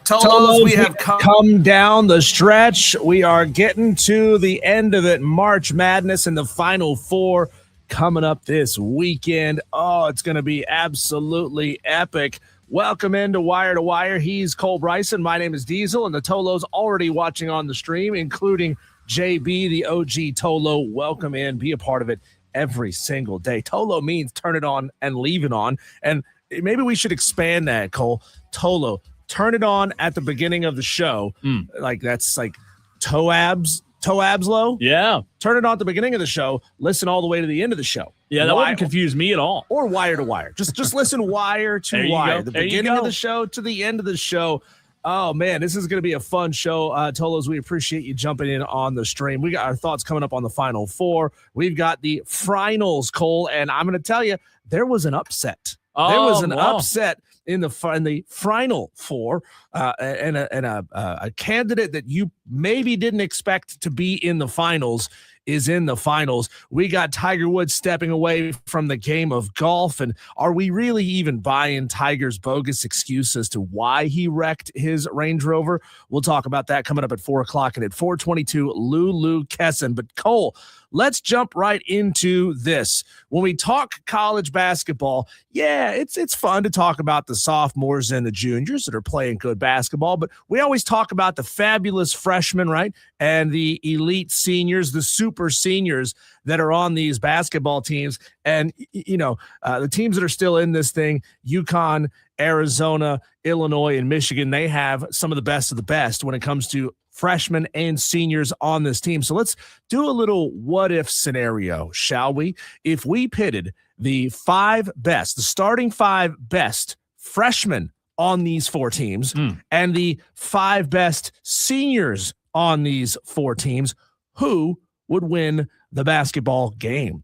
Tolos, we have come down the stretch. We are getting to the end of it. March Madness and the Final Four coming up this weekend. Oh, it's going to be absolutely epic. Welcome into Wire to Wire. He's Cole Bryson. My name is Diesel, and the Tolos already watching on the stream, including JB, the OG Tolo. Welcome in. Be a part of it every single day. Tolo means turn it on and leave it on. And maybe we should expand that, Cole. Tolo. Turn it on at the beginning of the show. Like that's like toe-abs low. Yeah. Turn it on at the beginning of the show. Listen all the way to the end of the show. Yeah, that wouldn't confuse me at all. Or wire to wire. Just listen wire to wire. The beginning of the show to the end of the show. Oh, man, this is going to be a fun show. Tolos, we appreciate you jumping in on the stream. We got our thoughts coming up on the Final Four. We've got the finals, Cole, and I'm going to tell you, there was an upset. There was an upset in the Final Four, and a candidate that you maybe didn't expect to be in the finals is in the finals. We got Tiger Woods stepping away from the game of golf, and are we really even buying Tiger's bogus excuse as to why he wrecked his Range Rover? We'll talk about that coming up at 4 o'clock, and at 4:22, Lulu Kesin. But Cole, let's jump right into this. When we talk college basketball, yeah, it's fun to talk about the sophomores and the juniors that are playing good basketball, but we always talk about the fabulous freshmen, right? And the elite seniors, the super seniors that are on these basketball teams. And, the teams that are still in this thing, UConn, Arizona, Illinois, and Michigan, they have some of the best when it comes to freshmen and seniors on this team. So let's do a little what-if scenario, shall we? If we pitted the starting five best freshmen on these four teams and the five best seniors on these four teams, who would win the basketball game?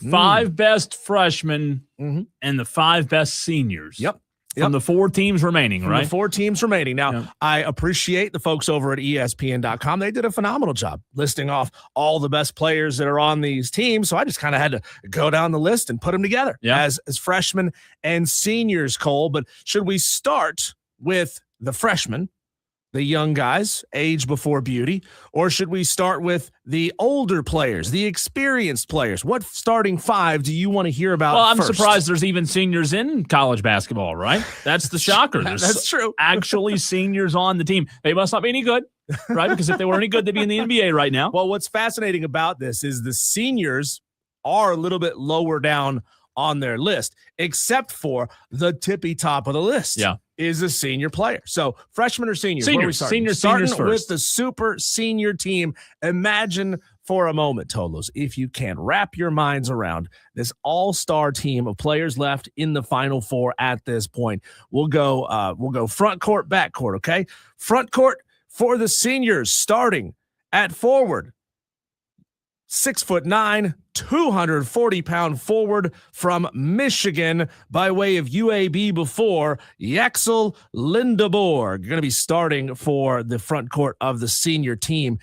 Five best freshmen and the five best seniors. Yep. From the four teams remaining, right? The four teams remaining. Now, I appreciate the folks over at ESPN.com. They did a phenomenal job listing off all the best players that are on these teams. So I just kind of had to go down the list and put them together as freshmen and seniors, Cole. But should we start with the freshmen, the young guys, age before beauty, or should we start with the older players, the experienced players? What starting five do you want to hear about? Well, I'm first? surprised there's even seniors in college basketball, right? That's the shocker. That's true. Actually, seniors on the team. They must not be any good, right? Because if they were any good, they'd be in the NBA right now. Well, what's fascinating about this is the seniors are a little bit lower down on their list, except for the tippy top of the list. Is a senior player. So freshmen or seniors? Seniors Starting first. With the super senior team. Imagine for a moment, Tolos, if you can wrap your minds around this all-star team of players left in the Final Four at this point. We'll go front court, back court, okay? Front court for the seniors, starting at forward. 6'9", 240-pound forward from Michigan by way of UAB before, Yaxel Lindeborg, going to be starting for the front court of the senior team.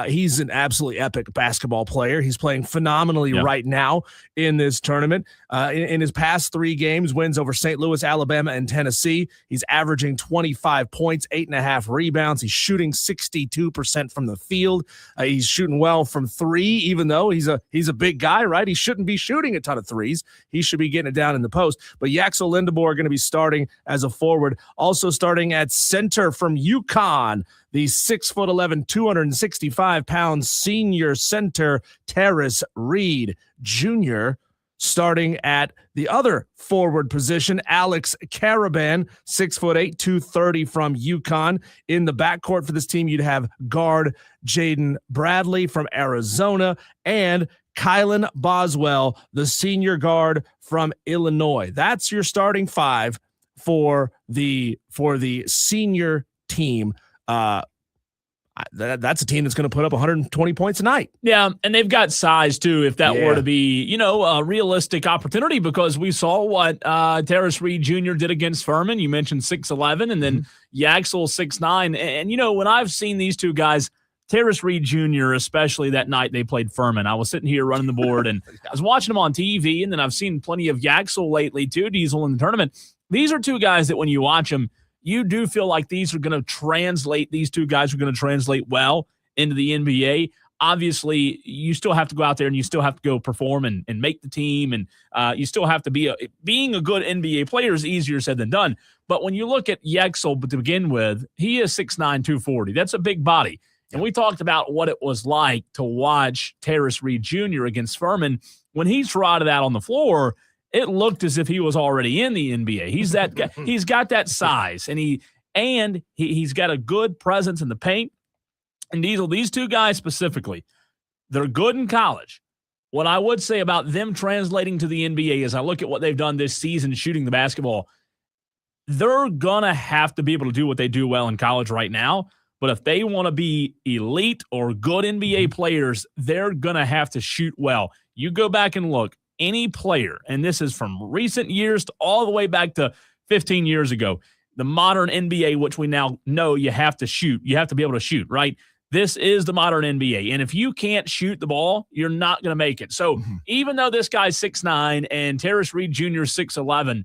He's an absolutely epic basketball player. He's playing phenomenally right now in this tournament. In his past 3 games, wins over St. Louis, Alabama, and Tennessee. He's averaging 25 points, 8.5 rebounds. He's shooting 62% from the field. He's shooting well from 3, even though he's a big guy, right? He shouldn't be shooting a ton of threes. He should be getting it down in the post. But Yaxel Lindeborg going to be starting as a forward. Also starting at center from UConn, the 6'11", 265-pound senior center, Terrace Reed Jr., starting at the other forward position, Alex Caraban, 6'8", 230 from UConn. In the backcourt for this team, you'd have guard Jaden Bradley from Arizona and Kylan Boswell, the senior guard from Illinois. That's your starting five for the senior team. That's a team that's going to put up 120 points a night. Yeah, and they've got size, too, if that were to be, a realistic opportunity, because we saw what Terrace Reed Jr. did against Furman. You mentioned 6'11", and then Yaxel 6'9". And, when I've seen these two guys, Terrace Reed Jr., especially that night they played Furman, I was sitting here running the board, and I was watching him on TV, and then I've seen plenty of Yaxel lately, too, Diesel, in the tournament. These are two guys that when you watch them, you do feel like these two guys are going to translate well into the NBA. Obviously, you still have to go out there and you still have to go perform and make the team. And you still have to being a good NBA player is easier said than done. But when you look at Yexel to begin with, he is 6'9", 240. That's a big body. And we talked about what it was like to watch Terrace Reed Jr. against Furman. When he trotted out on the floor, it looked as if he was already in the NBA. He's that guy. He's got that size, and he's got a good presence in the paint. And Diesel, these two guys specifically, they're good in college. What I would say about them translating to the NBA is I look at what they've done this season shooting the basketball. They're going to have to be able to do what they do well in college right now. But if they want to be elite or good NBA players, they're going to have to shoot well. You go back and look, any player, and this is from recent years to all the way back to 15 years ago, the modern NBA, which we now know you have to shoot. You have to be able to shoot, right? This is the modern NBA. And if you can't shoot the ball, you're not going to make it. So even though this guy's 6'9" and Terrace Reed Jr. is 6'11",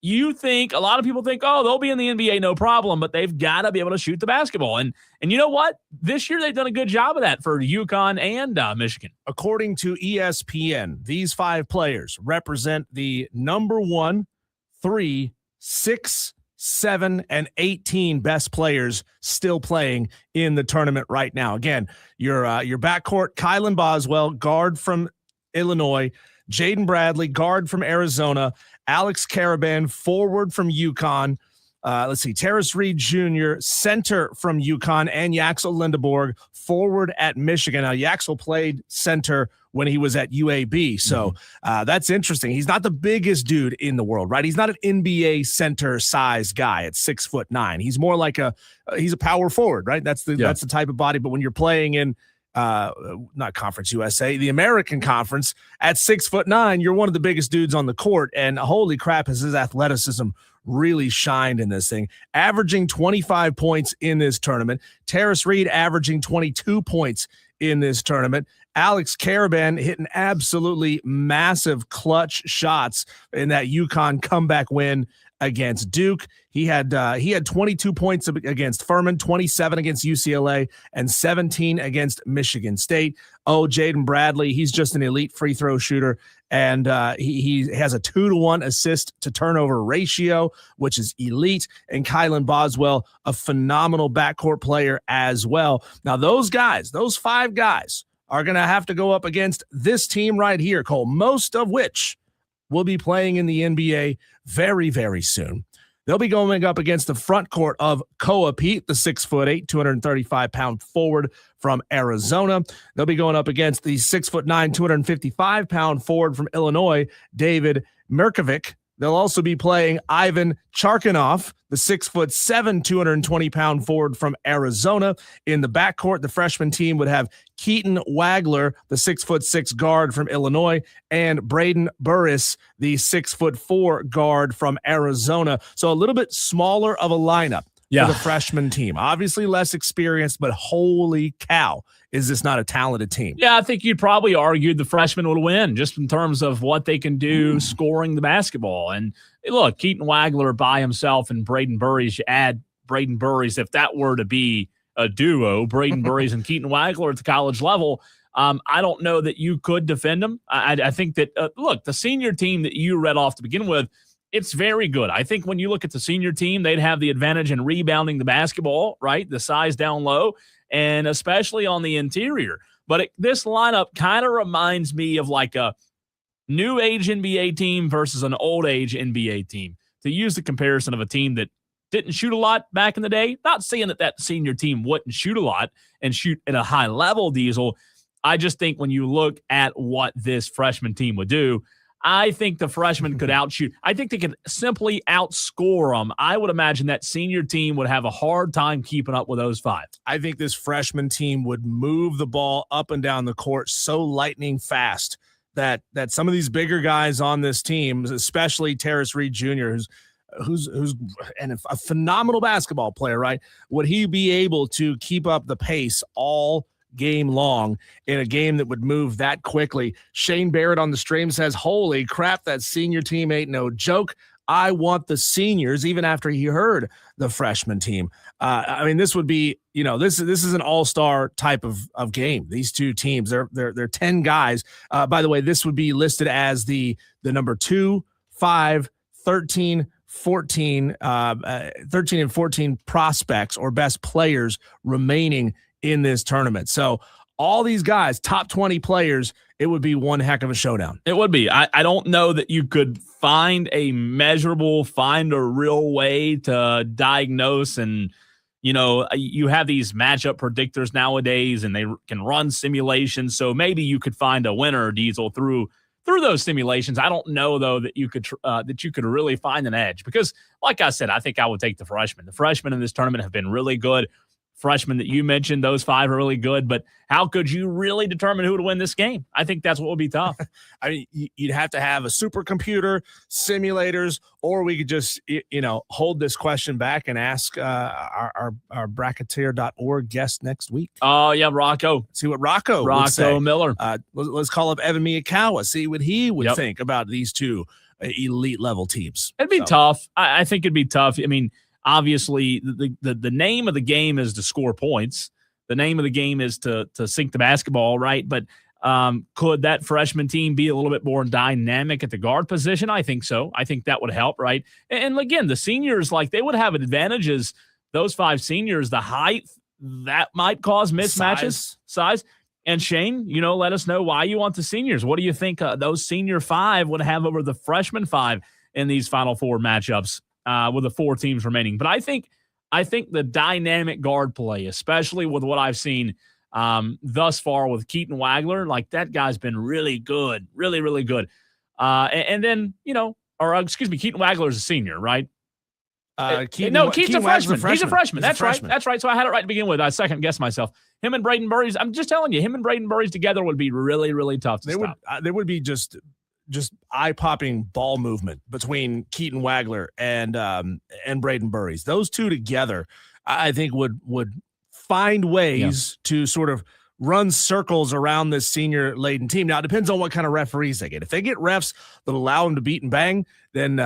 a lot of people think, oh, they'll be in the NBA, no problem, but they've got to be able to shoot the basketball. And you know what? This year they've done a good job of that for UConn and Michigan. According to ESPN, these 5 players represent the number 1, 3, 6, 7, and 18 best players still playing in the tournament right now. Again, your backcourt, Kylan Boswell, guard from Illinois, Jaden Bradley, guard from Arizona, Alex Caraban, forward from UConn. Terrace Reed Jr., center from UConn, and Yaxel Lindeborg, forward at Michigan. Now, Yaxel played center when he was at UAB, so that's interesting. He's not the biggest dude in the world, right? He's not an NBA center size guy at 6'9". He's more like he's a power forward, right? That's the type of body. But when you're playing in not Conference USA, the American Conference at 6'9", you're one of the biggest dudes on the court, and holy crap, has his athleticism really shined in this thing, averaging 25 points in this tournament. Terrace Reed averaging 22 points in this tournament. Alex Caraban hitting absolutely massive clutch shots in that UConn comeback win against Duke. He had 22 points against Furman, 27 against UCLA, and 17 against Michigan State. Oh, Jaden Bradley, he's just an elite free throw shooter, and he has a 2-to-1 assist to turnover ratio, which is elite. And Kylan Boswell, a phenomenal backcourt player as well. Now, those 5 guys, are going to have to go up against this team right here, Cole, most of which will be playing in the NBA very, very soon. They'll be going up against the front court of Koa Pete, the 6'8", 235-pound forward from Arizona. They'll be going up against the 6'9", 255-pound forward from Illinois, David Mirkovic. They'll also be playing Ivan Charkanoff, the 6'7", 220-pound forward from Arizona. In the backcourt, the freshman team would have Keaton Wagler, the 6'6" guard from Illinois, and Braden Burris, the 6'4" guard from Arizona. So a little bit smaller of a lineup for the freshman team. Obviously less experienced, but holy cow, is this not a talented team? Yeah, I think you'd probably argue the freshmen would win just in terms of what they can do scoring the basketball. And look, Keaton Wagler by himself and Braden Burris, you add Braden Burris, if that were to be a duo, Braden Burris and Keaton Wagler at the college level, I don't know that you could defend them. I think that, look, the senior team that you read off to begin with, it's very good. I think when you look at the senior team, they'd have the advantage in rebounding the basketball, right? The size down low, and especially on the interior. But this lineup kind of reminds me of like a new age NBA team versus an old age NBA team. To use the comparison of a team that didn't shoot a lot back in the day, not saying that senior team wouldn't shoot a lot and shoot at a high level, Diesel. I just think when you look at what this freshman team would do, I think the freshmen could outshoot. I think they could simply outscore them. I would imagine that senior team would have a hard time keeping up with those 5. I think this freshman team would move the ball up and down the court so lightning fast that some of these bigger guys on this team, especially Terrace Reed Jr., who's a phenomenal basketball player, right? Would he be able to keep up the pace all game long in a game that would move that quickly? Shane Barrett on the stream says, holy crap, that senior team ain't no joke. I want the seniors, even after he heard the freshman team. I mean, this would be, this is an all-star type of game. These two teams, they're 10 guys. By the way, this would be listed as the number 2, 5, 13, 14, 13 and 14 prospects or best players remaining in this tournament. So all these guys, top 20 players, it would be one heck of a showdown. It would be. I don't know that you could find a real way to diagnose, and you have these matchup predictors nowadays and they can run simulations. So maybe you could find a winner, Diesel, through those simulations. I don't know, though, that you could really find an edge, because, like I said, I think I would take the freshmen. The freshmen in this tournament have been really good. Freshmen that you mentioned, those 5 are really good, but how could you really determine who to win this game? I think that's what would be tough. I mean, you'd have to have a supercomputer, simulators, or we could just, hold this question back and ask our bracketeer.org guest next week. Oh, yeah, Rocco. See what Rocco would say. Miller. Let's call up Evan Miyakawa, see what he would think about these two elite level teams. It'd be tough. I think it'd be tough. I mean, obviously, the name of the game is to score points. The name of the game is to sink the basketball, right? But could that freshman team be a little bit more dynamic at the guard position? I think so. I think that would help, right? And again, the seniors, they would have advantages. Those 5 seniors, the height, that might cause mismatches. Size. And Shane, let us know why you want the seniors. What do you think those senior 5 would have over the freshman 5 in these Final Four matchups? With the 4 teams remaining. But I think the dynamic guard play, especially with what I've seen thus far with Keaton Wagler, that guy's been really good, really, really good. And then, Keaton Wagler's a senior, right? Keaton's a freshman. He's a freshman. That's right. That's right. So I had it right to begin with. I second guessed myself. Him and Braden Burries, I'm just telling you, him and Braden Burries together would be really, really tough to stop. They would be just eye-popping ball movement between Keaton Wagler and Braden Burries. Those two together, I think, would find ways to sort of run circles around this senior-laden team. Now, it depends on what kind of referees they get. If they get refs that allow them to beat and bang, then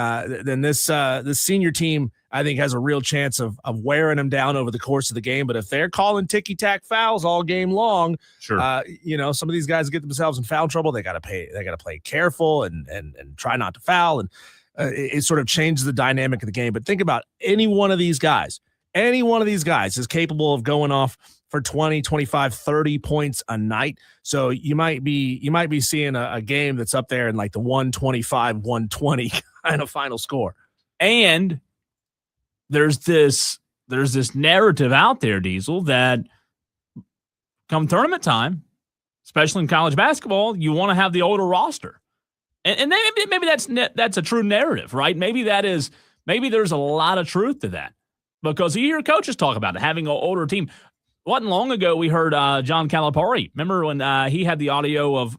this senior team, I think, has a real chance of wearing them down over the course of the game. But if they're calling ticky-tack fouls all game long, sure, some of these guys get themselves in foul trouble. They got to play careful and try not to foul, and it sort of changes the dynamic of the game. But think about any one of these guys. Any one of these guys is capable of going off for 20, 25, 30 points a night. So you might be seeing a game that's up there in the 125, 120 kind of final score. And there's this narrative out there, Diesel, that come tournament time, especially in college basketball, you want to have the older roster. And maybe that's a true narrative, right? Maybe there's a lot of truth to that, because you hear coaches talk about it, having an older team. Wasn't long ago we heard John Calipari. Remember when he had the audio of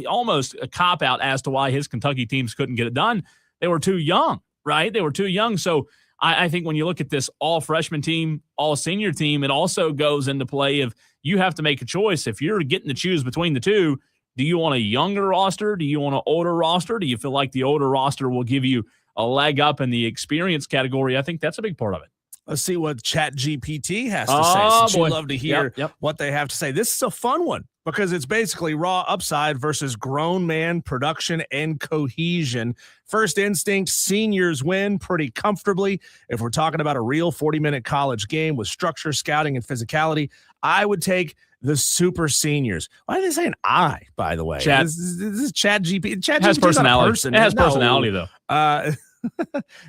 almost a cop-out as to why his Kentucky teams couldn't get it done? They were too young, right? They were too young. So I think when you look at this all-freshman team, all-senior team, it also goes into play of you have to make a choice. If you're getting to choose between the two, do you want a younger roster? Do you want an older roster? Do you feel like the older roster will give you a leg up in the experience category? I think that's a big part of it. Let's see what ChatGPT has to say. Since you love to hear what they have to say. This is a fun one because it's basically raw upside versus grown man production and cohesion. First instinct, seniors win pretty comfortably. If we're talking about a real 40-minute college game with structure, scouting, and physicality, I would take the super seniors. Why are they saying I, by the way? This is ChatGPT. It has personality. It has personality, though.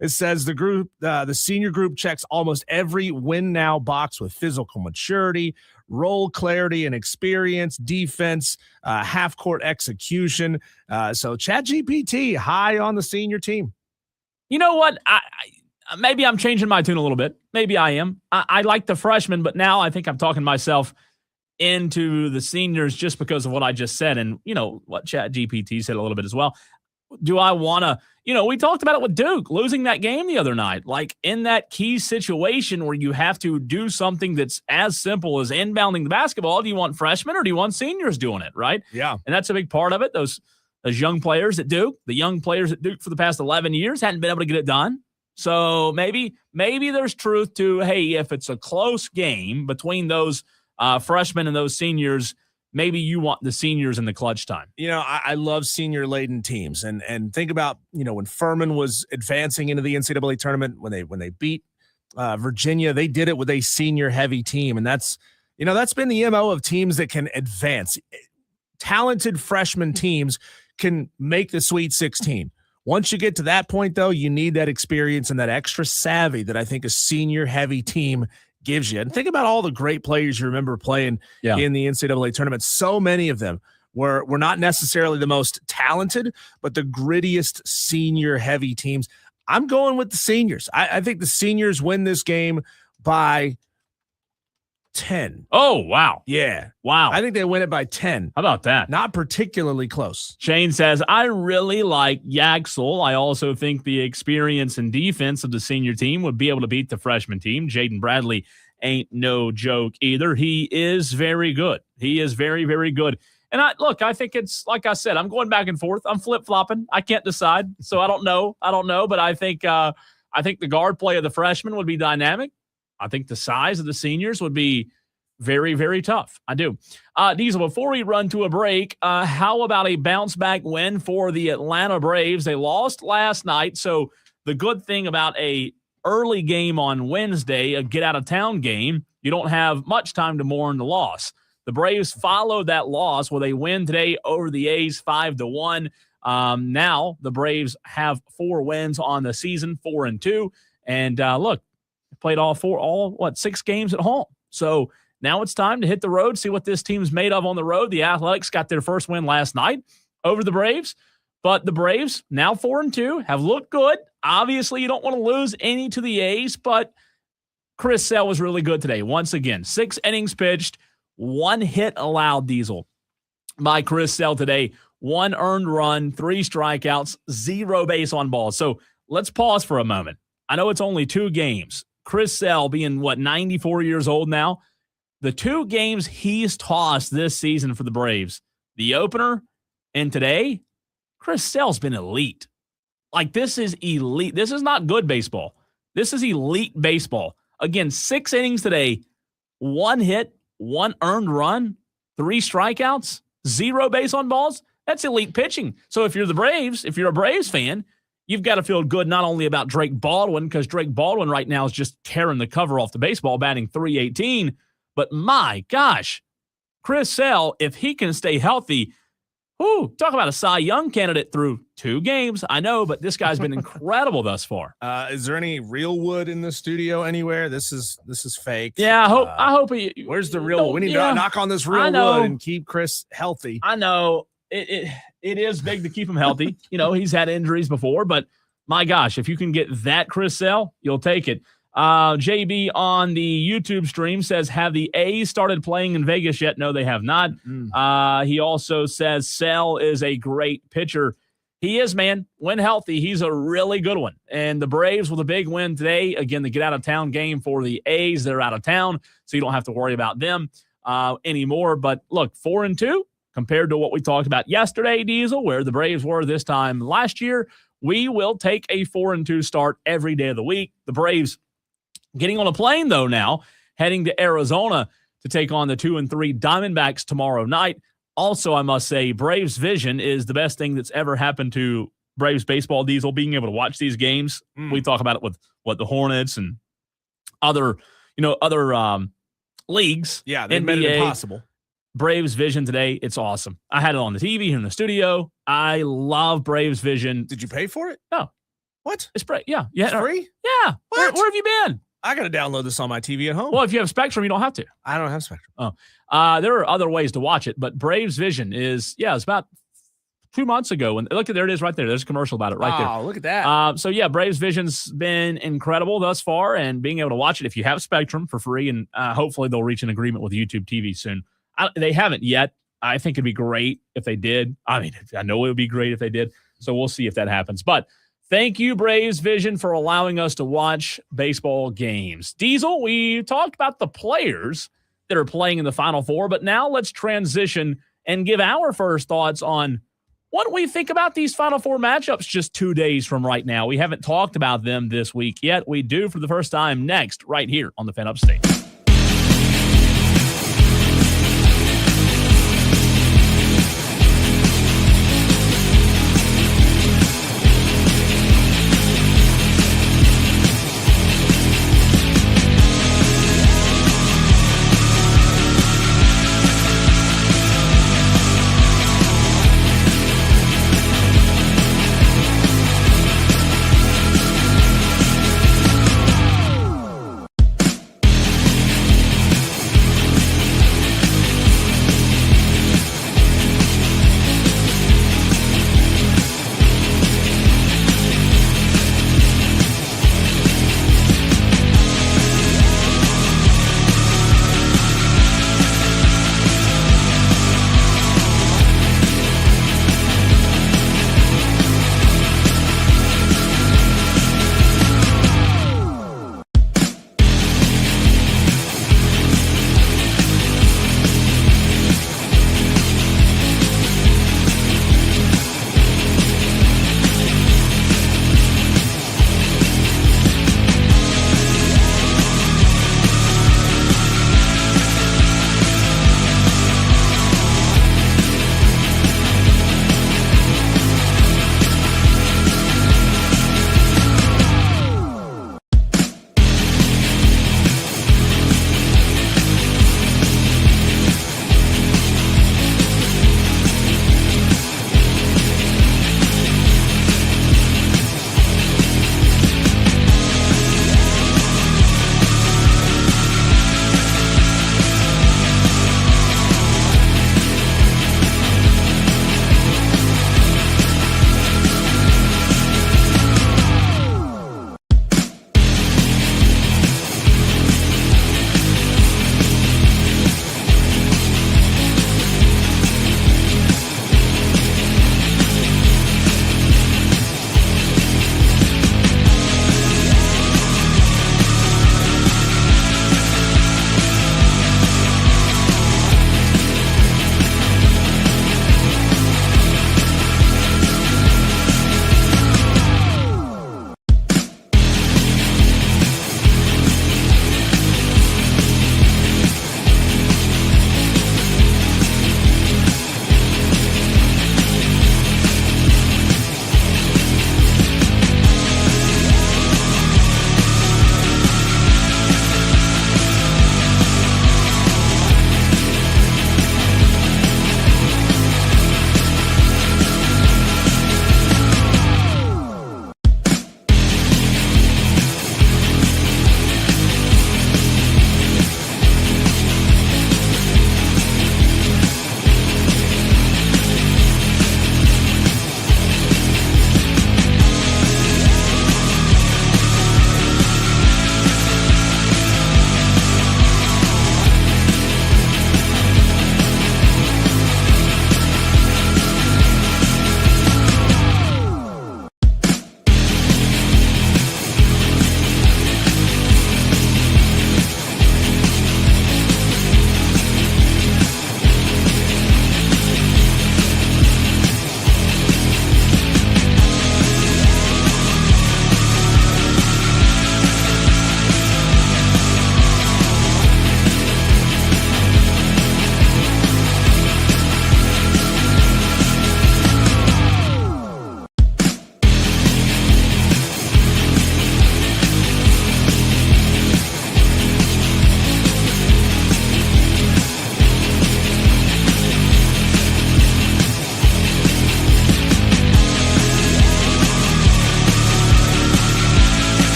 It says the senior group checks almost every win now box with physical maturity, role clarity and experience, defense, half court execution. So ChatGPT high on the senior team. You know what? Maybe I'm changing my tune a little bit. Maybe I am. I like the freshmen, but now I think I'm talking myself into the seniors just because of what I just said. And what ChatGPT said a little bit as well. Do I want to, we talked about it with Duke losing that game the other night, in that key situation where you have to do something that's as simple as inbounding the basketball. Do you want freshmen or do you want seniors doing it? Right. Yeah. And that's a big part of it. Those Those young players at Duke, the young players at Duke for the past 11 years hadn't been able to get it done. So maybe there's truth to, hey, if it's a close game between those freshmen and those seniors, maybe you want the seniors in the clutch time. I love senior-laden teams. And think about, when Furman was advancing into the NCAA tournament, when they beat Virginia, they did it with a senior-heavy team. And that's been the MO of teams that can advance. Talented freshman teams can make the Sweet 16. Once you get to that point, though, you need that experience and that extra savvy that I think a senior-heavy team gives you. And think about all the great players you remember playing in the NCAA tournament. So many of them were not necessarily the most talented, but the grittiest senior-heavy teams. I'm going with the seniors. I think the seniors win this game by 10. Oh, wow. Yeah. Wow. I think they win it by 10. How about that? Not particularly close. Shane says, I really like Yaxel. I also think the experience and defense of the senior team would be able to beat the freshman team. Jaden Bradley ain't no joke either. He is very good. He is very, very good. And I think it's, like I said, I'm going back and forth. I'm flip-flopping. I can't decide, so I don't know. But I think the guard play of the freshmen would be dynamic. I think the size of the seniors would be very, very tough. I do. Diesel, before we run to a break, how about a bounce-back win for the Atlanta Braves? They lost last night, so the good thing about a early game on Wednesday, a get-out-of-town game, you don't have much time to mourn the loss. The Braves followed that loss with a win today over the A's 5-1. Now the Braves have 4 wins on the season, 4-2. And look, played all 6 games at home. So now it's time to hit the road, see what this team's made of on the road. The Athletics got their first win last night over the Braves, but the Braves, now 4-2, have looked good. Obviously, you don't want to lose any to the A's, but Chris Sale was really good today. Once again, 6 innings pitched, 1 hit allowed, Diesel, by Chris Sale today. 1 earned run, 3 strikeouts, 0 base on balls. So let's pause for a moment. I know it's only 2 games. Chris Sale being, 94 years old now? The 2 games he's tossed this season for the Braves, the opener and today, Chris Sale's been elite. Like, this is elite. This is not good baseball. This is elite baseball. Again, 6 innings today, 1 hit, 1 earned run, 3 strikeouts, 0 base on balls. That's elite pitching. So if you're the Braves, if you're a Braves fan, you've got to feel good not only about Drake Baldwin, because Drake Baldwin right now is just tearing the cover off the baseball, batting .318, but my gosh, Chris Sale, if he can stay healthy, talk about a Cy Young candidate through 2 games. I know, but this guy's been incredible thus far. Is there any real wood in the studio anywhere? This is fake. Yeah, I hope where's the real wood? We need to knock on this real wood and keep Chris healthy. I know. It is big to keep him healthy. He's had injuries before, but my gosh, if you can get that Chris Sale, you'll take it. JB on the YouTube stream says, have the A's started playing in Vegas yet? No, they have not. He also says Sale is a great pitcher. He is, man. When healthy, he's a really good one. And the Braves with a big win today. Again, the get-out-of-town game for the A's. They're out of town, so you don't have to worry about them anymore. But look, 4-2. Compared to what we talked about yesterday, Diesel, where the Braves were this time last year, we will take a 4-2 start every day of the week. The Braves getting on a plane, though, now, heading to Arizona to take on the 2-3 Diamondbacks tomorrow night. Also, I must say, Braves vision is the best thing that's ever happened to Braves baseball, Diesel, being able to watch these games. We talk about it with the Hornets and other leagues. Yeah, they made it impossible. Braves Vision today, it's awesome. I had it on the TV here in the studio. I love Braves Vision. Did you pay for it? No. What? It's yeah. It's free? Yeah. What? Where have you been? I got to download this on my TV at home. Well, if you have Spectrum, you don't have to. I don't have Spectrum. Oh. There are other ways to watch it, but Braves Vision is, it's about 2 months ago. And look, there it is right there. There's a commercial about it right there. Oh, look at that. Braves Vision's been incredible thus far, and being able to watch it if you have Spectrum for free, and hopefully they'll reach an agreement with YouTube TV soon. They haven't yet. I think it'd be great if they did. I mean, I know it would be great if they did. So we'll see if that happens. But thank you, Braves Vision, for allowing us to watch baseball games. Diesel, we talked about the players that are playing in the Final Four, but now let's transition and give our first thoughts on what do we think about these Final Four matchups just 2 days from right now? We haven't talked about them this week yet. We do for the first time next, right here on the Fan Upstate.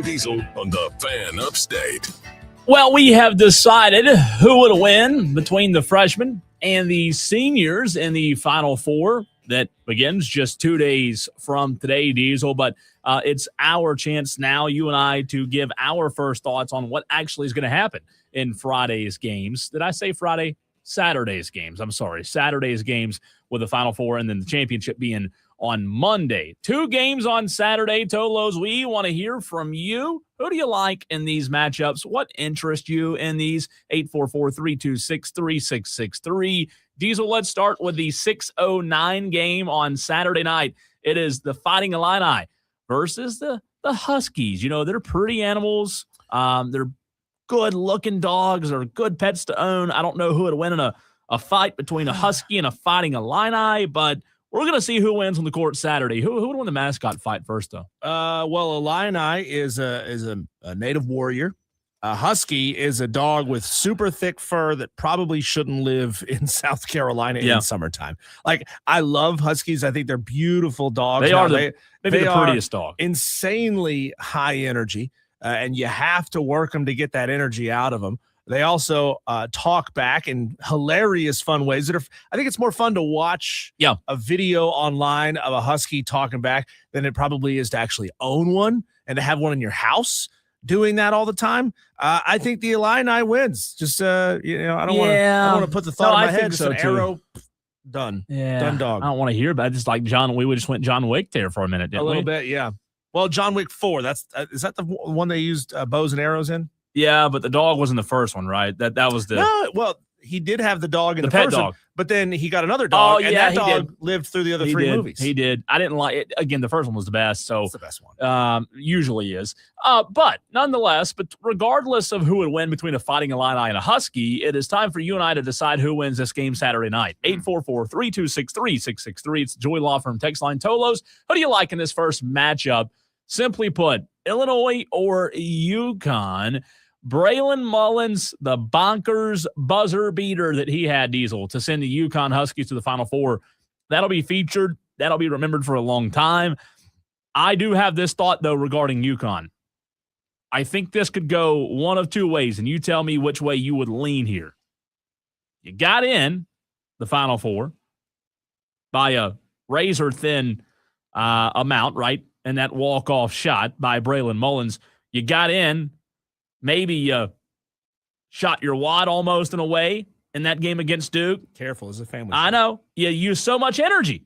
Diesel on the Fan Upstate. Well, we have decided who would win between the freshmen and the seniors in the Final Four that begins just 2 days from today, Diesel. But it's our chance now, you and I, to give our first thoughts on what actually is going to happen in Friday's games. Did I say Friday? Saturday's games. I'm sorry. Saturday's games with the Final Four and then the championship being on Monday. 2 games on Saturday. Tolos, we want to hear from you. Who do you like in these matchups? What interests you in these? 844-326-3663. Diesel, let's start with the 6:09 game on Saturday night. It is the Fighting Illini versus the Huskies. You know, they're pretty animals. They're good-looking dogs or good pets to own. I don't know who would win in a fight between a Husky and a Fighting Illini, but we're going to see who wins on the court Saturday. Who would win the mascot fight first, though? Well, Illini is a native warrior. A Husky is a dog with super thick fur that probably shouldn't live in South Carolina in summertime. Like, I love Huskies. I think they're beautiful dogs. They are maybe the prettiest dog. Insanely high energy, and you have to work them to get that energy out of them. They also talk back in hilarious, fun ways. I think it's more fun to watch a video online of a Husky talking back than it probably is to actually own one and to have one in your house doing that all the time. I think the Illini wins. Just I don't want to put the thought in my head. Just an arrow, done. Yeah, done dog. I don't want to hear about it. Just like John, we just went John Wick there for a minute, didn't we? A little bit, yeah. Well, John Wick 4. Is that the one they used bows and arrows in? Yeah, but the dog wasn't the first one, right? That was the no. Well, he did have the dog in the pet first dog, one, but then he got another dog, and that dog did. lived through the other 3 movies. He did. I didn't like it. Again, the first one was the best, so it's the best one. Usually is. But nonetheless, regardless of who would win between a Fighting Illini and a Husky, it is time for you and I to decide who wins this game Saturday night. 844-326-3663. It's Joy Law Firm text line. Tolos, who do you like in this first matchup? Simply put, Illinois or UConn? Braylon Mullins, the bonkers buzzer beater that he had, Diesel, to send the UConn Huskies to the Final Four. That'll be featured. That'll be remembered for a long time. I do have this thought, though, regarding UConn. I think this could go one of 2 ways, and you tell me which way you would lean here. You got in the Final Four by a razor-thin amount, right? And that walk-off shot by Braylon Mullins. You got in. Maybe you shot your wad almost in a way in that game against Duke. Careful, it's a family. I know. You use so much energy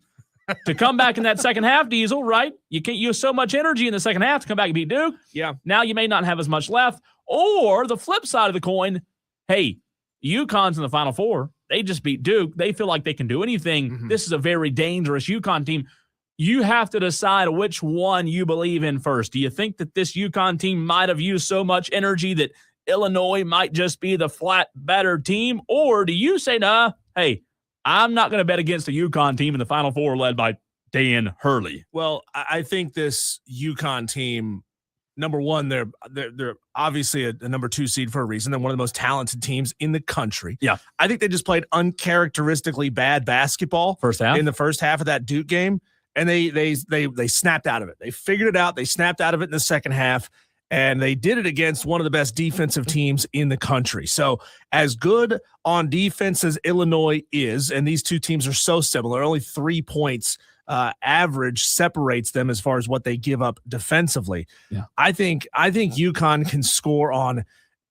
to come back in that second half, Diesel, right? You can't use so much energy in the second half to come back and beat Duke. Yeah. Now you may not have as much left. Or the flip side of the coin, hey, UConn's in the Final Four. They just beat Duke. They feel like they can do anything. Mm-hmm. This is a very dangerous UConn team. You have to decide which one you believe in first. Do you think that this UConn team might have used so much energy that Illinois might just be the flat better team? Or do you say, nah, hey, I'm not going to bet against the UConn team in the Final Four led by Dan Hurley? Well, I think this UConn team, number one, they're obviously a number 2 seed for a reason. They're one of the most talented teams in the country. Yeah. I think they just played uncharacteristically bad basketball first half. In the first half of that Duke game. And they snapped out of it. They figured it out. They snapped out of it in the second half, and they did it against one of the best defensive teams in the country. So as good on defense as Illinois is, and these 2 teams are so similar, only 3 points average separates them as far as what they give up defensively. Yeah. I think UConn can score on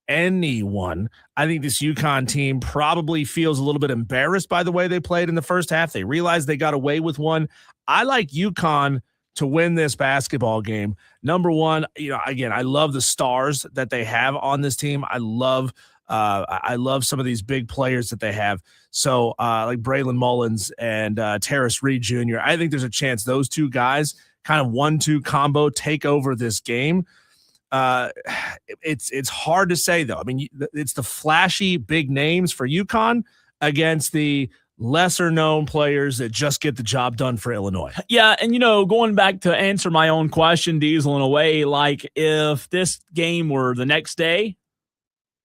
anyone. I think this UConn team probably feels a little bit embarrassed by the way they played in the first half. They realized they got away with one. I like UConn to win this basketball game. Number one, again, I love the stars that they have on this team. I love some of these big players that they have. So like Braylon Mullins and Terrace Reed Jr. I think there's a chance those 2 guys kind of 1-2 combo take over this game. It's hard to say, though. I mean, it's the flashy big names for UConn against the lesser known players that just get the job done for Illinois. Yeah. And, going back to answer my own question, Diesel, in a way, like if this game were the next day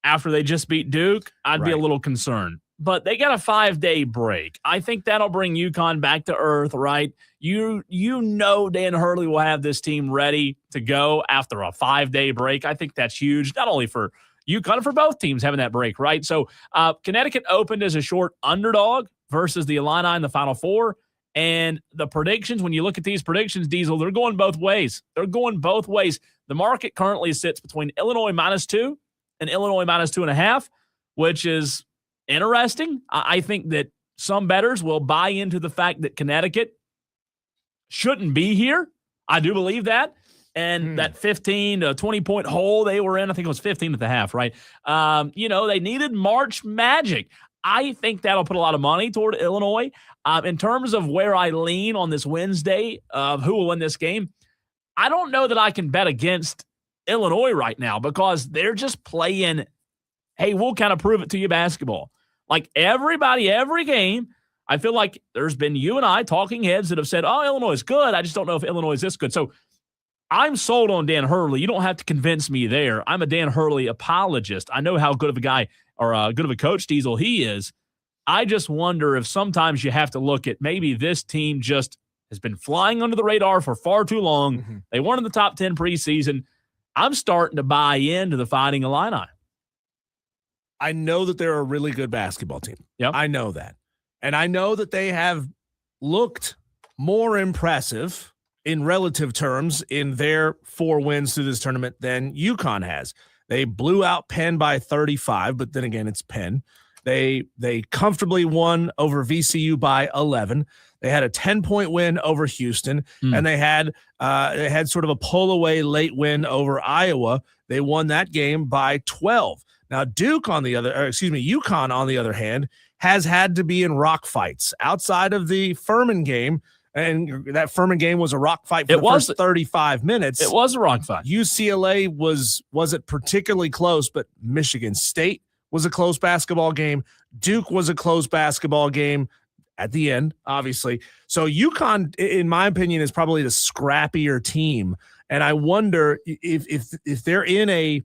after they just beat Duke, I'd be a little concerned. but they got a 5-day break. I think that'll bring UConn back to earth, right? You know Dan Hurley will have this team ready to go after a 5-day break. I think that's huge, not only for UConn, for both teams having that break, right? So Connecticut opened as a short underdog versus the Illini in the Final Four. And the predictions, when you look at these predictions, Diesel, they're going both ways. They're going both ways. The market currently sits between Illinois -2 and Illinois -2.5, which is interesting. I think that some bettors will buy into the fact that Connecticut shouldn't be here. I do believe that. And that 15 to 20-point hole they were in, I think it was 15.5, right? They needed March magic. I think that'll put a lot of money toward Illinois. In terms of where I lean on this Wednesday of who will win this game, I don't know that I can bet against Illinois right now because they're just playing, hey, we'll kind of prove it to you basketball. Like everybody, every game, I feel like there's been you and I talking heads that have said, oh, Illinois is good. I just don't know if Illinois is this good. So I'm sold on Dan Hurley. You don't have to convince me there. I'm a Dan Hurley apologist. I know how good of a guy or good of a coach, Diesel, he is. I just wonder if sometimes you have to look at maybe this team just has been flying under the radar for far too long. Mm-hmm. They weren't in the top 10 preseason. I'm starting to buy into the Fighting Illini. I know that they're a really good basketball team. Yep. I know that. And I know that they have looked more impressive in relative terms in their 4 wins through this tournament than UConn has. They blew out Penn by 35, but then again, it's Penn. They comfortably won over VCU by 11. They had a 10-point win over Houston, and they had sort of a pull-away late win over Iowa. They won that game by 12. Now, UConn on the other hand, has had to be in rock fights outside of the Furman game. And that Furman game was a rock fight for the first 35 minutes. It was a rock fight. UCLA wasn't particularly close, but Michigan State was a close basketball game. Duke was a close basketball game at the end, obviously. So UConn, in my opinion, is probably the scrappier team. And I wonder if they're in a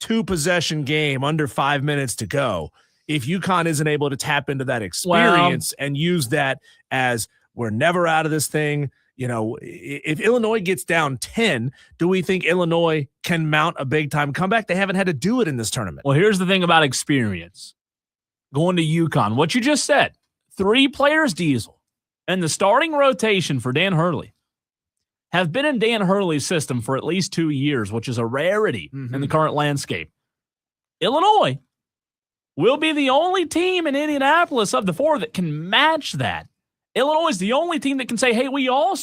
2-possession game under 5 minutes to go, if UConn isn't able to tap into that experience and use that as we're never out of this thing. You know, if Illinois gets down 10, do we think Illinois can mount a big-time comeback? They haven't had to do it in this tournament. Well, here's the thing about experience. Going to UConn, what you just said, 3 players, Diesel, and the starting rotation for Dan Hurley have been in Dan Hurley's system for at least 2 years, which is a rarity in the current landscape. Illinois will be the only team in Indianapolis of the 4 that can match that. Illinois is the only team that can say, hey, don't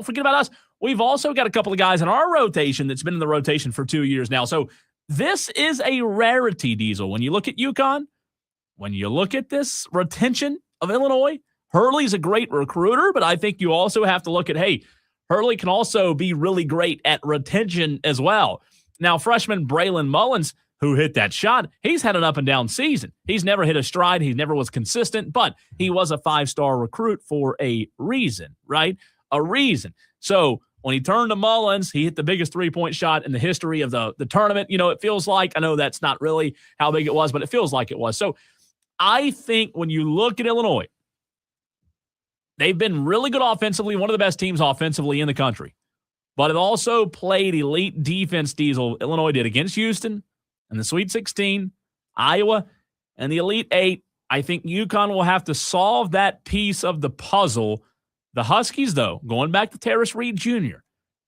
forget about us. We've also got a couple of guys in our rotation that's been in the rotation for 2 years now. So this is a rarity, Diesel. When you look at UConn, when you look at this retention of Illinois, Hurley's a great recruiter, but I think you also have to look at, hey, Hurley can also be really great at retention as well. Now, freshman Braylon Mullins, who hit that shot, he's had an up-and-down season. He's never hit a stride. He never was consistent, but he was a 5-star recruit for a reason, right? A reason. So when he turned to Mullins, he hit the biggest 3-point shot in the history of the tournament. You know, it feels like, I know that's not really how big it was, but it feels like it was. So I think when you look at Illinois, they've been really good offensively, one of the best teams offensively in the country, but it also played elite defense, Diesel. Illinois did against Houston, and the Sweet 16, Iowa, and the Elite 8. I think UConn will have to solve that piece of the puzzle. The Huskies, though, going back to Terrace Reed Jr.,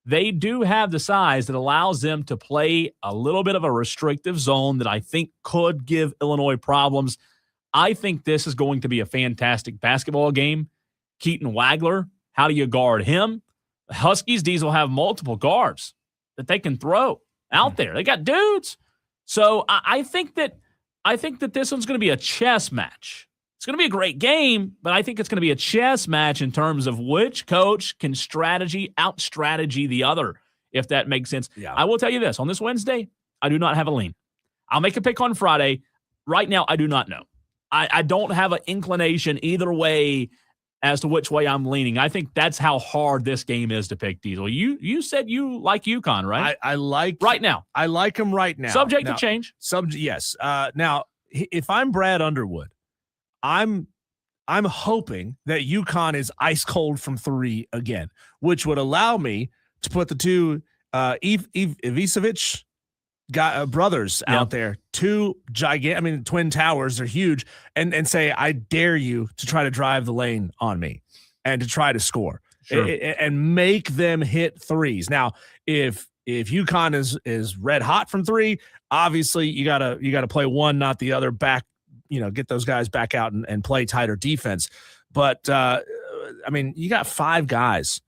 they do have the size that allows them to play a little bit of a restrictive zone that I think could give Illinois problems. I think this is going to be a fantastic basketball game. Keaton Wagler, how do you guard him? The Huskies, Diesel, have multiple guards that they can throw out there. They got dudes. So I think that this one's going to be a chess match. It's going to be a great game, but I think it's going to be a chess match in terms of which coach can out-strategy the other, if that makes sense. Yeah. I will tell you this. On this Wednesday, I do not have a lean. I'll make a pick on Friday. Right now, I do not know. I don't have an inclination either way as to which way I'm leaning. I think that's how hard this game is to pick, Diesel. You said you like UConn, right? I like right now. I like them right now. Subject to change. Yes. Now, if I'm Brad Underwood, I'm hoping that UConn is ice cold from 3 again, which would allow me to put the two Ivicevic brothers out there, two twin towers, they're huge, and say, I dare you to try to drive the lane on me and to try to score and make them hit threes. Now, if UConn is red hot from 3, obviously you gotta play one, not the other, back, get those guys back out and play tighter defense. But you got 5 guys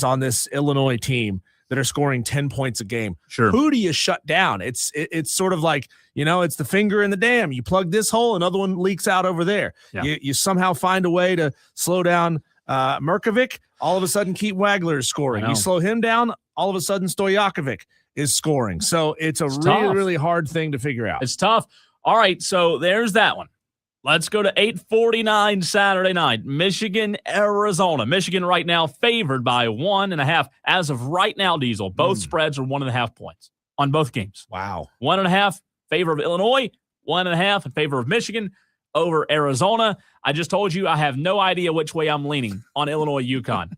on this Illinois team that are scoring 10 points a game. Sure. Who do you shut down? It's sort of like, it's the finger in the dam. You plug this hole, another one leaks out over there. Yeah. You somehow find a way to slow down Merkovic. All of a sudden, Keith Wagler is scoring. You slow him down, all of a sudden, Stojakovic is scoring. So it's really, tough. really hard thing to figure out. It's tough. All right, so there's that one. Let's go to 8:49 Saturday night. Michigan, Arizona. Michigan right now favored by 1.5. As of right now, Diesel, both spreads are 1.5 points on both games. Wow. 1.5 favor of Illinois, 1.5 in favor of Michigan over Arizona. I just told you I have no idea which way I'm leaning on Illinois UConn.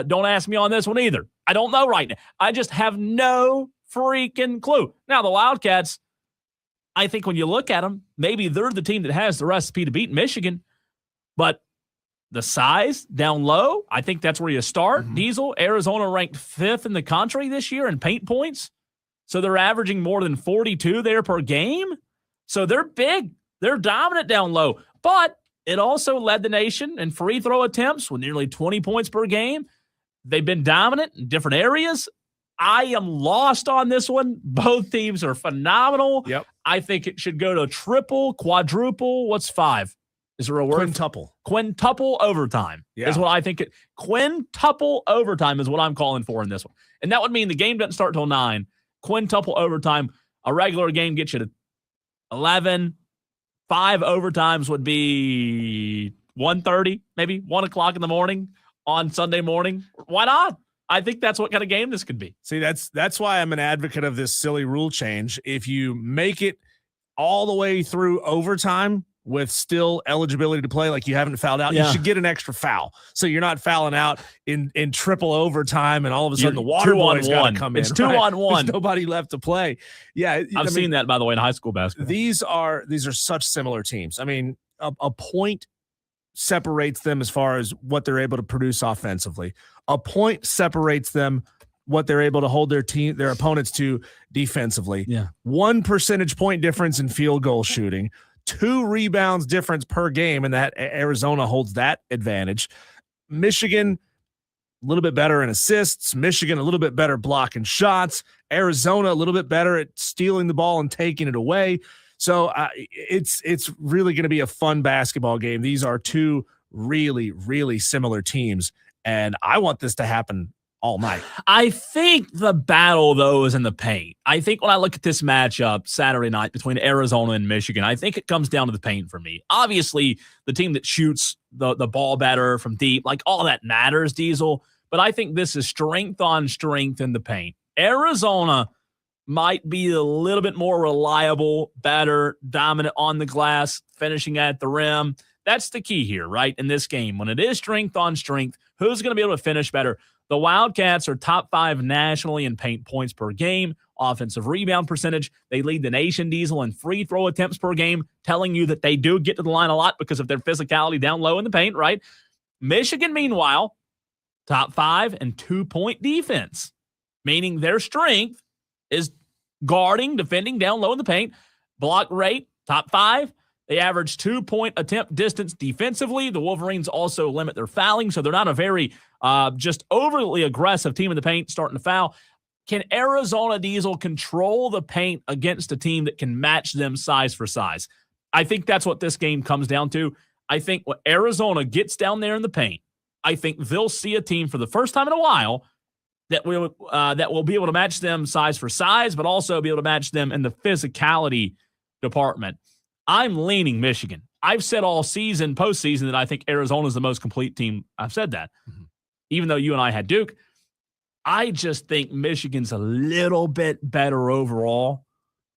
Don't ask me on this one either. I don't know right now. I just have no freaking clue. Now, the Wildcats, I think when you look at them, maybe they're the team that has the recipe to beat Michigan, but the size down low, I think that's where you start. Mm-hmm. Diesel, Arizona ranked 5th in the country this year in paint points. So they're averaging more than 42 there per game. So they're big. They're dominant down low, but it also led the nation in free throw attempts with nearly 20 points per game. They've been dominant in different areas. I am lost on this one. Both teams are phenomenal. Yep. I think it should go to triple, quadruple. What's 5? Is there a word? Quintuple. Quintuple overtime is what I think. Quintuple overtime is what I'm calling for in this one. And that would mean the game doesn't start till 9. Quintuple overtime. A regular game gets you to 11. 5 overtimes would be 1:30, maybe 1 o'clock in the morning on Sunday morning. Why not? I think that's what kind of game this could be. See, that's why I'm an advocate of this silly rule change. If you make it all the way through overtime with still eligibility to play, like you haven't fouled out, you should get an extra foul. So you're not fouling out in triple overtime, and all of a sudden the water boy's got to come in. It's 2-on-1. There's nobody left to play. Yeah, I've seen that, by the way, in high school basketball. These are such similar teams. I mean, a point separates them as far as what they're able to produce offensively. A point separates them what they're able to hold their opponents to defensively. Yeah. 1 percentage point difference in field goal shooting, 2 rebounds difference per game, and that Arizona holds that advantage. Michigan, a little bit better in assists. Michigan, a little bit better blocking shots. Arizona, a little bit better at stealing the ball and taking it away. So it's really going to be a fun basketball game. These are 2 really, really similar teams, and I want this to happen all night. I think the battle, though, is in the paint. I think when I look at this matchup Saturday night between Arizona and Michigan, I think it comes down to the paint for me. Obviously, the team that shoots the ball better from deep, like all that matters, Diesel. But I think this is strength on strength in the paint. Arizona might be a little bit more reliable, better, dominant on the glass, finishing at the rim. That's the key here, right, in this game. When it is strength on strength, who's going to be able to finish better? The Wildcats are top 5 nationally in paint points per game, offensive rebound percentage. They lead the nation, Diesel, in free throw attempts per game, telling you that they do get to the line a lot because of their physicality down low in the paint, right? Michigan, meanwhile, top 5 in 2-point defense, meaning their strength is guarding, defending down low in the paint. Block rate, top 5. They average 2-point attempt distance defensively. The Wolverines also limit their fouling, so they're not a very just overly aggressive team in the paint starting to foul. Can Arizona, Diesel, control the paint against a team that can match them size for size? I think that's what this game comes down to. I think when Arizona gets down there in the paint, I think they'll see a team for the first time in a while that will be able to match them size for size, but also be able to match them in the physicality department. I'm leaning Michigan. I've said all season, postseason, that I think Arizona is the most complete team. I've said that. Mm-hmm. Even though you and I had Duke, I just think Michigan's a little bit better overall.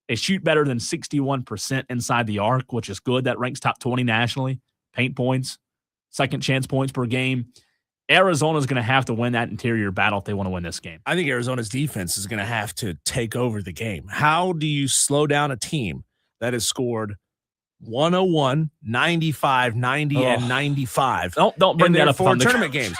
They shoot better than 61% inside the arc, which is good. That ranks top 20 nationally. Paint points, second chance points per game. Arizona's going to have to win that interior battle if they want to win this game. I think Arizona's defense is going to have to take over the game. How do you slow down a team that has scored 101, 95, 90, and 95? Don't bring that up for on the tournament games.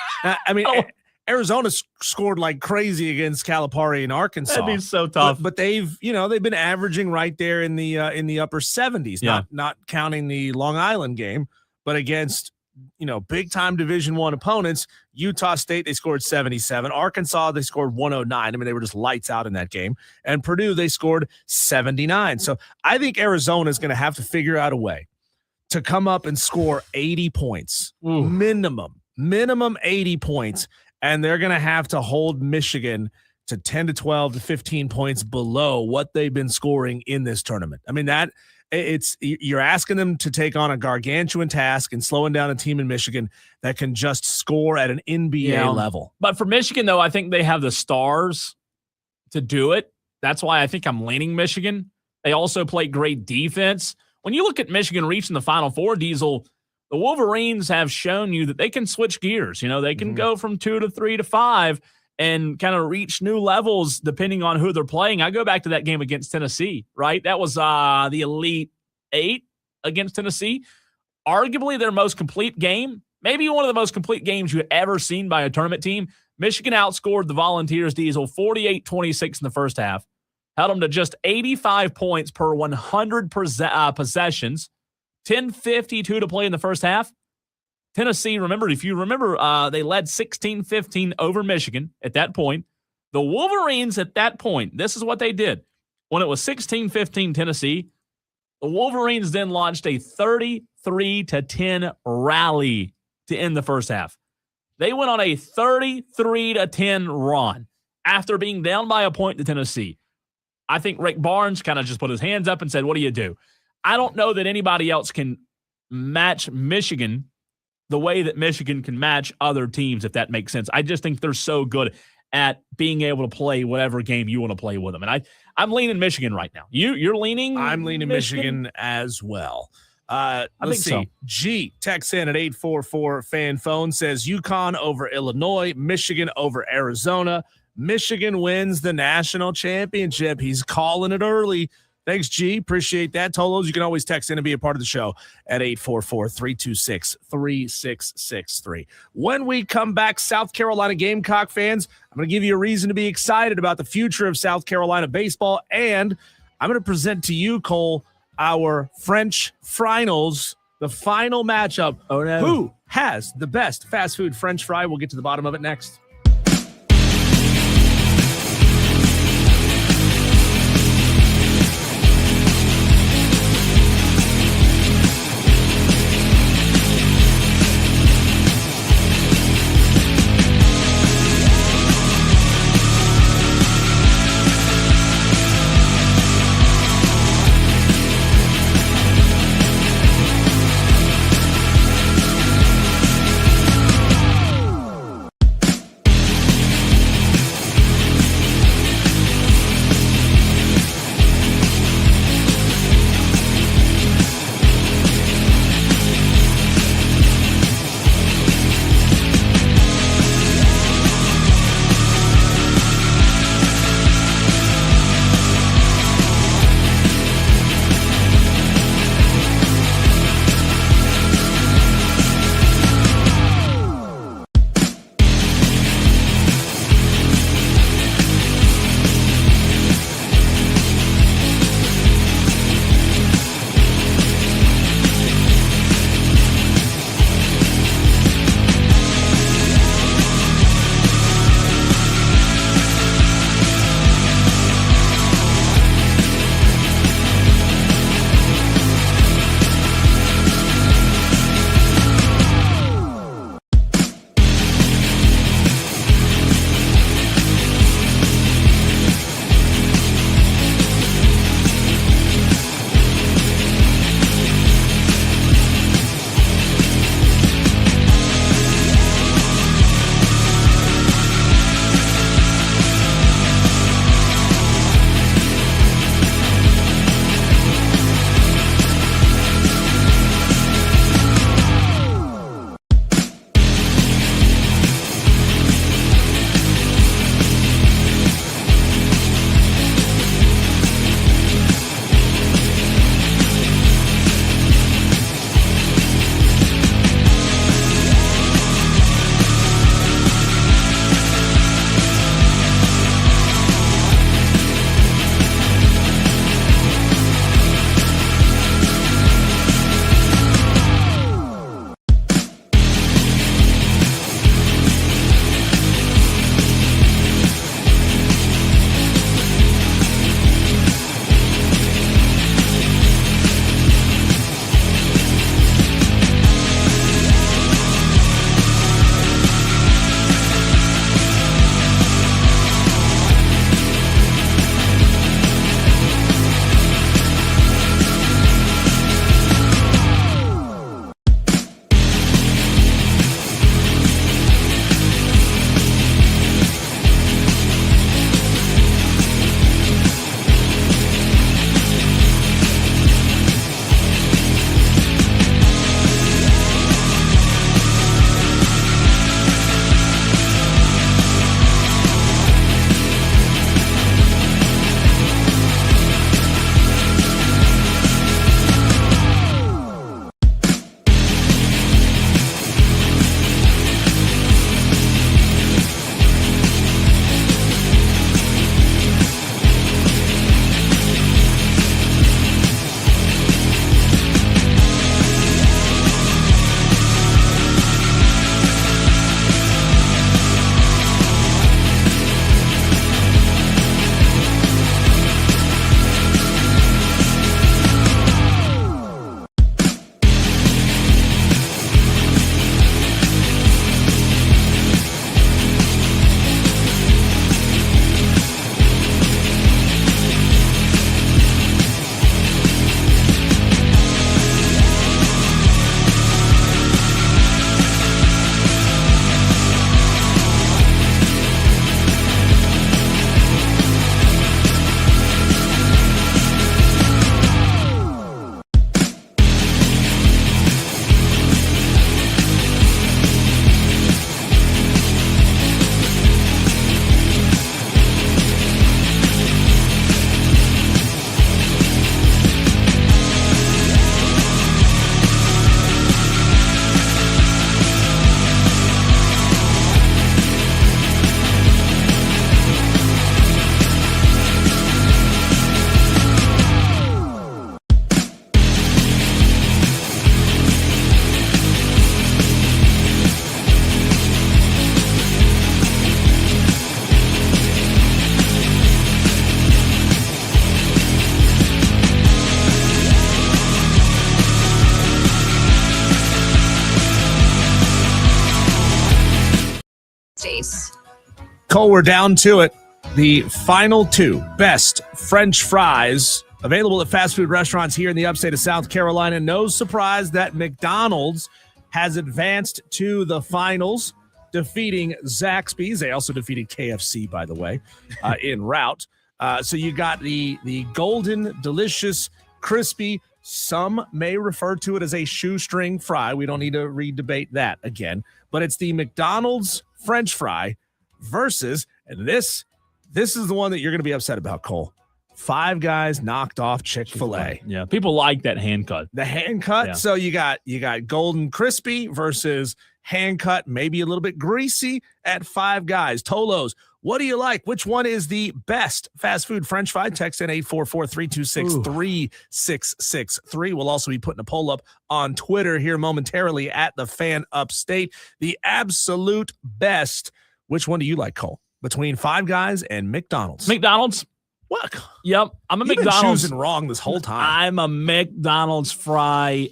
Arizona scored like crazy against Calipari in Arkansas. That'd be so tough. But they've been averaging right there in the upper 70s. Yeah. Not counting the Long Island game, but against big time Division I opponents. Utah State, they scored 77. Arkansas, they scored 109. I mean, they were just lights out in that game. And Purdue, they scored 79. So I think Arizona is going to have to figure out a way to come up and score 80 points. Ooh. Minimum 80 points. And they're going to have to hold Michigan to 10 to 12 to 15 points below what they've been scoring in this tournament. I mean, you're asking them to take on a gargantuan task and slowing down a team in Michigan that can just score at an NBA level. But for Michigan, though, I think they have the stars to do it. That's why I think I'm leaning Michigan. They also play great defense. When you look at Michigan reaching the Final Four, Diesel, the Wolverines have shown you that they can switch gears. They can go from 2 to 3 to 5 and kind of reach new levels depending on who they're playing. I go back to that game against Tennessee, right? That was the Elite Eight against Tennessee. Arguably their most complete game, maybe one of the most complete games you've ever seen by a tournament team. Michigan outscored the Volunteers, Diesel, 48-26 in the first half. Held them to just 85 points per 100 possessions. 10:52 to play in the first half. Tennessee, if you remember, they led 16-15 over Michigan at that point. The Wolverines at that point, this is what they did. When it was 16-15 Tennessee, the Wolverines then launched a 33-10 rally to end the first half. They went on a 33-10 run after being down by a point to Tennessee. I think Rick Barnes kind of just put his hands up and said, what do you do? I don't know that anybody else can match Michigan the way that Michigan can match other teams, if that makes sense. I just think they're so good at being able to play whatever game you want to play with them. And I'm leaning Michigan right now. You're leaning? I'm leaning Michigan as well. Let's see. So. G texts in at 844 fan phone, says UConn over Illinois, Michigan over Arizona. Michigan wins the national championship. He's calling it early. Thanks, G. Appreciate that. Tolos, you can always text in and be a part of the show at 844-326-3663. When we come back, South Carolina Gamecock fans, I'm going to give you a reason to be excited about the future of South Carolina baseball, and I'm going to present to you, Cole, our French finals, the final matchup. Oh, no. Who has the best fast food French fry? We'll get to the bottom of it next. Cole, we're down to it. The final two best French fries available at fast food restaurants here in the upstate of South Carolina. No surprise that McDonald's has advanced to the finals, defeating Zaxby's. They also defeated KFC, by the way, en route. So you got the golden, delicious, crispy. Some may refer to it as a shoestring fry. We don't need to re-debate that again. But it's the McDonald's French fry versus, and this is the one that you're going to be upset about, Cole. Five Guys knocked off Chick-fil-A. Yeah, people like that hand cut. The hand cut. Yeah. So you got golden crispy versus hand cut, maybe a little bit greasy at Five Guys. Tolos, what do you like? Which one is the best fast food French fry? Text in 844-326-3663. We'll also be putting a poll up on Twitter here momentarily at the Fan Upstate. The absolute best. Which one do you like, Cole? Between Five Guys and McDonald's. McDonald's. What? Yep. I'm a McDonald's. Been choosing wrong this whole time. I'm a McDonald's fry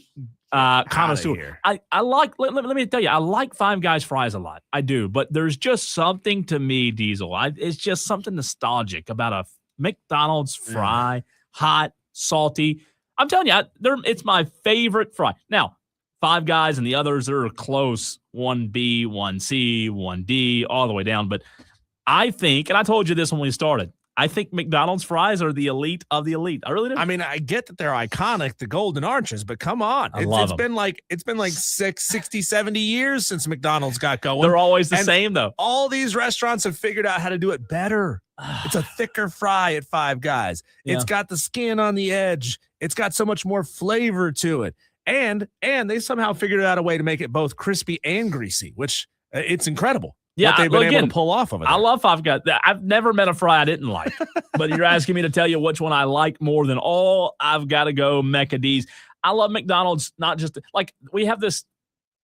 connoisseur. I like, let me tell you, I like Five Guys fries a lot. I do. But there's just something to me, Diesel. It's just something nostalgic about a McDonald's fry, hot, salty. I'm telling you, it's my favorite fry. Now, Five Guys and the others are close. 1B, 1C, 1D, all the way down. But I think, and I told you this when we started, I think McDonald's fries are the elite of the elite. I really do. I mean, I get that they're iconic, the golden arches, but come on. It's been like 60, 70 years since McDonald's got going. They're always the same, though. All these restaurants have figured out how to do it better. It's a thicker fry at Five Guys. Yeah. It's got the skin on the edge. It's got so much more flavor to it. And they somehow figured out a way to make it both crispy and greasy, which it's incredible. Yeah, what they've been able to pull off of it. I love Five Guys. I've never met a fry I didn't like, but you're asking me to tell you which one I like more than all. I've got to go Mecca D's. I love McDonald's, not just like we have this.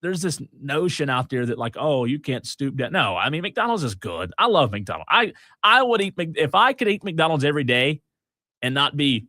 There's this notion out there that like, oh, you can't stoop down. No, I mean McDonald's is good. I love McDonald's. I would eat if I could eat McDonald's every day, and not be.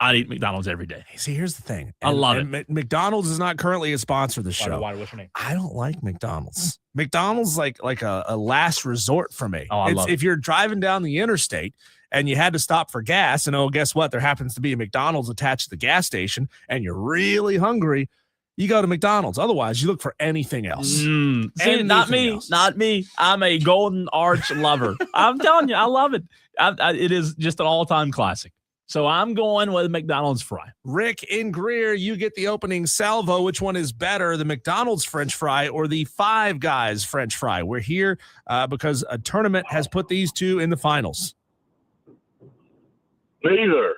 I'd eat McDonald's every day. See, here's the thing. I love it. McDonald's is not currently a sponsor of the show. Why? What's your name? I don't like McDonald's. McDonald's like a last resort for me. Oh, I love it. If you're driving down the interstate and you had to stop for gas, and guess what? There happens to be a McDonald's attached to the gas station, and you're really hungry, you go to McDonald's. Otherwise, you look for anything else. See, not me. Not me. I'm a Golden Arch lover. I'm telling you, I love it. It is just an all-time classic. So I'm going with McDonald's fry. Rick in Greer, you get the opening salvo. Which one is better, the McDonald's French fry or the Five Guys French fry? We're here because a tournament has put these two in the finals. Neither.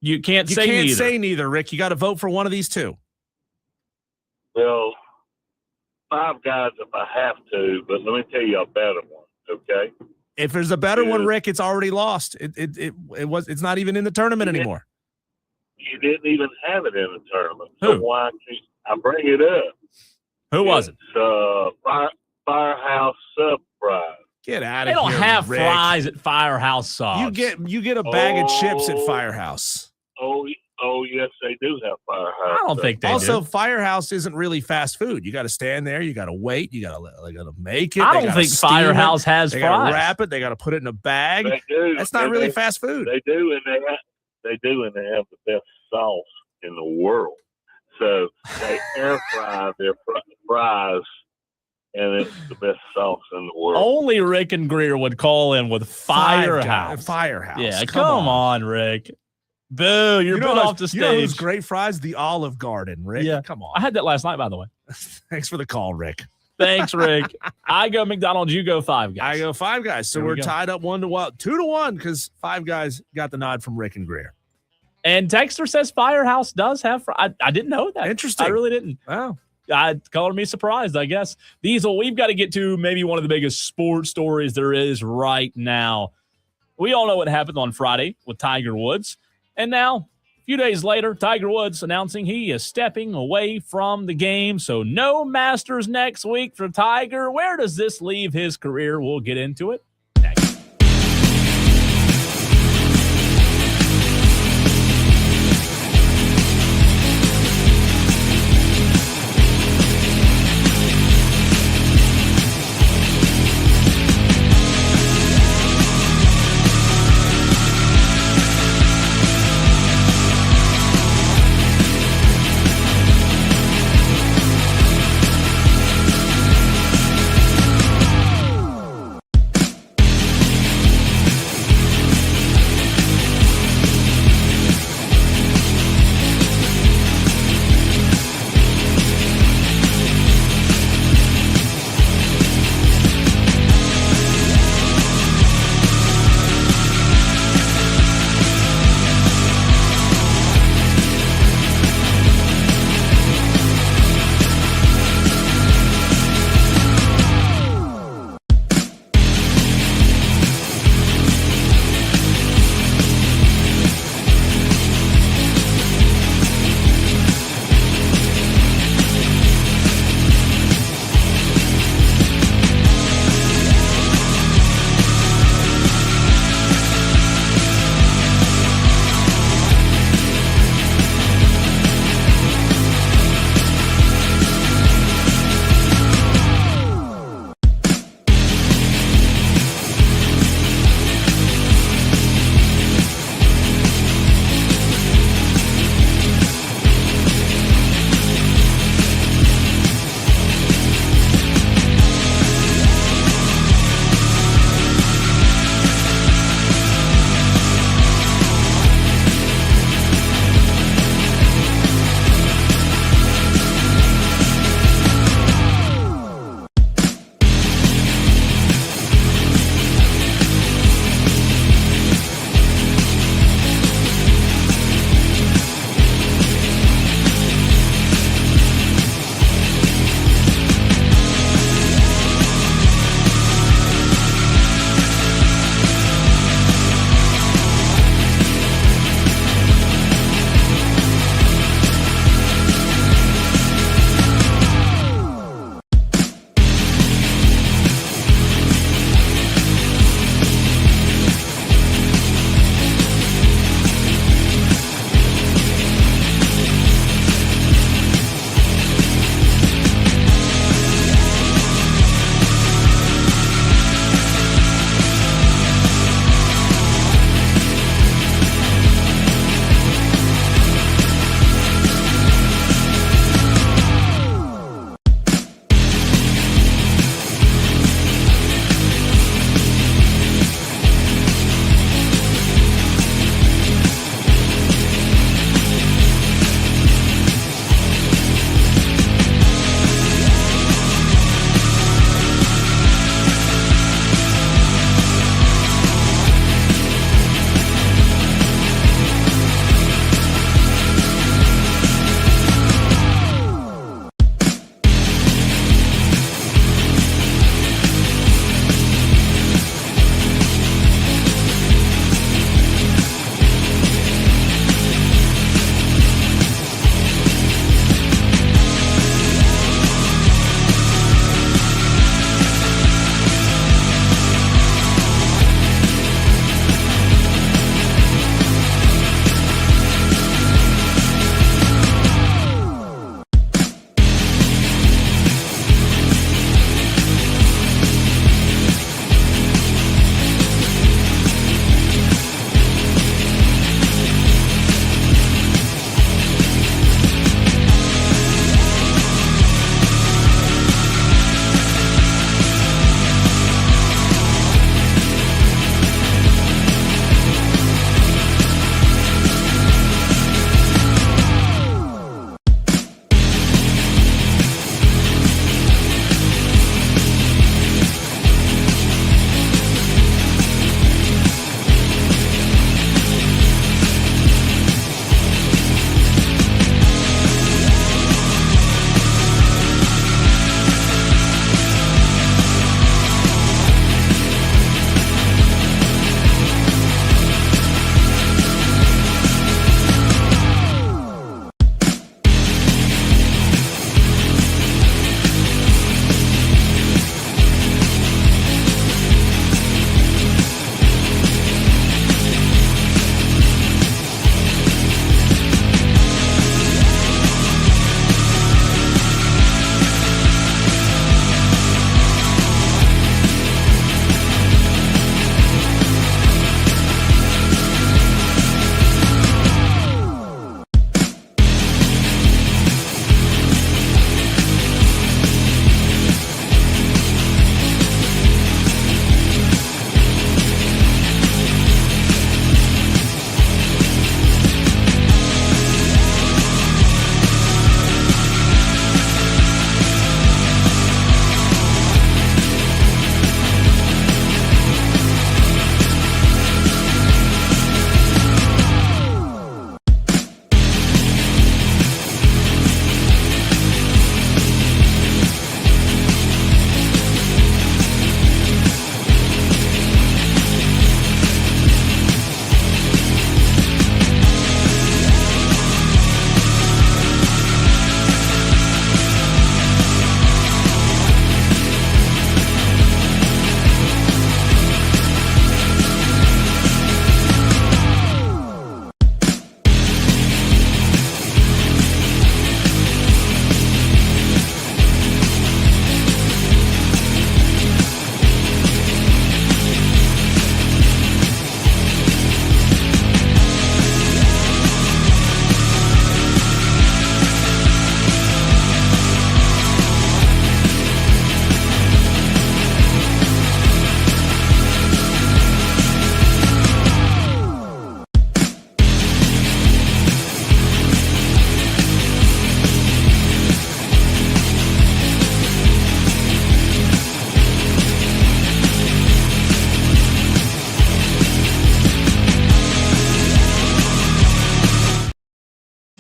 You can't say neither, Rick. You got to vote for one of these two. Well, Five Guys if I have to, but let me tell you a better one, okay? If there's a better one, Rick, it's already lost. It's not even in the tournament anymore. You didn't even have it in the tournament. Who? So why can't I bring it up? Who was it? Firehouse Sub Fries. Get out of here. They don't have Rick. Fries at Firehouse Subs. You get a bag of chips at Firehouse. Oh, yes, they do have Firehouse. I don't think they also, do. Firehouse isn't really fast food. You got to stand there. You got to wait. You got to make it. I don't think Firehouse has fries. They got to wrap it. They got to put it in a bag. They do. That's not really fast food. They do, and they have the best sauce in the world. So they air fry their fries, and it's the best sauce in the world. Only Rick and Greer would call in with Firehouse. Firehouse. Yeah, come on, Rick. Boo, you're put off the stage. You know who's great fries? The Olive Garden, Rick. Yeah. Come on. I had that last night, by the way. Thanks for the call, Rick. Thanks, Rick. I go McDonald's, you go Five Guys. I go Five Guys. So we're tied up 2-1 because Five Guys got the nod from Rick and Greer. And Texter says Firehouse does have fries. I didn't know that. Interesting. I really didn't. Wow. Color me surprised, I guess. Diesel, we've got to get to maybe one of the biggest sports stories there is right now. We all know what happened on Friday with Tiger Woods. And now, a few days later, Tiger Woods announcing he is stepping away from the game. So no Masters next week for Tiger. Where does this leave his career? We'll get into it next.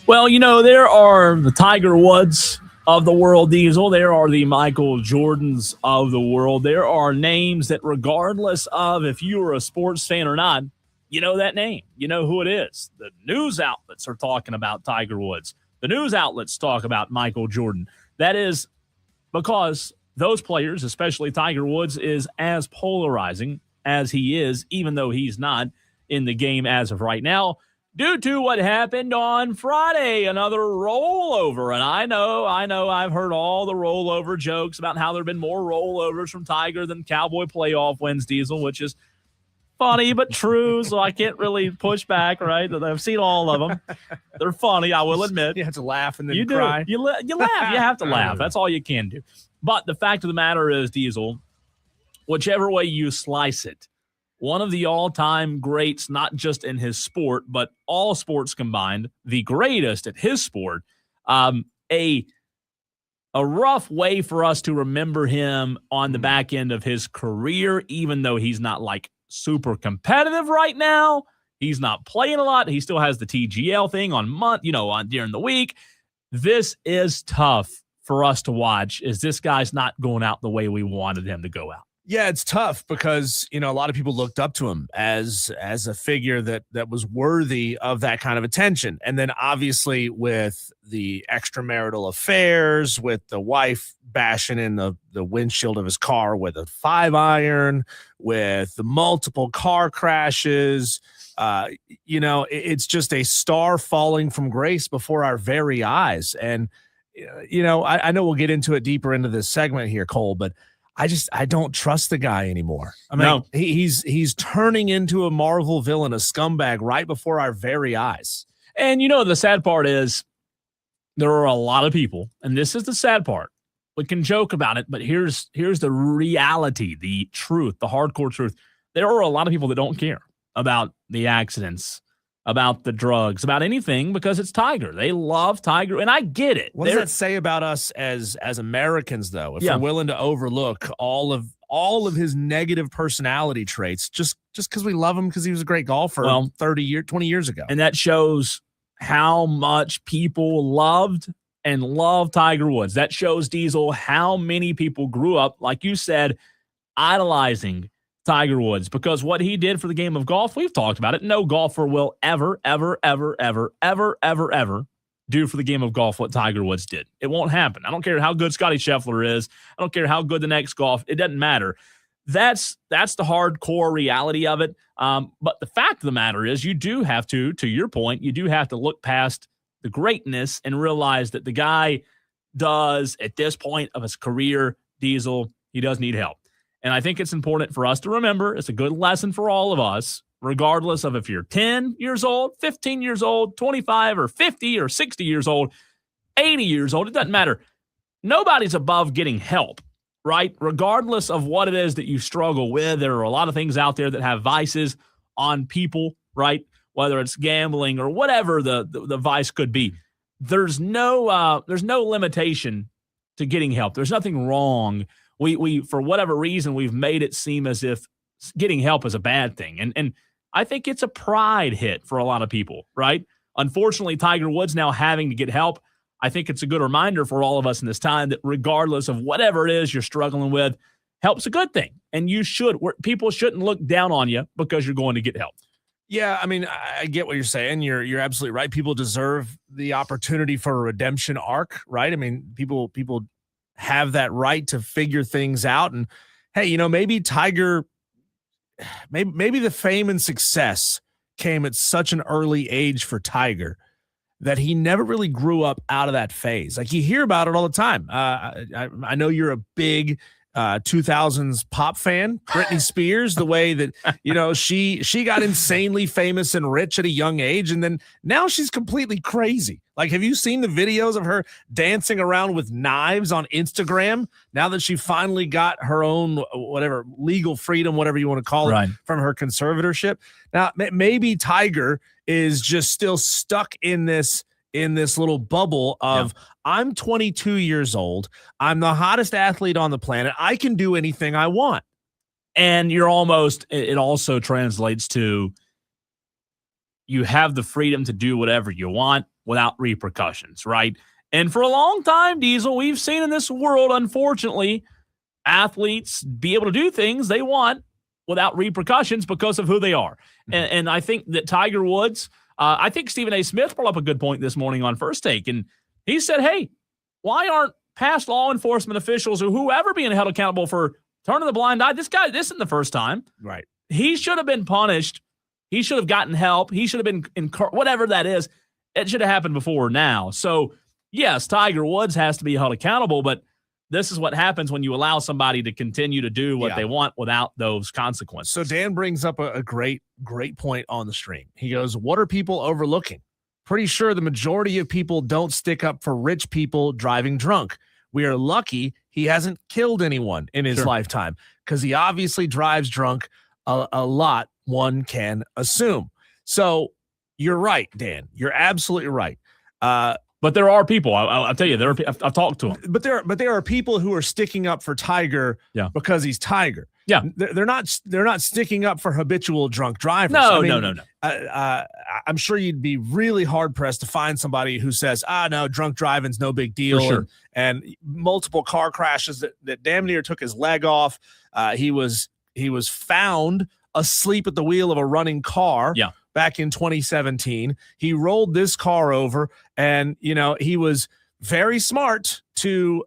Well, there are the Tiger Woods of the world, Diesel. There are the Michael Jordans of the world. There are names that, regardless of if you are a sports fan or not, you know that name. You know who it is. The news outlets are talking about Tiger Woods. The news outlets talk about Michael Jordan. That is because those players, especially Tiger Woods, is as polarizing as he is, even though he's not in the game as of right now, due to what happened on Friday, another rollover. And I know I've heard all the rollover jokes about how there have been more rollovers from Tiger than Cowboy playoff wins, Diesel, which is funny but true, so I can't really push back, right? I've seen all of them. They're funny, I will admit. You have to laugh and then you cry. You laugh. You have to laugh. That's all you can do. But the fact of the matter is, Diesel, whichever way you slice it, one of the all-time greats, not just in his sport, but all sports combined, the greatest at his sport, a rough way for us to remember him on the back end of his career, even though he's not like super competitive right now. He's not playing a lot. He still has the TGL thing on during the week. This is tough for us to watch, as this guy's not going out the way we wanted him to go out. Yeah, it's tough because, a lot of people looked up to him as a figure that was worthy of that kind of attention. And then obviously with the extramarital affairs, with the wife bashing in the windshield of his car with a 5-iron, with the multiple car crashes, it's just a star falling from grace before our very eyes. And, I know we'll get into it deeper into this segment here, Cole, but I don't trust the guy anymore. I mean, no. he's turning into a Marvel villain, a scumbag right before our very eyes. And the sad part is there are a lot of people, and this is the sad part. We can joke about it, but here's the reality, the truth, the hardcore truth. There are a lot of people that don't care about the accidents, about the drugs, about anything, because it's Tiger. They love Tiger, and I get it. What does that say about us as Americans, though? If we're willing to overlook all of his negative personality traits just because we love him because he was a great golfer 20 years ago. And that shows how much people loved and love Tiger Woods. That shows, Diesel, how many people grew up, like you said, idolizing Tiger Woods, because what he did for the game of golf, we've talked about it. No golfer will ever do for the game of golf what Tiger Woods did. It won't happen. I don't care how good Scotty Scheffler is. I don't care how good the next golf. It doesn't matter. That's the hardcore reality of it. But the fact of the matter is, you do have to your point, you do have to look past the greatness and realize that the guy does, at this point of his career, Diesel, he does need help. And I think it's important for us to remember, it's a good lesson for all of us, regardless of if you're 10 years old, 15 years old, 25 or 50 or 60 years old, 80 years old, it doesn't matter. Nobody's above getting help, right? Regardless of what it is that you struggle with, there are a lot of things out there that have vices on people, right? Whether it's gambling or whatever the vice could be. There's no limitation to getting help. There's nothing wrong. We for whatever reason, we've made it seem as if getting help is a bad thing. And I think it's a pride hit for a lot of people, right? Unfortunately, Tiger Woods now having to get help, I think it's a good reminder for all of us in this time that regardless of whatever it is you're struggling with, help's a good thing. And people shouldn't look down on you because you're going to get help. Yeah, I mean, I get what you're saying. You're absolutely right. People deserve the opportunity for a redemption arc, right? I mean, people have that right to figure things out. And hey, maybe Tiger, maybe the fame and success came at such an early age for Tiger that he never really grew up out of that phase. Like, you hear about it all the time. I know you're a big 2000s pop fan, Britney Spears, the way that, she got insanely famous and rich at a young age. And then now she's completely crazy. Like, have you seen the videos of her dancing around with knives on Instagram now that she finally got her own, whatever, legal freedom, whatever you want to call it, from her conservatorship? Now, maybe Tiger is just still stuck in this little bubble of, I'm 22 years old. I'm the hottest athlete on the planet. I can do anything I want. And it also translates to, you have the freedom to do whatever you want without repercussions, right? And for a long time, Diesel, we've seen in this world, unfortunately, athletes be able to do things they want without repercussions because of who they are. And I think that Tiger Woods, I think Stephen A. Smith brought up a good point this morning on First Take. And he said, hey, why aren't past law enforcement officials or whoever being held accountable for turning the blind eye? This isn't the first time. Right. He should have been punished. He should have gotten help. He should have been whatever that is. It should have happened before now. So, yes, Tiger Woods has to be held accountable, but this is what happens when you allow somebody to continue to do what they want without those consequences. So Dan brings up a great point on the stream. He goes, what are people overlooking? Pretty sure the majority of people don't stick up for rich people driving drunk. We are lucky he hasn't killed anyone in his lifetime because he obviously drives drunk a lot, one can assume. So you're right, Dan. You're absolutely right. But there are people. I'll tell you, I've talked to them. But there are people who are sticking up for Tiger because he's Tiger. Yeah, they're not sticking up for habitual drunk drivers. No. I'm sure you'd be really hard pressed to find somebody who says, no, drunk driving's no big deal. For sure. And multiple car crashes that damn near took his leg off. He was found asleep at the wheel of a running car. Yeah. Back in 2017, he rolled this car over, and he was very smart to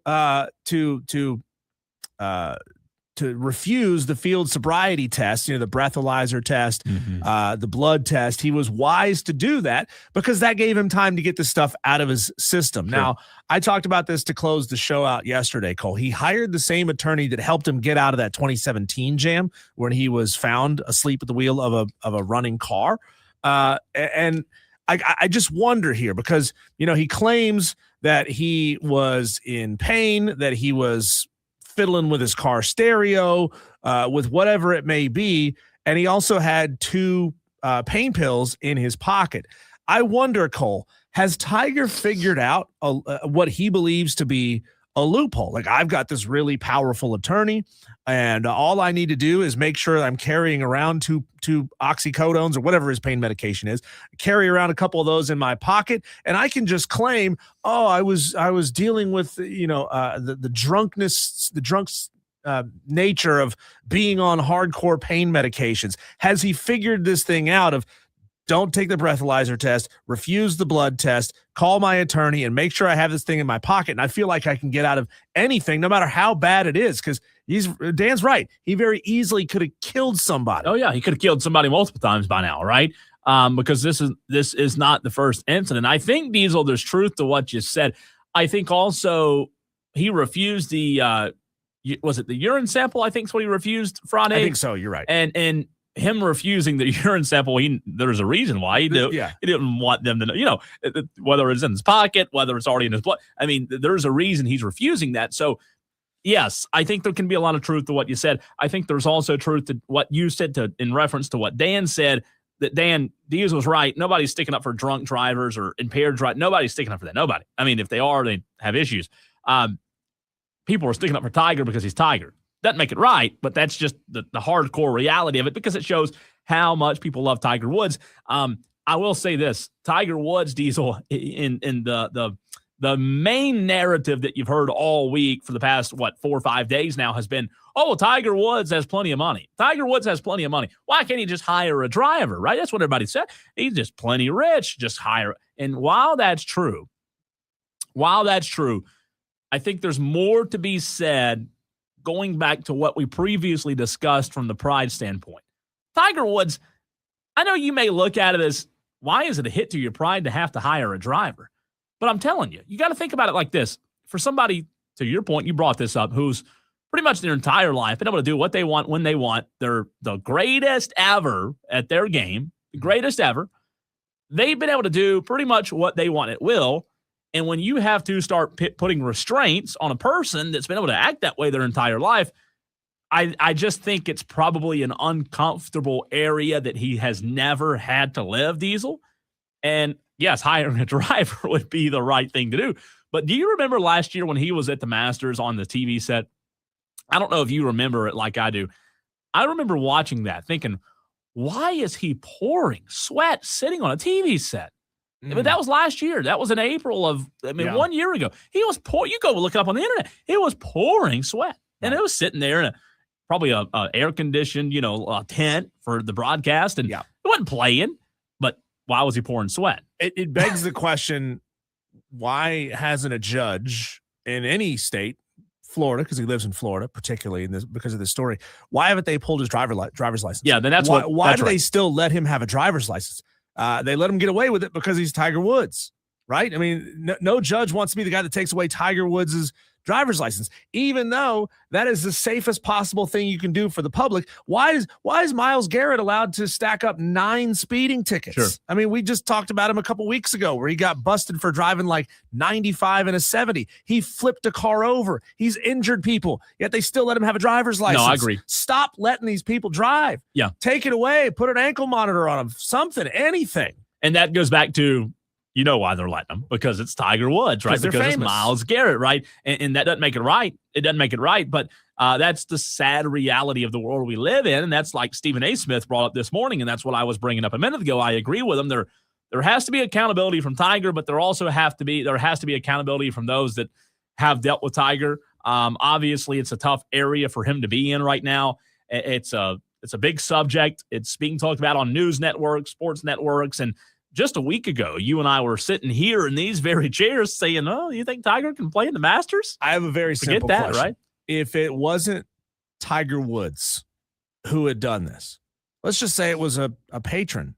refuse the field sobriety test, the breathalyzer test, the blood test. He was wise to do that because that gave him time to get this stuff out of his system. Now, I talked about this to close the show out yesterday, Cole. He hired the same attorney that helped him get out of that 2017 jam when he was found asleep at the wheel of a running car. And I just wonder here because, he claims that he was in pain, that he was fiddling with his car stereo, with whatever it may be. And he also had 2 pain pills in his pocket. I wonder, Cole, has Tiger figured out what he believes to be a loophole? Like, I've got this really powerful attorney, and all I need to do is make sure I'm carrying around two oxycodones or whatever his pain medication is, carry around a couple of those in my pocket, and I can just claim, I was dealing with the drunkenness, the drunk's nature of being on hardcore pain medications. Has he figured this thing out of don't take the breathalyzer test, refuse the blood test, call my attorney, and make sure I have this thing in my pocket, and I feel like I can get out of anything, no matter how bad it is? Because Dan's right. He very easily could have killed somebody. Oh yeah, he could have killed somebody multiple times by now, right? Because this is not the first incident. I think, Diesel, there's truth to what you said. I think also he refused the was it the urine sample? I think is what he refused Friday. I think so. You're right. And him refusing the urine sample, there's a reason why he didn't want them to know, whether it's in his pocket, whether it's already in his blood. I mean, there's a reason he's refusing that. So, yes, I think there can be a lot of truth to what you said. I think there's also truth to what you said in reference to what Dan said, that Dan Diaz was right. Nobody's sticking up for drunk drivers or impaired drivers. Nobody's sticking up for that. Nobody. I mean, if they are, they have issues. People are sticking up for Tiger because he's Tiger. Doesn't make it right, but that's just the hardcore reality of it because it shows how much people love Tiger Woods. I will say this: Tiger Woods, Diesel, in the main narrative that you've heard all week for the past 4 or 5 days now has been, Tiger Woods has plenty of money. Tiger Woods has plenty of money. Why can't he just hire a driver? Right? That's what everybody said. He's just plenty rich. Just hire. And while that's true, I think there's more to be said. Going back to what we previously discussed from the pride standpoint, Tiger Woods, I know you may look at it as, why is it a hit to your pride to have to hire a driver? But I'm telling you, you got to think about it like this. For somebody, to your point, you brought this up, who's pretty much their entire life been able to do what they want when they want. They're the greatest ever at their game, the greatest ever. They've been able to do pretty much what they want at will. And when you have to start putting restraints on a person that's been able to act that way their entire life, I just think it's probably an uncomfortable area that he has never had to live, Diesel. And yes, hiring a driver would be the right thing to do. But do you remember last year when he was at the Masters on the TV set? I don't know if you remember it like I do. I remember watching that thinking, why is he pouring sweat sitting on a TV set? But that was last year. That was in April of, 1 year ago. He was pouring. You go look it up on the internet. He was pouring sweat. And it was sitting there in probably a air-conditioned, tent for the broadcast. And it wasn't playing. But why was he pouring sweat? It begs the question, why hasn't a judge in any state, Florida, because he lives in Florida, particularly because of this story, why haven't they pulled his driver's license? Yeah, then why do they still let him have a driver's license? They let him get away with it because he's Tiger Woods, right? I mean, no judge wants to be the guy that takes away Tiger Woods' driver's license, even though that is the safest possible thing you can do for the public. Why is Myles Garrett allowed to stack up 9 speeding tickets? Sure. I mean, we just talked about him a couple weeks ago where he got busted for driving like 95 and a 70. He flipped a car over. He's injured people, yet they still let him have a driver's license. No, I agree. Stop letting these people drive. Yeah. Take it away. Put an ankle monitor on them. Something, anything. And that goes back to, why they're letting them, because it's Tiger Woods, right? Because it's Myles Garrett, right? And that doesn't make it right. It doesn't make it right, but that's the sad reality of the world we live in. And that's like Stephen A. Smith brought up this morning, and that's what I was bringing up a minute ago. I agree with him. There has to be accountability from Tiger, but there has to be accountability from those that have dealt with Tiger. Obviously, it's a tough area for him to be in right now. It's a big subject. It's being talked about on news networks, sports networks, and just a week ago, you and I were sitting here in these very chairs saying, "Oh, you think Tiger can play in the Masters?" I have a very simple question. Right? If it wasn't Tiger Woods who had done this, let's just say it was a patron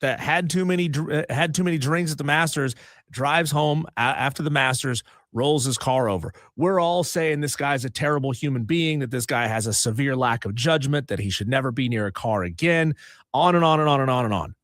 that had too many drinks at the Masters, drives home after the Masters, rolls his car over. We're all saying this guy's a terrible human being, that this guy has a severe lack of judgment, that he should never be near a car again, on and on and on and on and on.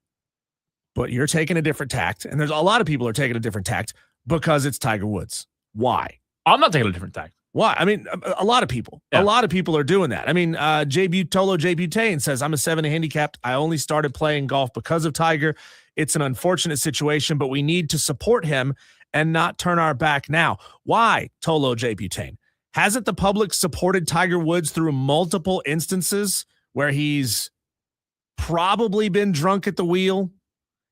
But you're taking a different tact, and there's a lot of people are taking a different tact because it's Tiger Woods. Why? I'm not taking a different tact. Why? I mean, a lot of people. Yeah. A lot of people are doing that. I mean, Tolo J. Butane says, I'm a 70 handicapped. I only started playing golf because of Tiger. It's an unfortunate situation, but we need to support him and not turn our back now. Why, Tolo J. Butane? Hasn't the public supported Tiger Woods through multiple instances where he's probably been drunk at the wheel,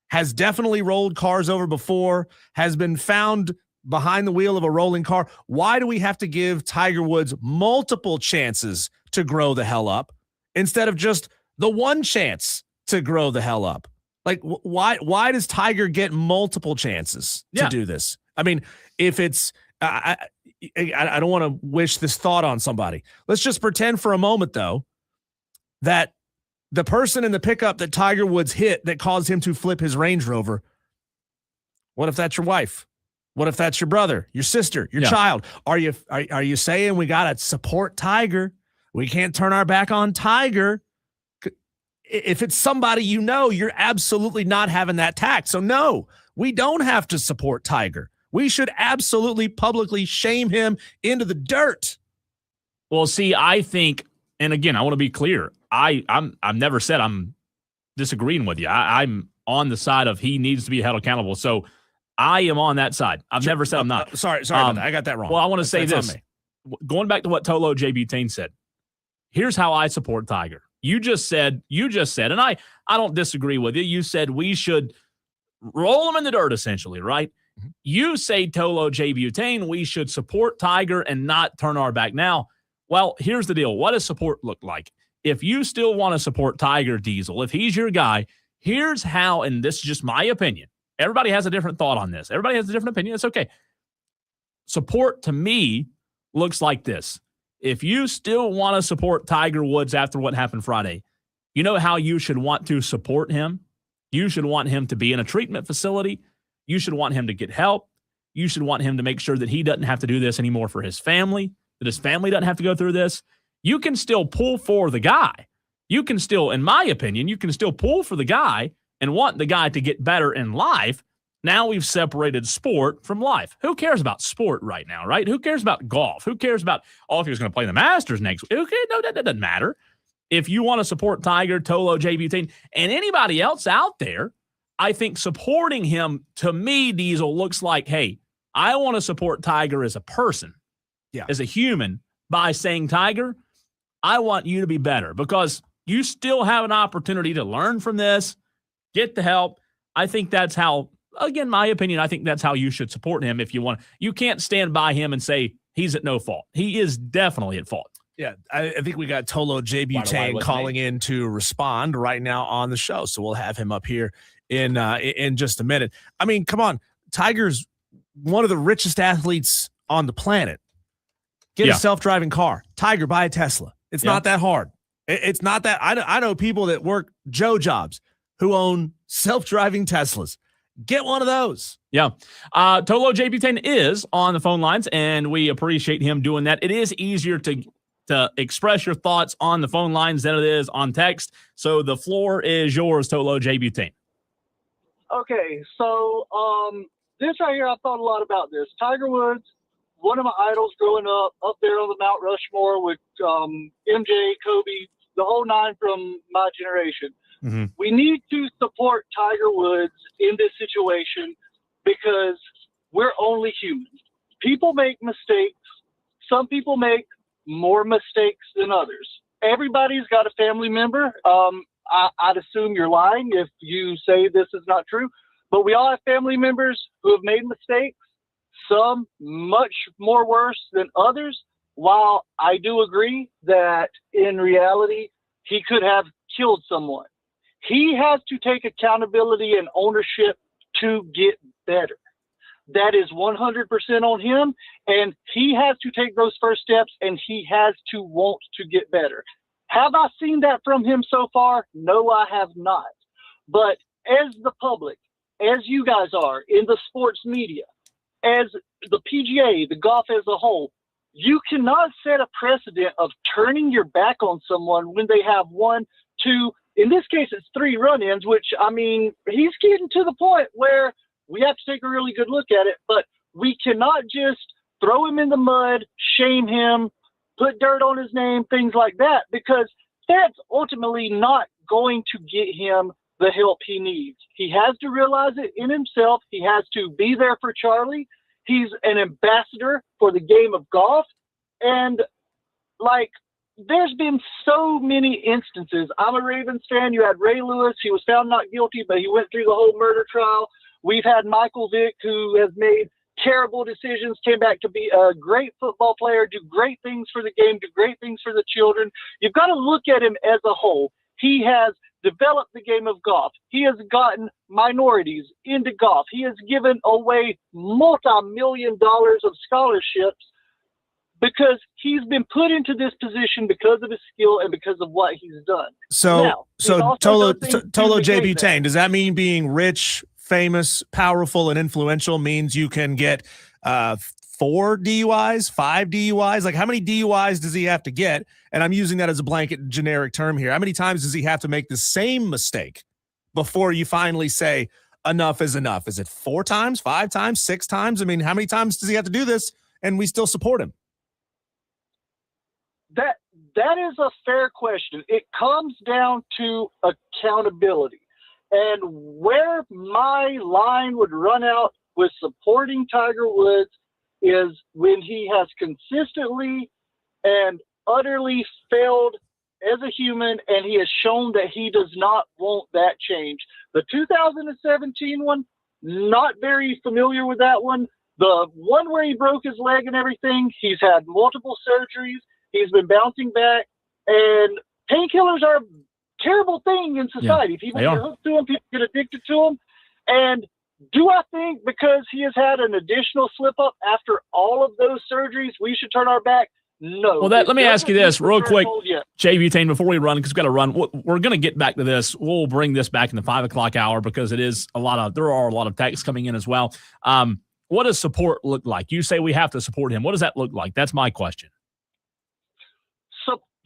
has definitely rolled cars over before, has been found behind the wheel of a rolling car? Why do we have to give Tiger Woods multiple chances to grow the hell up instead of just the one chance to grow the hell up? Like, why does Tiger get multiple chances to do this? I mean, if it's, I don't want to wish this thought on somebody. Let's just pretend for a moment, though, that the person in the pickup that Tiger Woods hit that caused him to flip his Range Rover, what if that's your wife? What if that's your brother, your sister, your child? Are you saying we got to support Tiger? We can't turn our back on Tiger. If it's somebody you're absolutely not having that tact. So no, we don't have to support Tiger. We should absolutely publicly shame him into the dirt. Well, see, I think, and again, I want to be clear. I've never said I'm disagreeing with you. I'm on the side of he needs to be held accountable. So I am on that side. I've never said I'm not. Sorry about that. I got that wrong. Well, I want to say this. Going back to what Tolo J. Butane said, here's how I support Tiger. You just said, and I don't disagree with you. You said we should roll him in the dirt, essentially, right? Mm-hmm. You say, Tolo J. Butane, we should support Tiger and not turn our back now. Well, here's the deal. What does support look like? If you still want to support Tiger, Diesel, if he's your guy, here's how, and this is just my opinion. Everybody has a different thought on this. Everybody has a different opinion. It's okay. Support, to me, looks like this. If you still want to support Tiger Woods after what happened Friday, you know how you should want to support him? You should want him to be in a treatment facility. You should want him to get help. You should want him to make sure that he doesn't have to do this anymore for his family, that his family doesn't have to go through this. You can still pull for the guy. You can still, in my opinion, you can still pull for the guy and want the guy to get better in life. Now we've separated sport from life. Who cares about sport right now, right? Who cares about golf? Who cares about, if he was going to play the Masters next week? Okay, no, that doesn't matter. If you want to support Tiger, Tolo, J. Butane, and anybody else out there, I think supporting him, to me, Diesel, looks like, hey, I want to support Tiger as a person, as a human, by saying, Tiger, I want you to be better. Because you still have an opportunity to learn from this, get the help. I think that's how, again, my opinion, I think that's how you should support him if you want. You can't stand by him and say he's at no fault. He is definitely at fault. Yeah, I think we got Tolo J. Butane calling in to respond right now on the show. So we'll have him up here in just a minute. I mean, come on. Tiger's one of the richest athletes on the planet. Get a self-driving car. Tiger, buy a Tesla. It's not that hard. It's not that. I know people that work Joe jobs who own self-driving Teslas. Get one of those. Yeah. Tolo J. Butane is on the phone lines, and we appreciate him doing that. It is easier to express your thoughts on the phone lines than it is on text. So the floor is yours, Tolo J. Butane. Okay, so this right here, I thought a lot about this. Tiger Woods, one of my idols growing up there on the Mount Rushmore with MJ, Kobe, the whole nine from my generation. Mm-hmm. We need to support Tiger Woods in this situation because we're only human. People make mistakes. Some people make more mistakes than others. Everybody's got a family member. I'd assume you're lying if you say this is not true, but we all have family members who have made mistakes, some much more worse than others. While I do agree that in reality, he could have killed someone, he has to take accountability and ownership to get better. That is 100% on him, and he has to take those first steps, and he has to want to get better. Have I seen that from him so far? No, I have not. But as the public, as you guys are in the sports media, as the PGA, the golf as a whole, you cannot set a precedent of turning your back on someone when they have 1, 2, in this case, it's 3 run-ins, which, I mean, he's getting to the point where we have to take a really good look at it, but we cannot just throw him in the mud, shame him, put dirt on his name, things like that, because that's ultimately not going to get him the help he needs. He has to realize it in himself. He has to be there for Charlie. He's an ambassador for the game of golf. And, like, there's been so many instances. I'm a Ravens fan. You had Ray Lewis. He was found not guilty, but he went through the whole murder trial. We've had Michael Vick, who has made terrible decisions, came back to be a great football player, do great things for the game, do great things for the children. You've got to look at him as a whole. He has developed the game of golf. He has gotten minorities into golf. He has given away multi-million dollars of scholarships because he's been put into this position because of his skill and because of what he's done. So Tolo J. Butane, does that mean being rich, famous, powerful, and influential means you can get 4 DUIs, 5 DUIs? Like, how many DUIs does he have to get? And I'm using that as a blanket generic term here. How many times does he have to make the same mistake before you finally say enough is enough? Is it 4 times, 5 times, 6 times? I mean, how many times does he have to do this and we still support him? That is a fair question. It comes down to accountability. And where my line would run out with supporting Tiger Woods is when he has consistently and utterly failed as a human, and he has shown that he does not want that change. The 2017 one, not very familiar with that one. The one where he broke his leg and everything, he's had multiple surgeries. He's been bouncing back, and painkillers are a terrible thing in society. Yeah, people get hooked to them, people get addicted to them. And do I think because he has had an additional slip up after all of those surgeries, we should turn our back? No. Well, let me ask you this real quick, Jay Butane, before we run, because we've got to run. We're going to get back to this. We'll bring this back in the 5 o'clock hour because there are a lot of texts coming in as well. What does support look like? You say we have to support him. What does that look like? That's my question.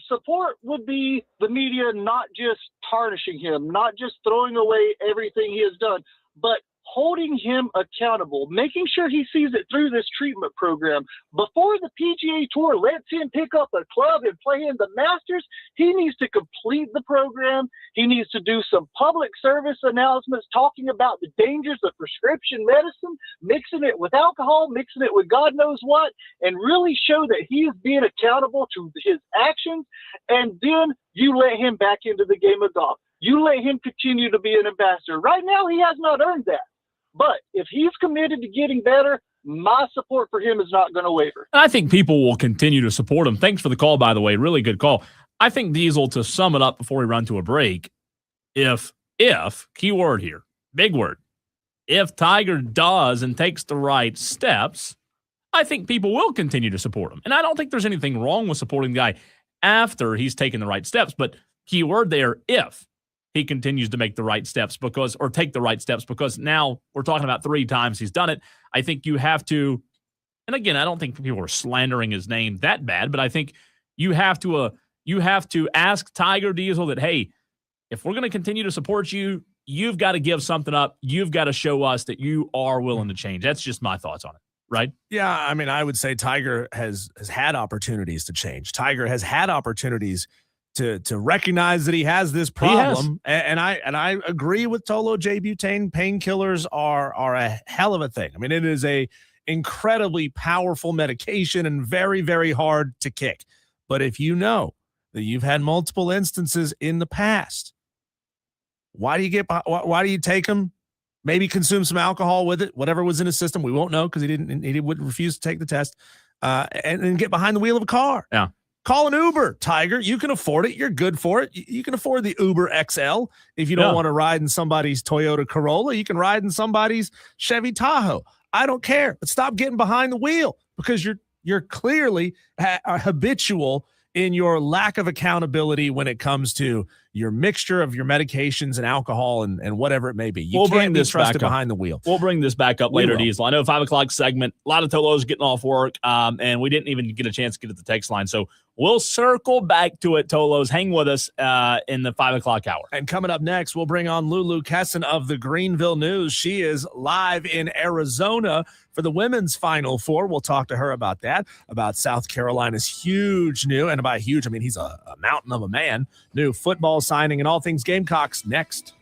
Support would be the media not just tarnishing him, not just throwing away everything he has done, but holding him accountable, making sure he sees it through this treatment program. Before the PGA Tour lets him pick up a club and play in the Masters, he needs to complete the program. He needs to do some public service announcements talking about the dangers of prescription medicine, mixing it with alcohol, mixing it with God knows what, and really show that he is being accountable to his actions. And then you let him back into the game of golf. You let him continue to be an ambassador. Right now, he has not earned that. But if he's committed to getting better, my support for him is not going to waver. I think people will continue to support him. Thanks for the call, by the way. Really good call. I think, Diesel, to sum it up before we run to a break, if, key word here, big word, if Tiger does and takes the right steps, I think people will continue to support him. And I don't think there's anything wrong with supporting the guy after he's taken the right steps. But key word there, if he continues to make the right steps or take the right steps, because now we're talking about 3 times he's done it. I think you have to, and again, I don't think people are slandering his name that bad, but I think you have to ask Tiger, Diesel, that, hey, if we're going to continue to support you, you've got to give something up. You've got to show us that you are willing to change. That's just my thoughts on it. Right? Yeah, I mean, I would say Tiger has had opportunities to change. Tiger has had opportunities to recognize that he has this problem. And I agree with Tolo. J-butane painkillers are a hell of a thing. I mean, it is a incredibly powerful medication and very, very hard to kick. But if you know that you've had multiple instances in the past, why do you take them? Maybe consume some alcohol with it, whatever was in his system. We won't know because he would refuse to take the test, and then get behind the wheel of a car. Yeah. Call an Uber, Tiger. You can afford it. You're good for it. You can afford the Uber XL. If you don't want to ride in somebody's Toyota Corolla, you can ride in somebody's Chevy Tahoe. I don't care. But stop getting behind the wheel, because you're clearly habitual in your lack of accountability when it comes to your mixture of your medications and alcohol and whatever it may be. You can't be trusted behind the wheel. We'll bring this back up later, Diesel. I know 5 o'clock segment, a lot of Tolos getting off work, and we didn't even get a chance to get at the text line. So we'll circle back to it, Tolos. Hang with us in the 5 o'clock hour. And coming up next, we'll bring on Lulu Kesin of the Greenville News. She is live in Arizona for the women's Final Four. We'll talk to her about that, about South Carolina's huge new, and by huge, I mean he's a mountain of a man, new football signing, and all things Gamecocks next.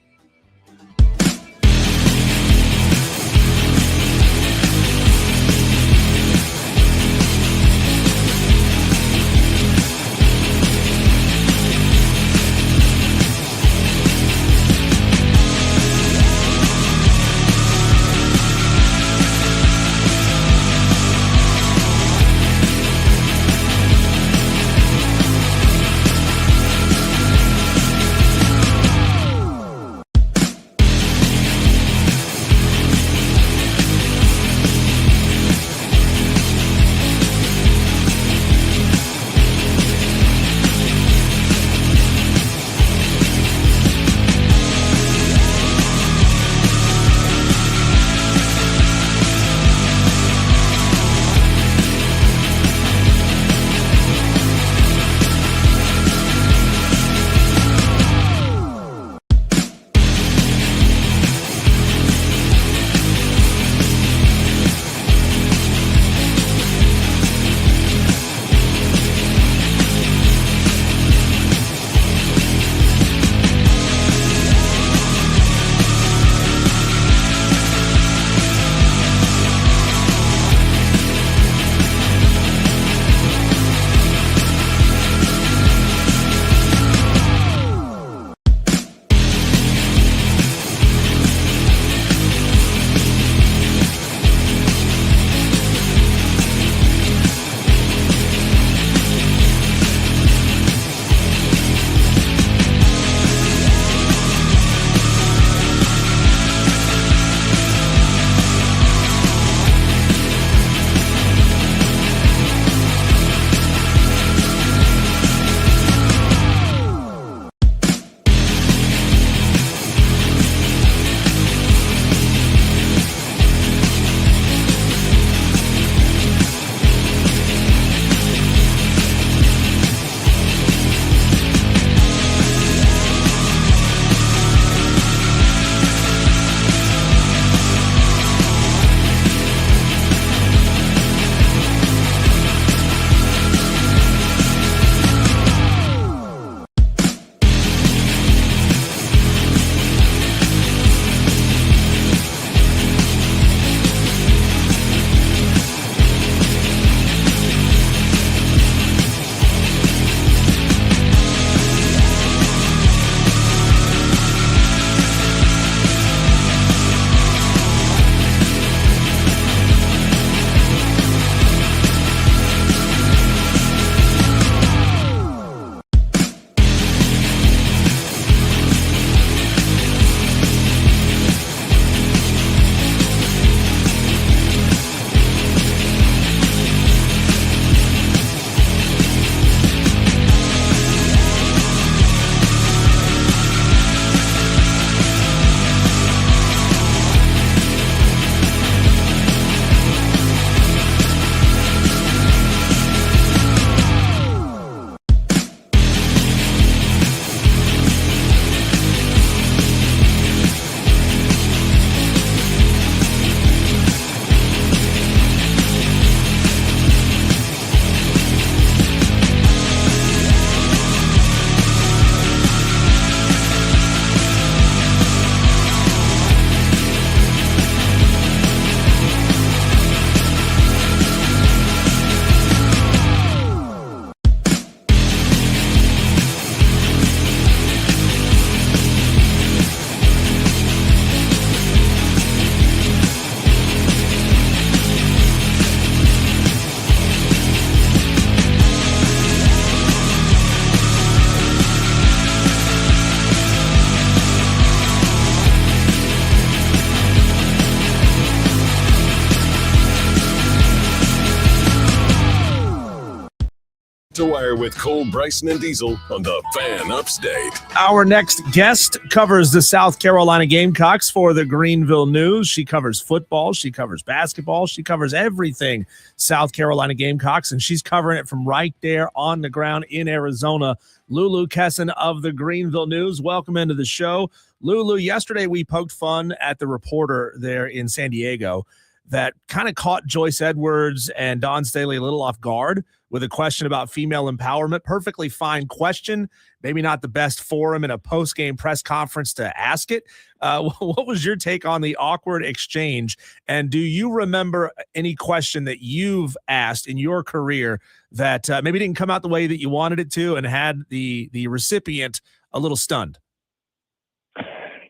to Wire with Cole, Bryson, and Diesel on the Fan Upstate. Our next guest covers the South Carolina Gamecocks for the Greenville News. She covers football. She covers basketball. She covers everything South Carolina Gamecocks, and she's covering it from right there on the ground in Arizona. Lulu Kesin of the Greenville News, welcome into the show. Lulu, yesterday we poked fun at the reporter there in San Diego that kind of caught Joyce Edwards and Dawn Staley a little off guard with a question about female empowerment. Perfectly fine question. Maybe not the best forum in a post-game press conference to ask it. What was your take on the awkward exchange? And do you remember any question that you've asked in your career that maybe didn't come out the way that you wanted it to and had the recipient a little stunned?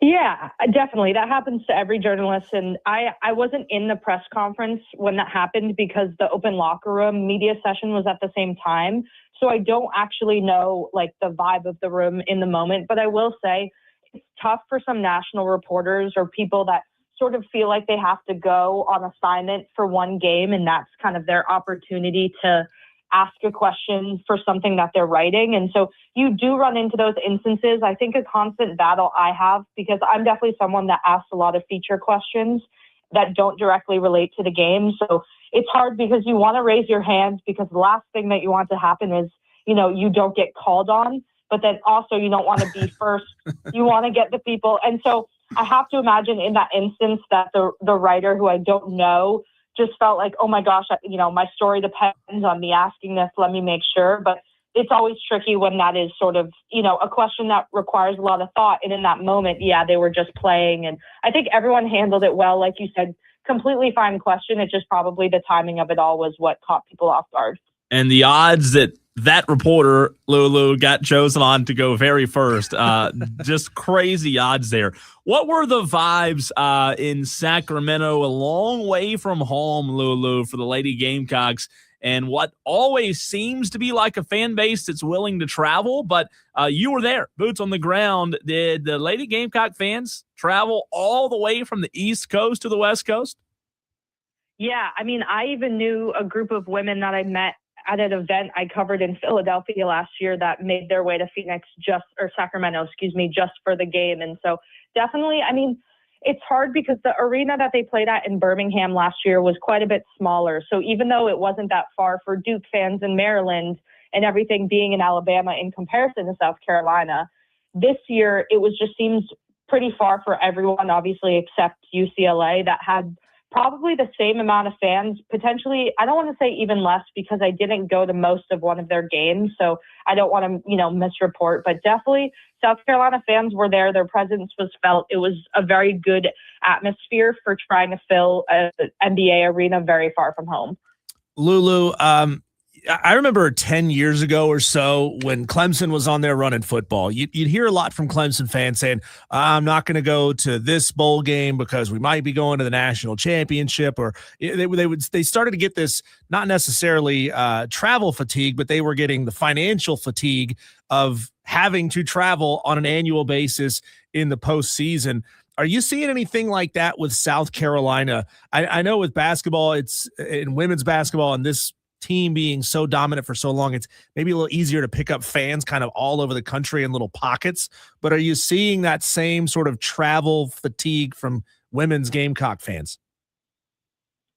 Yeah, definitely. That happens to every journalist. And I wasn't in the press conference when that happened because the open locker room media session was at the same time. So I don't actually know like the vibe of the room in the moment. But I will say it's tough for some national reporters or people that sort of feel like they have to go on assignment for one game. And that's kind of their opportunity to ask a question for something that they're writing. And so you do run into those instances. I think a constant battle I have, because I'm definitely someone that asks a lot of feature questions that don't directly relate to the game. So it's hard because you want to raise your hand because the last thing that you want to happen is, you don't get called on, but then also you don't want to be first. You want to get the people. And so I have to imagine in that instance that the writer who I don't know just felt like, oh my gosh, my story depends on me asking this. Let me make sure. But it's always tricky when that is sort of, a question that requires a lot of thought. And in that moment, they were just playing. And I think everyone handled it well. Like you said, completely fine question. It's just probably the timing of it all was what caught people off guard. And the odds that reporter, Lulu, got chosen on to go very first, just crazy odds there. What were the vibes in Sacramento, a long way from home, Lulu, for the Lady Gamecocks, and what always seems to be like a fan base that's willing to travel? But you were there, boots on the ground. Did the Lady Gamecock fans travel all the way from the East Coast to the West Coast? Yeah, I mean, I even knew a group of women that I met at an event I covered in Philadelphia last year that made their way to Sacramento, just for the game. And so definitely, I mean, it's hard because the arena that they played at in Birmingham last year was quite a bit smaller. So even though it wasn't that far for Duke fans in Maryland and everything being in Alabama in comparison to South Carolina, this year it seems pretty far for everyone, obviously, except UCLA, that had probably the same amount of fans, potentially. I don't want to say even less because I didn't go to most of one of their games, so I don't want to, misreport, but definitely South Carolina fans were there. Their presence was felt. It was a very good atmosphere for trying to fill an NBA arena very far from home. Lulu, I remember 10 years ago or so when Clemson was on there running football, you'd hear a lot from Clemson fans saying, I'm not going to go to this bowl game because we might be going to the national championship. Or they started to get this, not necessarily travel fatigue, but they were getting the financial fatigue of having to travel on an annual basis in the postseason. Are you seeing anything like that with South Carolina? I know with basketball, it's in women's basketball, and this team being so dominant for so long, it's maybe a little easier to pick up fans kind of all over the country in little pockets. But are you seeing that same sort of travel fatigue from women's Gamecock fans?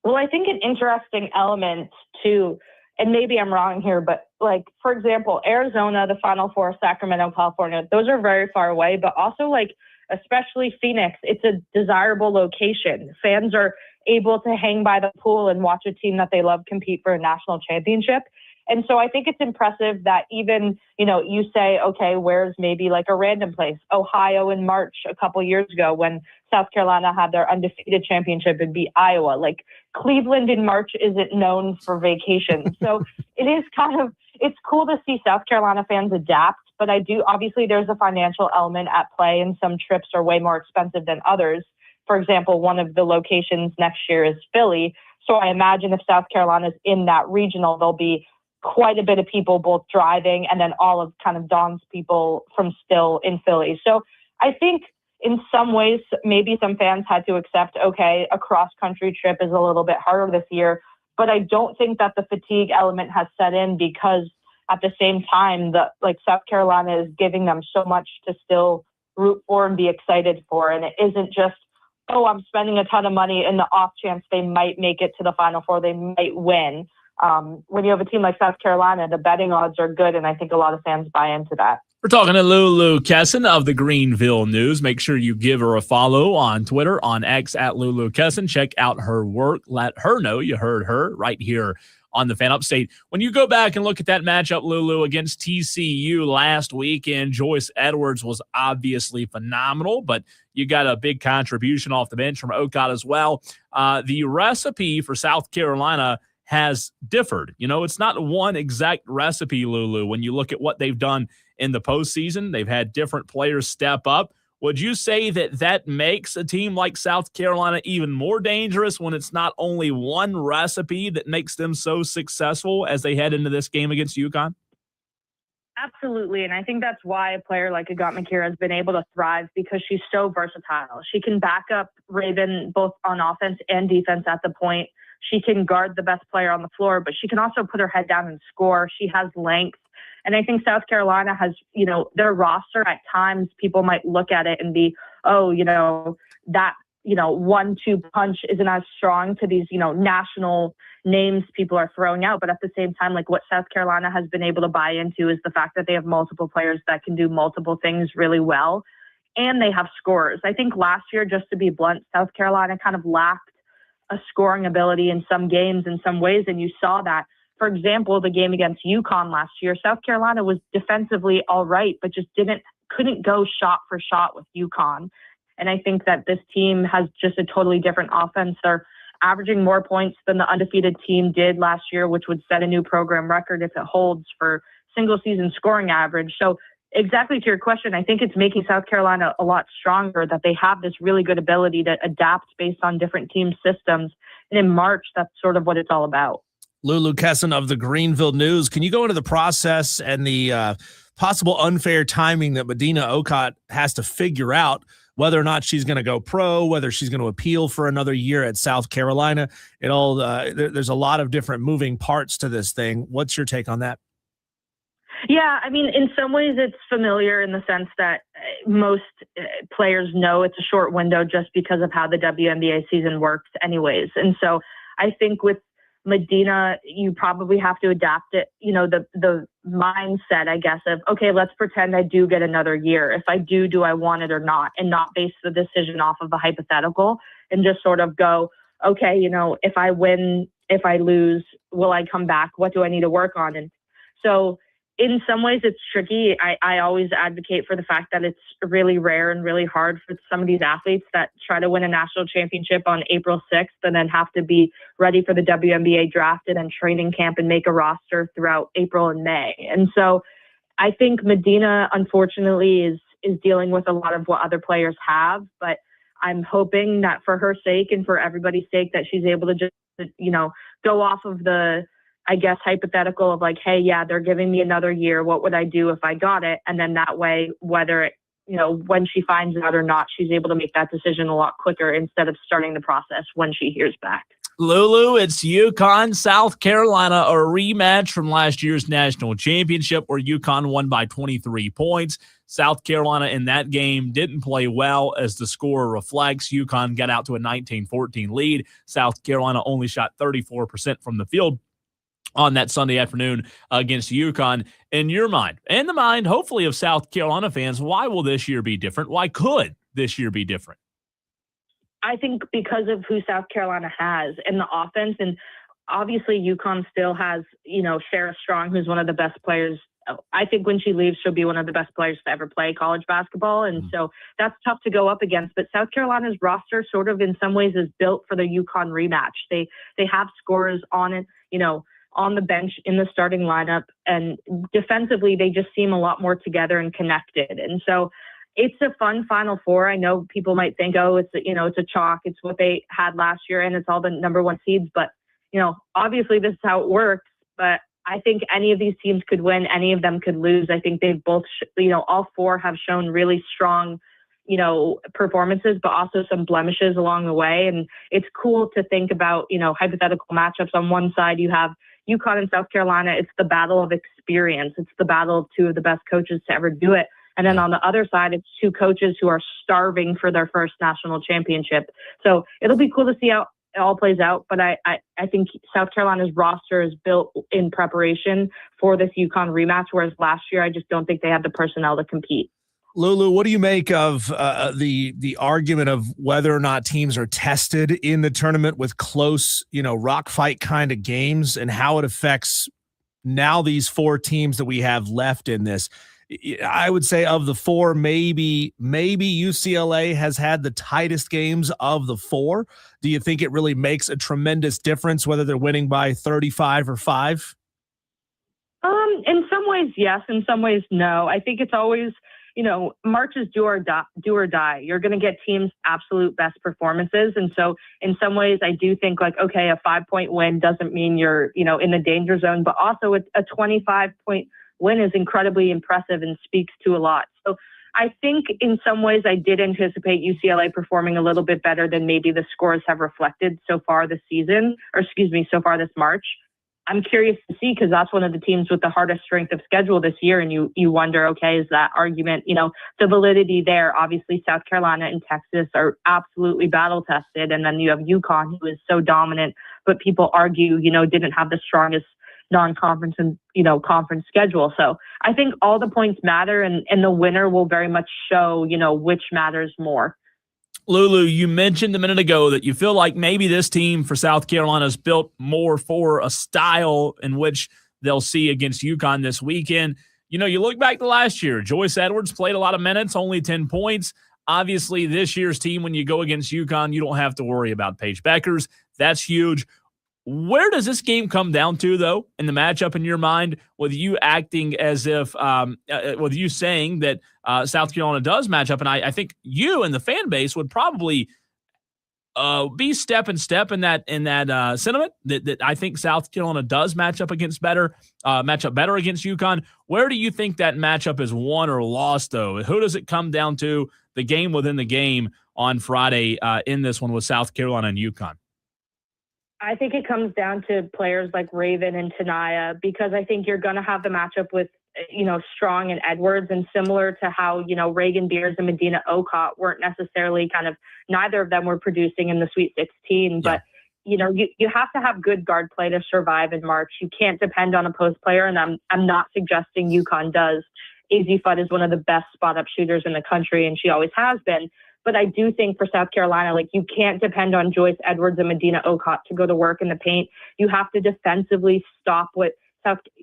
Well, I think an interesting element too, and maybe I'm wrong here, but like, for example, Arizona, the Final Four, Sacramento, California, those are very far away, but also like, especially Phoenix, it's a desirable location. Fans are able to hang by the pool and watch a team that they love compete for a national championship. And so I think it's impressive that even, you say, okay, where's maybe like a random place? Ohio in March a couple years ago when South Carolina had their undefeated championship, it'd be Iowa. Like Cleveland in March isn't known for vacation. So it is it's cool to see South Carolina fans adapt. But obviously there's a financial element at play, and some trips are way more expensive than others. For example, one of the locations next year is Philly. So I imagine if South Carolina's in that regional, there'll be quite a bit of people both driving and then all of kind of Dawn's people from still in Philly. So I think in some ways, maybe some fans had to accept, okay, a cross-country trip is a little bit harder this year. But I don't think that the fatigue element has set in because at the same time, South Carolina is giving them so much to still root for and be excited for. And it isn't just, oh, I'm spending a ton of money in the off chance they might make it to the Final Four, they might win. When you have a team like South Carolina, the betting odds are good, and I think a lot of fans buy into that. We're talking to Lulu Kesin of the Greenville News. Make sure you give her a follow on Twitter, on X at Lulu Kesin. Check out her work. Let her know you heard her right here on the Fan Upstate. When you go back and look at that matchup, Lulu, against TCU last weekend, Joyce Edwards was obviously phenomenal, but you got a big contribution off the bench from Okot as well. The recipe for South Carolina has differed. It's not one exact recipe, Lulu. When you look at what they've done in the postseason, they've had different players step up. Would you say that makes a team like South Carolina even more dangerous when it's not only one recipe that makes them so successful as they head into this game against UConn? Absolutely. And I think that's why a player like Agat McKeer has been able to thrive, because she's so versatile. She can back up Raven both on offense and defense at the point. She can guard the best player on the floor, but she can also put her head down and score. She has length. And I think South Carolina has, their roster at times, people might look at it and be, that, 1-2 punch isn't as strong to these, national names people are throwing out. But at the same time, like what South Carolina has been able to buy into is the fact that they have multiple players that can do multiple things really well. And they have scorers. I think last year, just to be blunt, South Carolina kind of lacked a scoring ability in some games in some ways. And you saw that. For example, the game against UConn last year, South Carolina was defensively all right, but just couldn't go shot for shot with UConn. And I think that this team has just a totally different offense. They're averaging more points than the undefeated team did last year, which would set a new program record if it holds for single season scoring average. So exactly to your question, I think it's making South Carolina a lot stronger that they have this really good ability to adapt based on different team systems. And in March, that's sort of what it's all about. Lulu Kesin of the Greenville News. Can you go into the process and the possible unfair timing that Medina Okot has to figure out, whether or not she's going to go pro, whether she's going to appeal for another year at South Carolina? There's a lot of different moving parts to this thing. What's your take on that? Yeah, I mean, in some ways it's familiar in the sense that most players know it's a short window just because of how the WNBA season works anyways. And so I think with Medina, you probably have to adapt it, the mindset, I guess, of, okay, let's pretend I do get another year. If I do I want it or not? And not base the decision off of a hypothetical and just sort of go, okay, if I win, if I lose, will I come back? What do I need to work on? And so in some ways it's tricky. I always advocate for the fact that it's really rare and really hard for some of these athletes that try to win a national championship on April 6th and then have to be ready for the WNBA draft and training camp and make a roster throughout April and May. And so I think Medina, unfortunately, is dealing with a lot of what other players have, but I'm hoping that for her sake and for everybody's sake that she's able to just, go off of the, I guess, hypothetical of like, hey, yeah, they're giving me another year. What would I do if I got it? And then that way, whether it, when she finds out or not, she's able to make that decision a lot quicker instead of starting the process when she hears back. Lulu, it's UConn, South Carolina, a rematch from last year's national championship where UConn won by 23 points. South Carolina in that game didn't play well, as the score reflects. UConn got out to a 19-14 lead. South Carolina only shot 34% from the field on that Sunday afternoon against UConn. In your mind, and the mind, hopefully, of South Carolina fans, why will this year be different? Why could this year be different? I think because of who South Carolina has in the offense. And obviously UConn still has, Sarah Strong, who's one of the best players. I think when she leaves, she'll be one of the best players to ever play college basketball. And so that's tough to go up against. But South Carolina's roster sort of in some ways is built for the UConn rematch. They have scorers on it, on the bench in the starting lineup. And defensively, they just seem a lot more together and connected. And so it's a fun Final Four. I know people might think, oh, it's a chalk. It's what they had last year, and it's all the number one seeds. But, obviously this is how it works. But I think any of these teams could win. Any of them could lose. I think they've both, all four have shown really strong, performances, but also some blemishes along the way. And it's cool to think about, hypothetical matchups. On one side, you have, UConn and South Carolina, it's the battle of experience. It's the battle of two of the best coaches to ever do it. And then on the other side, it's two coaches who are starving for their first national championship. So it'll be cool to see how it all plays out. But I think South Carolina's roster is built in preparation for this UConn rematch, whereas last year I just don't think they had the personnel to compete. Lulu, what do you make of the argument of whether or not teams are tested in the tournament with close, rock fight kind of games, and how it affects now these four teams that we have left in this? I would say of the four, maybe UCLA has had the tightest games of the four. Do you think it really makes a tremendous difference whether they're winning by 35 or 5? In some ways, yes. In some ways, no. I think it's always, March is do or die. You're going to get teams' absolute best performances. And so in some ways, I do think a 5-point win doesn't mean you're, in the danger zone, but also a 25-point win is incredibly impressive and speaks to a lot. So I think in some ways I did anticipate UCLA performing a little bit better than maybe the scores have reflected so far this season, so far this March. I'm curious to see, because that's one of the teams with the hardest strength of schedule this year. And you wonder, okay, is that argument, the validity there? Obviously, South Carolina and Texas are absolutely battle tested. And then you have UConn, who is so dominant, but people argue, didn't have the strongest non-conference and, conference schedule. So I think all the points matter, and the winner will very much show, which matters more. Lulu, you mentioned a minute ago that you feel like maybe this team for South Carolina is built more for a style in which they'll see against UConn this weekend. You look back to last year, Joyce Edwards played a lot of minutes, only 10 points. Obviously, this year's team, when you go against UConn, you don't have to worry about Paige Beckers. That's huge. Where does this game come down to, though, in the matchup in your mind, with you acting as if, with you saying that South Carolina does match up? And I think you and the fan base would probably be step in that sentiment that I think South Carolina does match up better against UConn. Where do you think that matchup is won or lost, though? Who does it come down to, the game within the game on Friday in this one with South Carolina and UConn? I think it comes down to players like Raven and Tanaya, because I think you're going to have the matchup with, Strong and Edwards, and similar to how, Reagan Beers and Medina Okot weren't necessarily neither of them were producing in the Sweet 16, but you have to have good guard play to survive in March. You can't depend on a post player, and I'm not suggesting UConn does. AZ Fudd is one of the best spot up shooters in the country, and she always has been. But I do think for South Carolina, you can't depend on Joyce Edwards and Medina Okot to go to work in the paint. You have to defensively stop what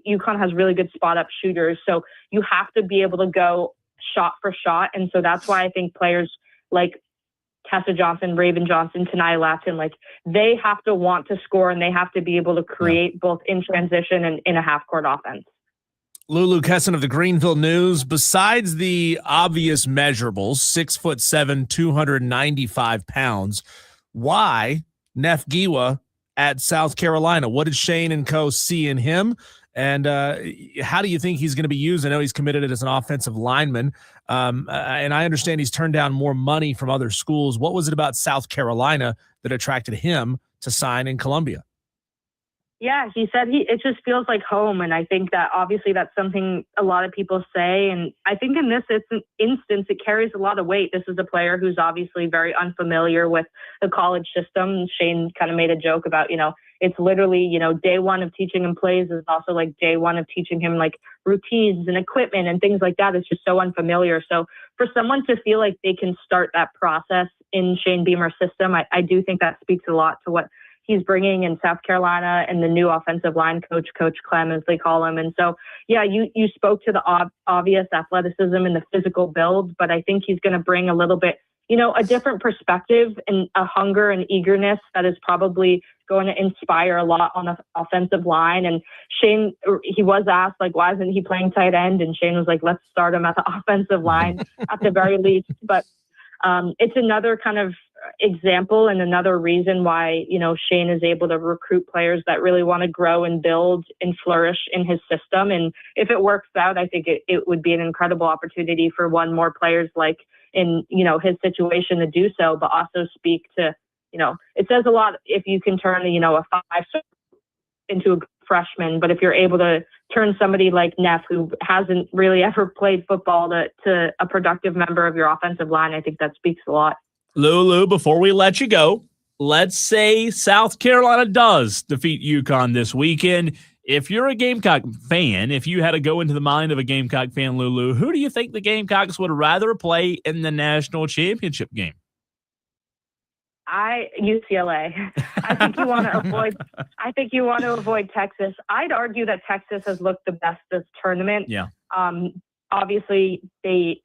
UConn has really good spot up shooters. So you have to be able to go shot for shot. And so that's why I think players like Tessa Johnson, Raven Johnson, Tanaya Latin, they have to want to score, and they have to be able to create both in transition and in a half court offense. Lulu Kesin of the Greenville News. Besides the obvious measurables, 6'7", 295 pounds, why Neff Giwa at South Carolina? What did Shane and co see in him? And how do you think he's going to be used? I know he's committed as an offensive lineman, and I understand he's turned down more money from other schools. What was it about South Carolina that attracted him to sign in Columbia? Yeah, he said it just feels like home. And I think that obviously that's something a lot of people say. And I think in this instance, it carries a lot of weight. This is a player who's obviously very unfamiliar with the college system. Shane kind of made a joke about, it's literally, day one of teaching him plays is also like day one of teaching him routines and equipment and things like that. It's just so unfamiliar. So for someone to feel like they can start that process in Shane Beamer's system, I do think that speaks a lot to what he's bringing in South Carolina and the new offensive line coach, Coach Clem, as they call him. And so, yeah, you spoke to the obvious athleticism and the physical build, but I think he's going to bring a little bit, a different perspective and a hunger and eagerness that is probably going to inspire a lot on the offensive line. And Shane, he was asked, why isn't he playing tight end? And Shane was like, let's start him at the offensive line at the very least. But it's another kind of example and another reason why, Shane is able to recruit players that really want to grow and build and flourish in his system. And if it works out, I think it would be an incredible opportunity for one more players in, his situation to do so, but also speak to, it says a lot if you can turn, a 5-star into a freshman. But if you're able to turn somebody like Neff, who hasn't really ever played football, to a productive member of your offensive line, I think that speaks a lot. Lulu, before we let you go, let's say South Carolina does defeat UConn this weekend. If you're a Gamecock fan, if you had to go into the mind of a Gamecock fan, Lulu, who do you think the Gamecocks would rather play in the national championship game? UCLA. I think you want to avoid. I think you want to avoid Texas. I'd argue that Texas has looked the best this tournament. Yeah. Obviously, they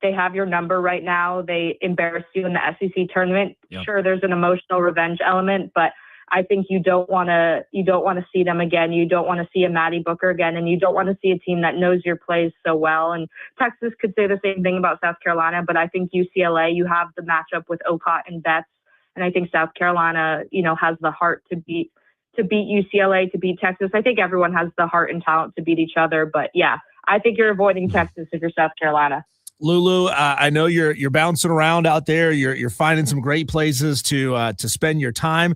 have your number right now. They embarrassed you in the SEC tournament. Yep. Sure, there's an emotional revenge element, but I think you don't want to see them again. You don't want to see a Maddie Booker again, and you don't want to see a team that knows your plays so well. And Texas could say the same thing about South Carolina, but I think UCLA, you have the matchup with Okot and Betts, and I think South Carolina, has the heart to beat UCLA, to beat Texas. I think everyone has the heart and talent to beat each other, but yeah, I think you're avoiding Texas if you're South Carolina. Lulu, I know you're bouncing around out there. You're finding some great places to spend your time.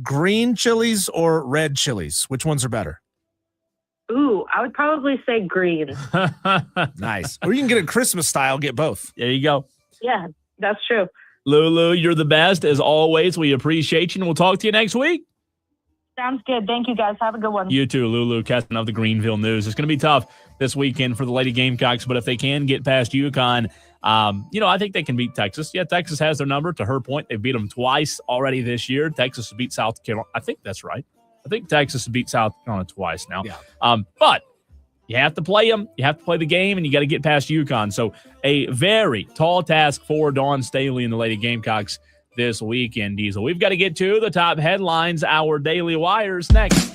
Green chilies or red chilies? Which ones are better? Ooh, I would probably say green. Nice. Or you can get a Christmas style, get both. There you go. Yeah, that's true. Lulu, you're the best. As always, we appreciate you, and we'll talk to you next week. Sounds good. Thank you, guys. Have a good one. You too, Lulu Kesin of the Greenville News. It's going to be tough this weekend for the Lady Gamecocks, but if they can get past UConn, I think they can beat Texas. Yeah, Texas has their number. To her point, they've beat them twice already this year. Texas beat South Carolina. I think that's right. I think Texas beat South Carolina twice now. Yeah. But you have to play them. You have to play the game, and you got to get past UConn. So a very tall task for Dawn Staley and the Lady Gamecocks this weekend, Diesel. We've got to get to the top headlines, our Daily Wires next.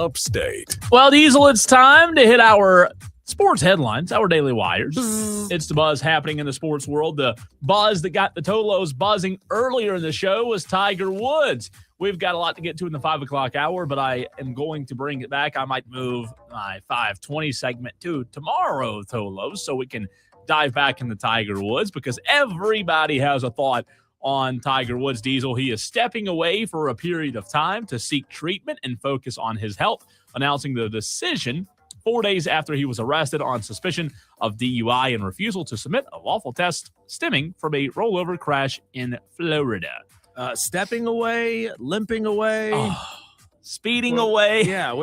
Upstate. Well, Diesel, it's time to hit our sports headlines, our daily wires. It's the buzz happening in the sports world. The buzz that got the Tolos buzzing earlier in the show was Tiger Woods. We've got a lot to get to in the 5 o'clock hour, but I am going to bring it back. I might move my 5:20 segment to tomorrow, Tolos, so we can dive back into Tiger Woods, because everybody has a thought on Tiger Woods. Diesel, he is stepping away for a period of time to seek treatment and focus on his health, announcing the decision 4 days after he was arrested on suspicion of DUI and refusal to submit a lawful test stemming from a rollover crash in Florida. Stepping away, limping away, speeding away. Yeah,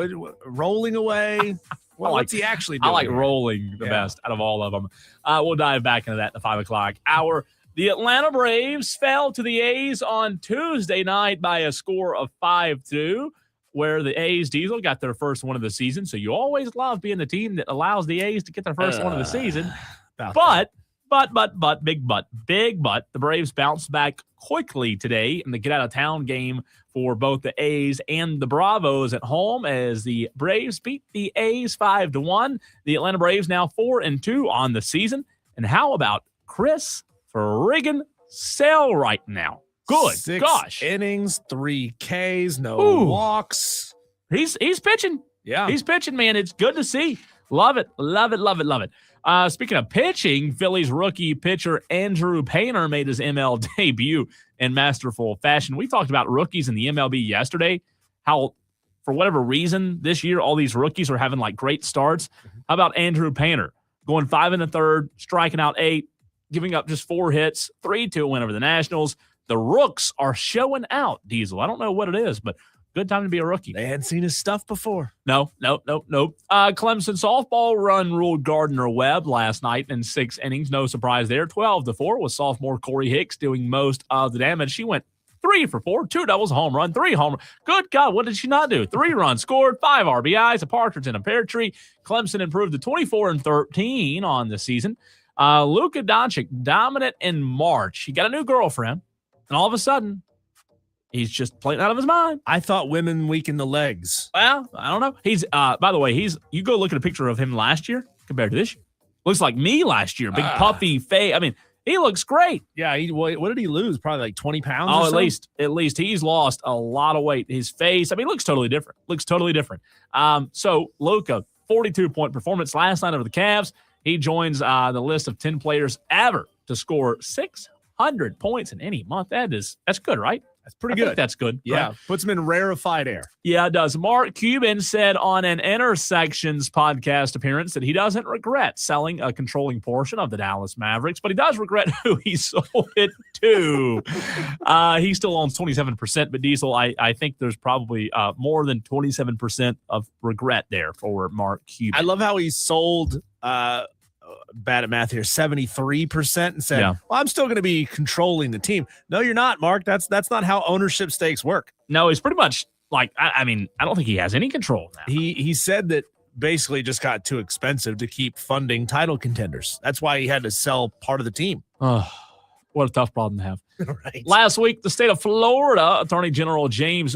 rolling away. Well, what's he actually doing? I like rolling the best out of all of them. We'll dive back into that in the 5 o'clock hour. The Atlanta Braves fell to the A's on Tuesday night by a score of 5-2, where the A's, Diesel, got their first one of the season. So you always love being the team that allows the A's to get their first one of the season. But, big but, the Braves bounced back quickly today in the get-out-of-town game for both the A's and the Bravos at home, as the Braves beat the A's 5-1. The Atlanta Braves now 4-2 on the season. And how about Chris friggin' Sale right now? Good 6 innings, 3 Ks, no walks. He's pitching. Yeah. He's pitching, man. It's good to see. Love it. Speaking of pitching, Phillies rookie pitcher Andrew Painter made his ML debut in masterful fashion. We talked about rookies in the MLB yesterday, how for whatever reason this year all these rookies are having like great starts. How about Andrew Painter going 5 1/3, striking out 8, giving up just 4 hits, 3-2 win over the Nationals. The rooks are showing out, Diesel. I don't know what it is, but good time to be a rookie. They hadn't seen his stuff before. No. Clemson softball ruled Gardner Webb last night in 6 innings. No surprise there. 12-4 with sophomore Corey Hicks doing most of the damage. She went 3 for 4, 2 doubles, a home run, 3 home. Good God, what did she not do? 3 runs scored, 5 RBIs, a partridge and a pear tree. Clemson improved to 24-13 on the season. Luka Doncic dominant in March. He got a new girlfriend. And all of a sudden, he's just playing out of his mind. I thought women weaken the legs. Well, I don't know. He's, by the way, you go look at a picture of him last year compared to this year. Looks like me last year. Big puffy face. I mean, he looks great. Yeah. What did he lose? Probably like 20 pounds. Oh, at least he's lost a lot of weight. His face, I mean, looks totally different. So Luka, 42-point performance last night over the Cavs. He joins the list of 10 players ever to score 600 points in any month. That's good, right? That's pretty good. That's good. Yeah. Right? Puts him in rarefied air. Yeah, it does. Mark Cuban said on an Intersections podcast appearance that he doesn't regret selling a controlling portion of the Dallas Mavericks, but he does regret who he sold it to. He still owns 27%, but Diesel, I think there's probably more than 27% of regret there for Mark Cuban. I love how he sold bad at math here, 73%, and said, well, I'm still going to be controlling the team. No, you're not, Mark. That's not how ownership stakes work. No, he's pretty much like, I mean, I don't think he has any control now. He said that basically just got too expensive to keep funding title contenders. That's why he had to sell part of the team. Oh, what a tough problem to have. Right. Last week, the state of Florida Attorney General James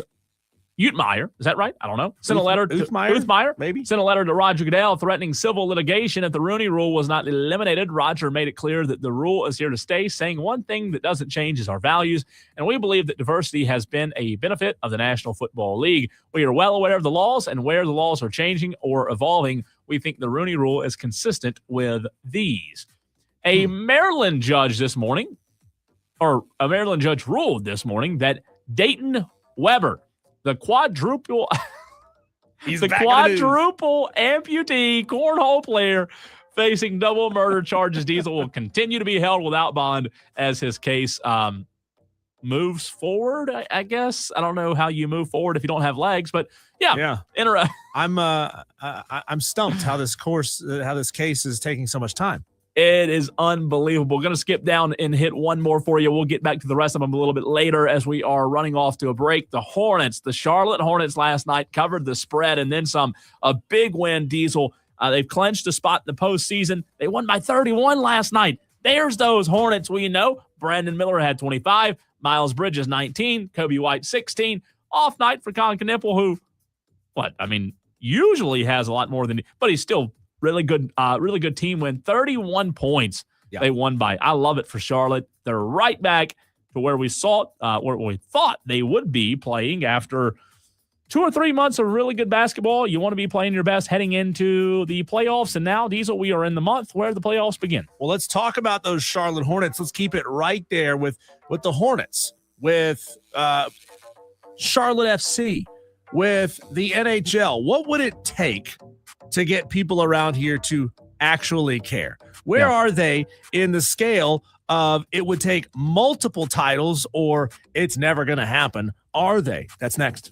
Uthmeyer, is that right? I don't know. Sent a letter to Uthmeyer, maybe. Sent a letter to Roger Goodell threatening civil litigation if the Rooney Rule was not eliminated. Roger made it clear that the rule is here to stay, saying one thing that doesn't change is our values, and we believe that diversity has been a benefit of the National Football League. We are well aware of the laws and where the laws are changing or evolving. We think the Rooney Rule is consistent with these. A Maryland judge ruled this morning that Dayton Weber, the quadruple amputee cornhole player facing double murder charges, Diesel, will continue to be held without bond as his case moves forward, I guess. I don't know how you move forward if you don't have legs, but yeah. I'm stumped how this case is taking so much time. It is unbelievable. Going to skip down and hit one more for you. We'll get back to the rest of them a little bit later as we are running off to a break. The Charlotte Hornets last night covered the spread and then some. A big win, Diesel. They've clinched a spot in the postseason. They won by 31 last night. There's those Hornets we know. Brandon Miller had 25. Miles Bridges, 19. Kobe White, 16. Off night for Colin Knippel, who, usually has a lot more than, but he's still really good team win. 31 points they won by. I love it for Charlotte. They're right back to where we thought they would be playing after 2 or 3 months of really good basketball. You want to be playing your best heading into the playoffs. And now, Diesel, we are in the month where the playoffs begin. Well, let's talk about those Charlotte Hornets. Let's keep it right there with the Hornets, with Charlotte FC, with the NHL. What would it take to get people around here to actually care? Where are they in the scale of it would take multiple titles or it's never going to happen? Are they? That's next.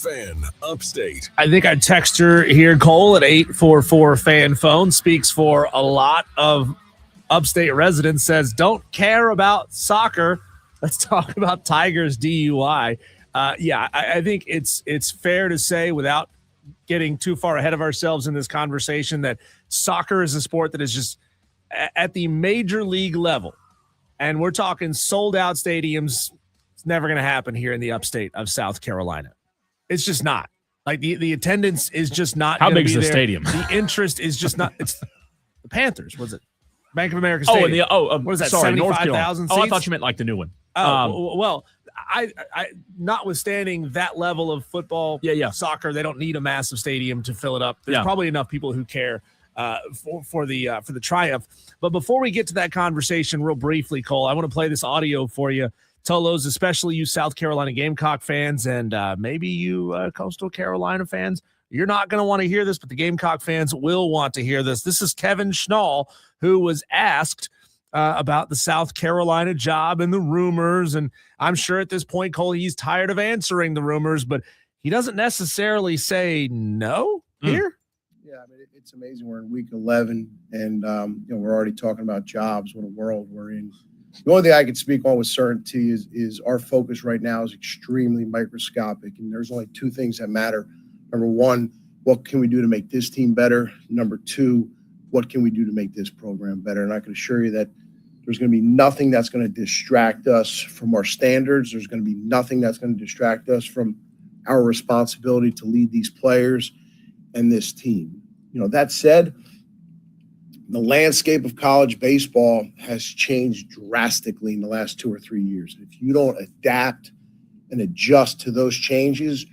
Fan Upstate. I think our texter here, Cole, at 844-FAN phone, speaks for a lot of upstate residents, says, don't care about soccer. Let's talk about Tigers DUI. I think it's fair to say, without getting too far ahead of ourselves in this conversation, that soccer is a sport that is just at the major league level. And we're talking sold out stadiums. It's never going to happen here in the upstate of South Carolina. It's just not. Like the attendance is just not. How big is the there. stadium? The interest is just not. It's the Panthers. Was it Bank of America Stadium? What is that? Sorry, 75,000 seats? I thought you meant like the new one. Well, I notwithstanding that level of football, soccer, they don't need a massive stadium to fill it up. There's probably enough people who care for the triumph. But before we get to that conversation, real briefly, Cole, I want to play this audio for you. Tolos, especially you South Carolina Gamecock fans, and maybe you Coastal Carolina fans. You're not going to want to hear this, but the Gamecock fans will want to hear this. This is Kevin Schnall, who was asked about the South Carolina job and the rumors. And I'm sure at this point, Cole, he's tired of answering the rumors, but he doesn't necessarily say no here. Yeah, I mean, it's amazing. We're in week 11, and we're already talking about jobs. What a world we're in. The only thing I can speak on with certainty is our focus right now is extremely microscopic, and there's only two things that matter. Number one, what can we do to make this team better? Number two, what can we do to make this program better? And I can assure you that there's going to be nothing that's going to distract us from our standards. There's going to be nothing that's going to distract us from our responsibility to lead these players and this team. That said, the landscape of college baseball has changed drastically in the last 2 or 3 years. If you don't adapt and adjust to those changes,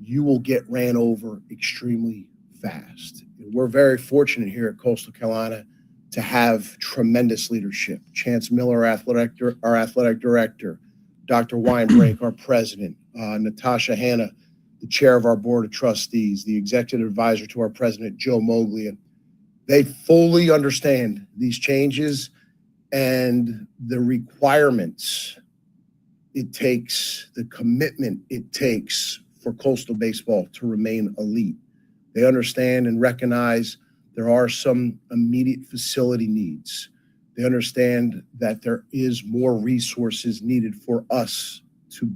you will get ran over extremely fast. And we're very fortunate here at Coastal Carolina to have tremendous leadership. Chance Miller, our athletic director, Dr. Weinbrink, our president, Natasha Hanna, the chair of our board of trustees, the executive advisor to our president, Joe Moglia. They fully understand these changes and the requirements it takes, the commitment it takes for Coastal baseball to remain elite. They understand and recognize there are some immediate facility needs. They understand that there is more resources needed for us to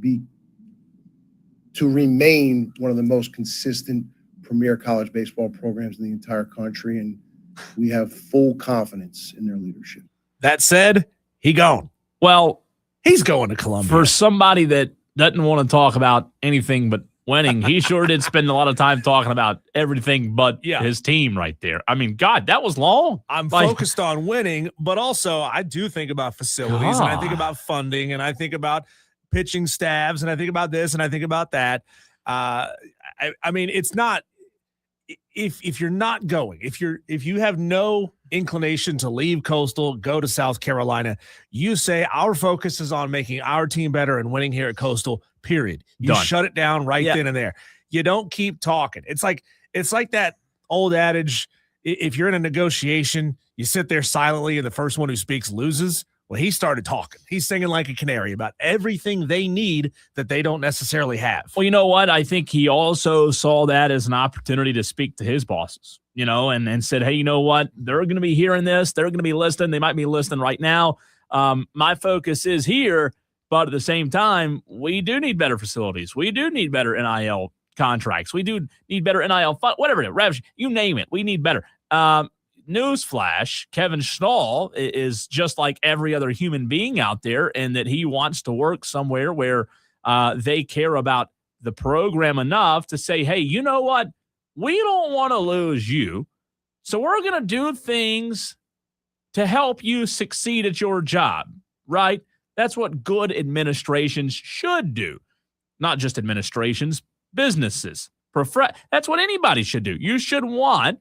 remain one of the most consistent premier college baseball programs in the entire country. And we have full confidence in their leadership. That said, he gone. Well, he's going to Columbia. For somebody that doesn't want to talk about anything but winning, he sure did spend a lot of time talking about everything but his team right there. I mean, God, that was long. I'm focused on winning, but also I do think about facilities and I think about funding and I think about pitching staffs and I think about this and I think about that. I mean, it's not if you're not going, if you have no inclination to leave Coastal, go to South Carolina, you say our focus is on making our team better and winning here at Coastal, period. You Done. Shut it down right then and there. You don't keep talking. It's like that old adage, if you're in a negotiation, you sit there silently and the first one who speaks loses. Well, he started talking. He's singing like a canary about everything they need that they don't necessarily have. Well, you know what? I think he also saw that as an opportunity to speak to his bosses, and said, hey, you know what? They're going to be hearing this. They're going to be listening. They might be listening right now. My focus is here, but at the same time, we do need better facilities. We do need better NIL contracts. We do need better NIL fund, whatever it is, rev, you name it. We need better. Newsflash, Kevin Schnall is just like every other human being out there, and that he wants to work somewhere where they care about the program enough to say, hey, you know what? We don't want to lose you, so we're going to do things to help you succeed at your job, right? That's what good administrations should do. Not just administrations, businesses. That's what anybody should do. You should want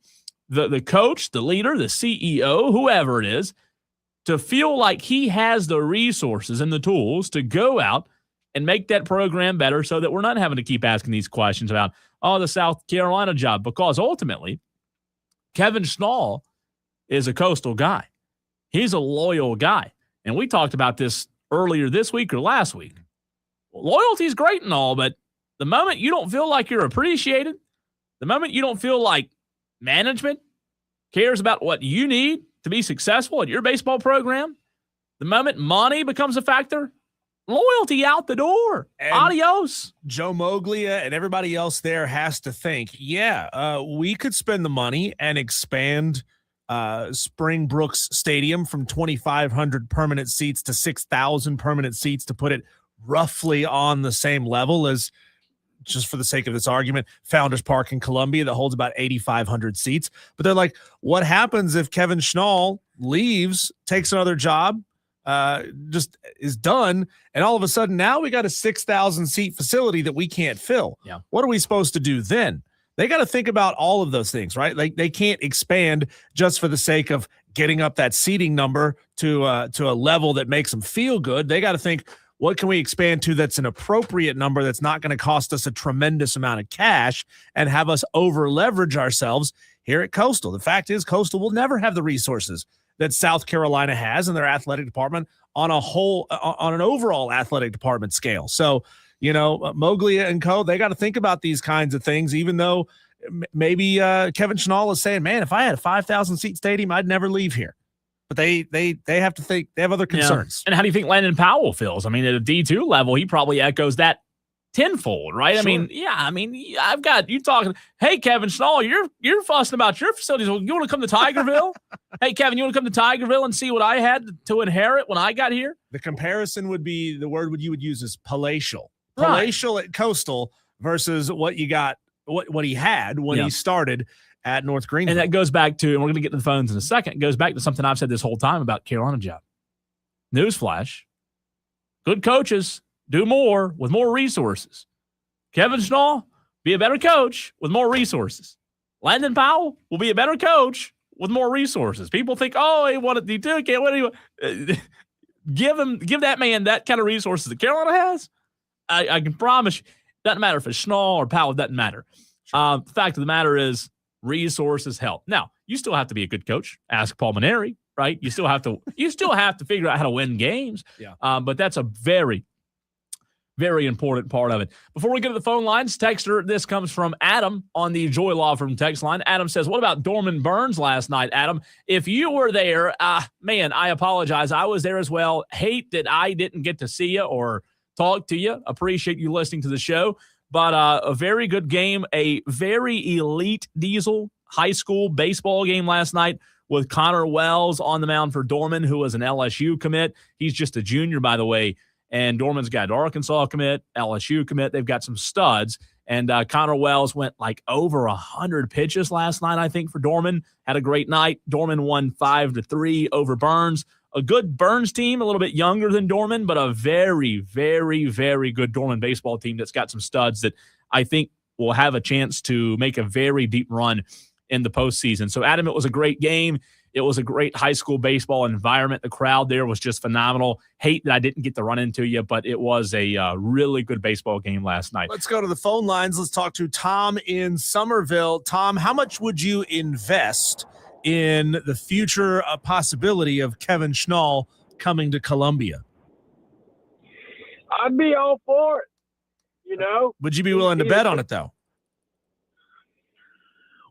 the coach, the leader, the CEO, whoever it is, to feel like he has the resources and the tools to go out and make that program better so that we're not having to keep asking these questions about, the South Carolina job. Because ultimately, Kevin Schnall is a Coastal guy. He's a loyal guy. And we talked about this earlier this week or last week. Loyalty is great and all, but The moment you don't feel like you're appreciated, the moment you don't feel like management cares about what you need to be successful at your baseball program, the moment money becomes a factor, loyalty out the door. And adios. Joe Moglia and everybody else there has to think, we could spend the money and expand Springbrook's Stadium from 2,500 permanent seats to 6,000 permanent seats to put it roughly on the same level as, just for the sake of this argument, Founders Park in Columbia that holds about 8,500 seats. But they're like, what happens if Kevin Schnall leaves, takes another job, just is done, and all of a sudden now we got a 6,000 seat facility that we can't fill? Yeah. What are we supposed to do then? They got to think about all of those things, right? Like, they can't expand just for the sake of getting up that seating number to a level that makes them feel good. They got to think, what can we expand to that's an appropriate number that's not going to cost us a tremendous amount of cash and have us over leverage ourselves here at Coastal? The fact is, Coastal will never have the resources that South Carolina has in their athletic department on an overall athletic department scale. So, Moglia and co, they got to think about these kinds of things, even though maybe Kevin Schnall is saying, man, if I had a 5,000 seat stadium, I'd never leave here. But they have to think, they have other concerns. And how do you think Landon Powell feels? I mean, at a D2 level, he probably echoes that tenfold, right? Sure. I've got you talking, hey, Kevin Schnall, you're fussing about your facilities. Well, you want to come to Tigerville? Hey, Kevin, you want to come to Tigerville and see what I had to inherit when I got here? The comparison would be, the word you would use is palatial. Right. Palatial at Coastal versus what you got, what he had when he started at North Greenville. And that goes back to, and we're going to get to the phones in a second, it goes back to something I've said this whole time about Carolina job. Newsflash, good coaches do more with more resources. Kevin Schnall, be a better coach with more resources. Landon Powell will be a better coach with more resources. People think, oh, he wanted D2, can't win. Give that man that kind of resources that Carolina has. I can promise you, doesn't matter if it's Schnall or Powell, it doesn't matter. The fact of the matter is, resources help. Now, you still have to be a good coach. Ask Paul Maneri, right? You still have to figure out how to win games. Yeah. But that's a very, very important part of it. Before we get to the phone lines, texter, this comes from Adam on the Joy Law Firm text line. Adam says, what about Dorman Burns last night, Adam? If you were there, man, I apologize. I was there as well. Hate that I didn't get to see you or talk to you. Appreciate you listening to the show. But a very good game, a very elite Diesel high school baseball game last night with Connor Wells on the mound for Dorman, who was an LSU commit. He's just a junior, by the way. And Dorman's got Arkansas commit, LSU commit. They've got some studs. And Connor Wells went like over 100 pitches last night, I think, for Dorman. Had a great night. Dorman won 5-3 over Burns. A good Burns team, a little bit younger than Dorman, but a very, very, very good Dorman baseball team that's got some studs that I think will have a chance to make a very deep run in the postseason. So, Adam, it was a great game. It was a great high school baseball environment. The crowd there was just phenomenal. Hate that I didn't get to run into you, but it was a really good baseball game last night. Let's go to the phone lines. Let's talk to Tom in Somerville. Tom, how much would you invest in the future possibility of Kevin Schnall coming to Columbia? I'd be all for it, Would you be willing to bet on it, though?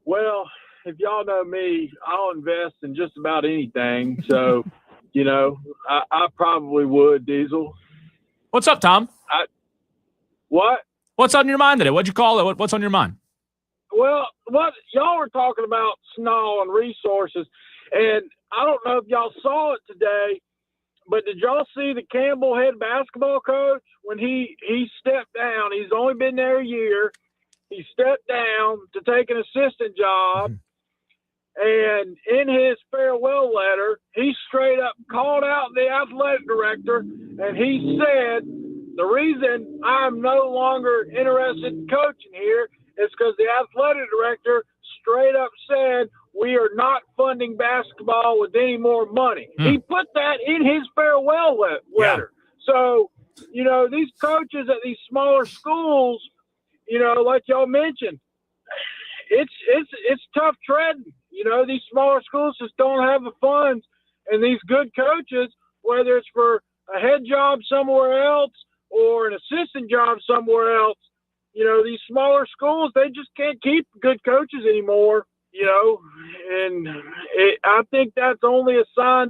Well, if y'all know me, I'll invest in just about anything. So, I probably would, Diesel. What's up, Tom? What? What's on your mind today? What'd you call it? What's on your mind? Well, what y'all were talking about Schnall and resources, and I don't know if y'all saw it today, but did y'all see the Campbell head basketball coach when he stepped down? He's only been there a year. He stepped down to take an assistant job, and in his farewell letter, he straight up called out the athletic director, and he said, the reason I'm no longer interested in coaching here is because the athletic director straight up said we are not funding basketball with any more money. He put that in his farewell letter. Yeah. So, these coaches at these smaller schools, like y'all mentioned, it's tough treading. These smaller schools just don't have the funds, and these good coaches, whether it's for a head job somewhere else or an assistant job somewhere else, these smaller schools, they just can't keep good coaches anymore, and I think that's only a sign.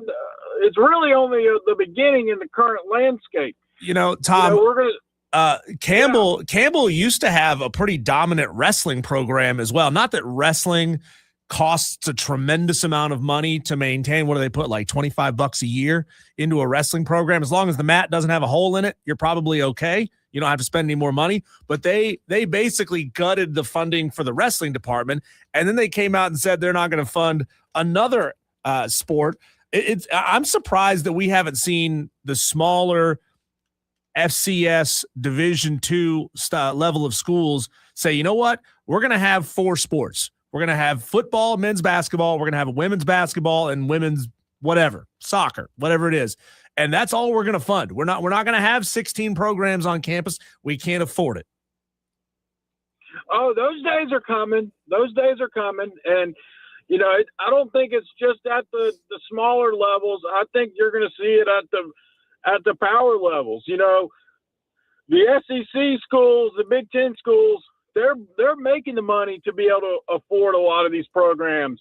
It's really only the beginning in the current landscape. Tom, we're going to. Campbell used to have a pretty dominant wrestling program as well. Not that wrestling costs a tremendous amount of money to maintain. What do they put, like $25 a year into a wrestling program? As long as the mat doesn't have a hole in it, you're probably okay. You don't have to spend any more money. But they basically gutted the funding for the wrestling department, and then they came out and said they're not going to fund another sport. I'm surprised that we haven't seen the smaller FCS Division II level of schools say, you know what, we're going to have 4 sports. We're going to have football, men's basketball. We're going to have women's basketball and women's whatever, soccer, whatever it is. And that's all we're going to fund. We're not going to have 16 programs on campus. We can't afford it. Oh, those days are coming. Those days are coming. And, I don't think it's just at the smaller levels. I think you're going to see it at the power levels. The SEC schools, the Big Ten schools, they're making the money to be able to afford a lot of these programs.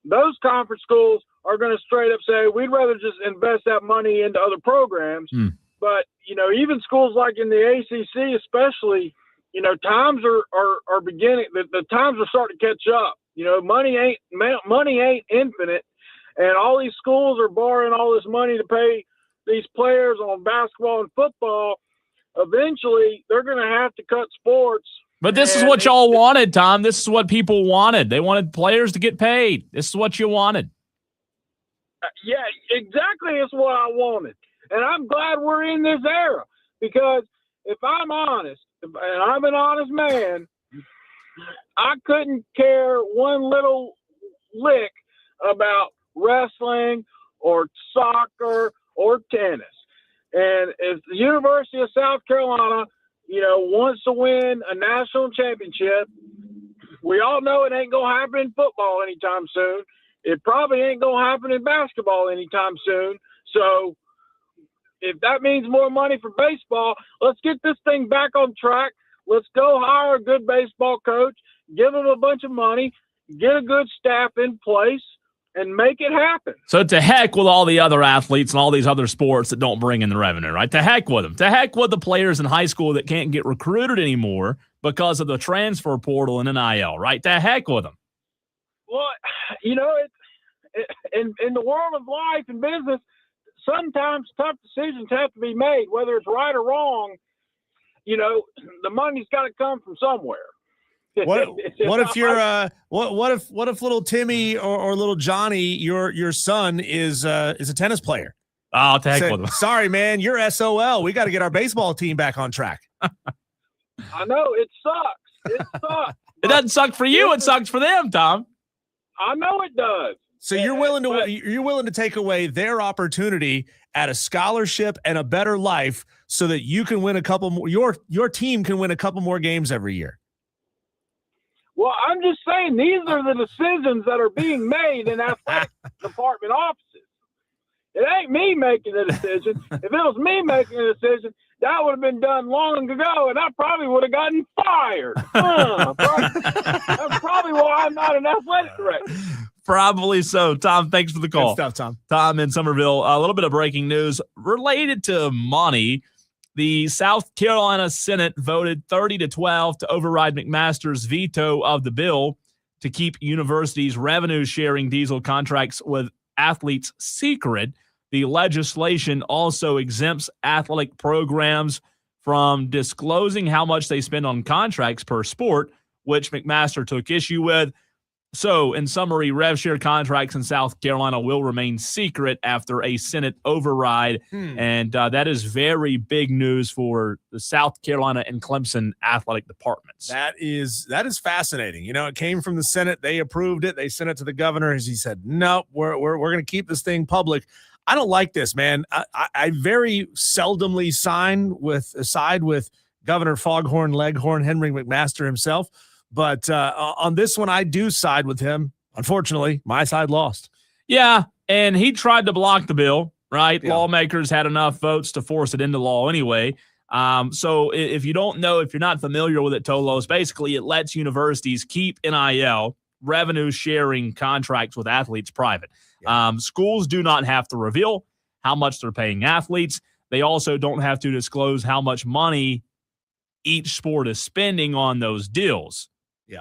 Those conference schools are going to straight up say, we'd rather just invest that money into other programs. But, even schools like in the ACC especially, times are beginning. The times are starting to catch up. Money ain't infinite, and all these schools are borrowing all this money to pay these players on basketball and football. Eventually, they're going to have to cut sports. But this is what y'all wanted, Tom. This is what people wanted. They wanted players to get paid. This is what you wanted. Yeah, exactly. It's what I wanted. And I'm glad we're in this era, because if I'm honest, and I'm an honest man, I couldn't care one little lick about wrestling or soccer or tennis. And if the University of South Carolina, wants to win a national championship, we all know it ain't going to happen in football anytime soon. It probably ain't going to happen in basketball anytime soon. So if that means more money for baseball, let's get this thing back on track. Let's go hire a good baseball coach, give them a bunch of money, get a good staff in place, and make it happen. So to heck with all the other athletes and all these other sports that don't bring in the revenue, right? To heck with them. To heck with the players in high school that can't get recruited anymore because of the transfer portal and NIL, right? To heck with them. Well, in the world of life and business, sometimes tough decisions have to be made, whether it's right or wrong. The money's got to come from somewhere. What if you're what if little Timmy or little Johnny, your son is a tennis player? Oh, to heck with him. Sorry, man, you're SOL. We got to get our baseball team back on track. I know it sucks. It sucks. It doesn't suck for you. It sucks for them, Tom. I know it does. So you're willing to take away their opportunity at a scholarship and a better life so that you can win a couple more. Your team can win a couple more games every year. Well, I'm just saying these are the decisions that are being made in athletic department offices. It ain't me making the decision. If it was me making a decision, that would have been done long ago, and I probably would have gotten fired. That's probably why I'm not an athletic director. Probably so. Tom, thanks for the call. Good stuff, Tom. Tom in Somerville. A little bit of breaking news related to money. The South Carolina Senate voted 30-12 to override McMaster's veto of the bill to keep universities' revenue-sharing diesel contracts with athletes secret. The legislation also exempts athletic programs from disclosing how much they spend on contracts per sport, which McMaster took issue with. So, in summary, rev share contracts in South Carolina will remain secret after a Senate override, and that is very big news for the South Carolina and Clemson athletic departments. That is fascinating. It came from the Senate. They approved it. They sent it to the governor. He said, "No, we're going to keep this thing public." I don't like this, man. I very seldomly side with Governor Foghorn Leghorn Henry McMaster himself. But on this one, I do side with him. Unfortunately, my side lost. Yeah, and he tried to block the bill, right? Yeah. Lawmakers had enough votes to force it into law anyway. So if you don't know, if you're not familiar with it, Tolos, basically it lets universities keep NIL, revenue sharing contracts with athletes private. Yeah. Schools do not have to reveal how much they're paying athletes. They also don't have to disclose how much money each sport is spending on those deals,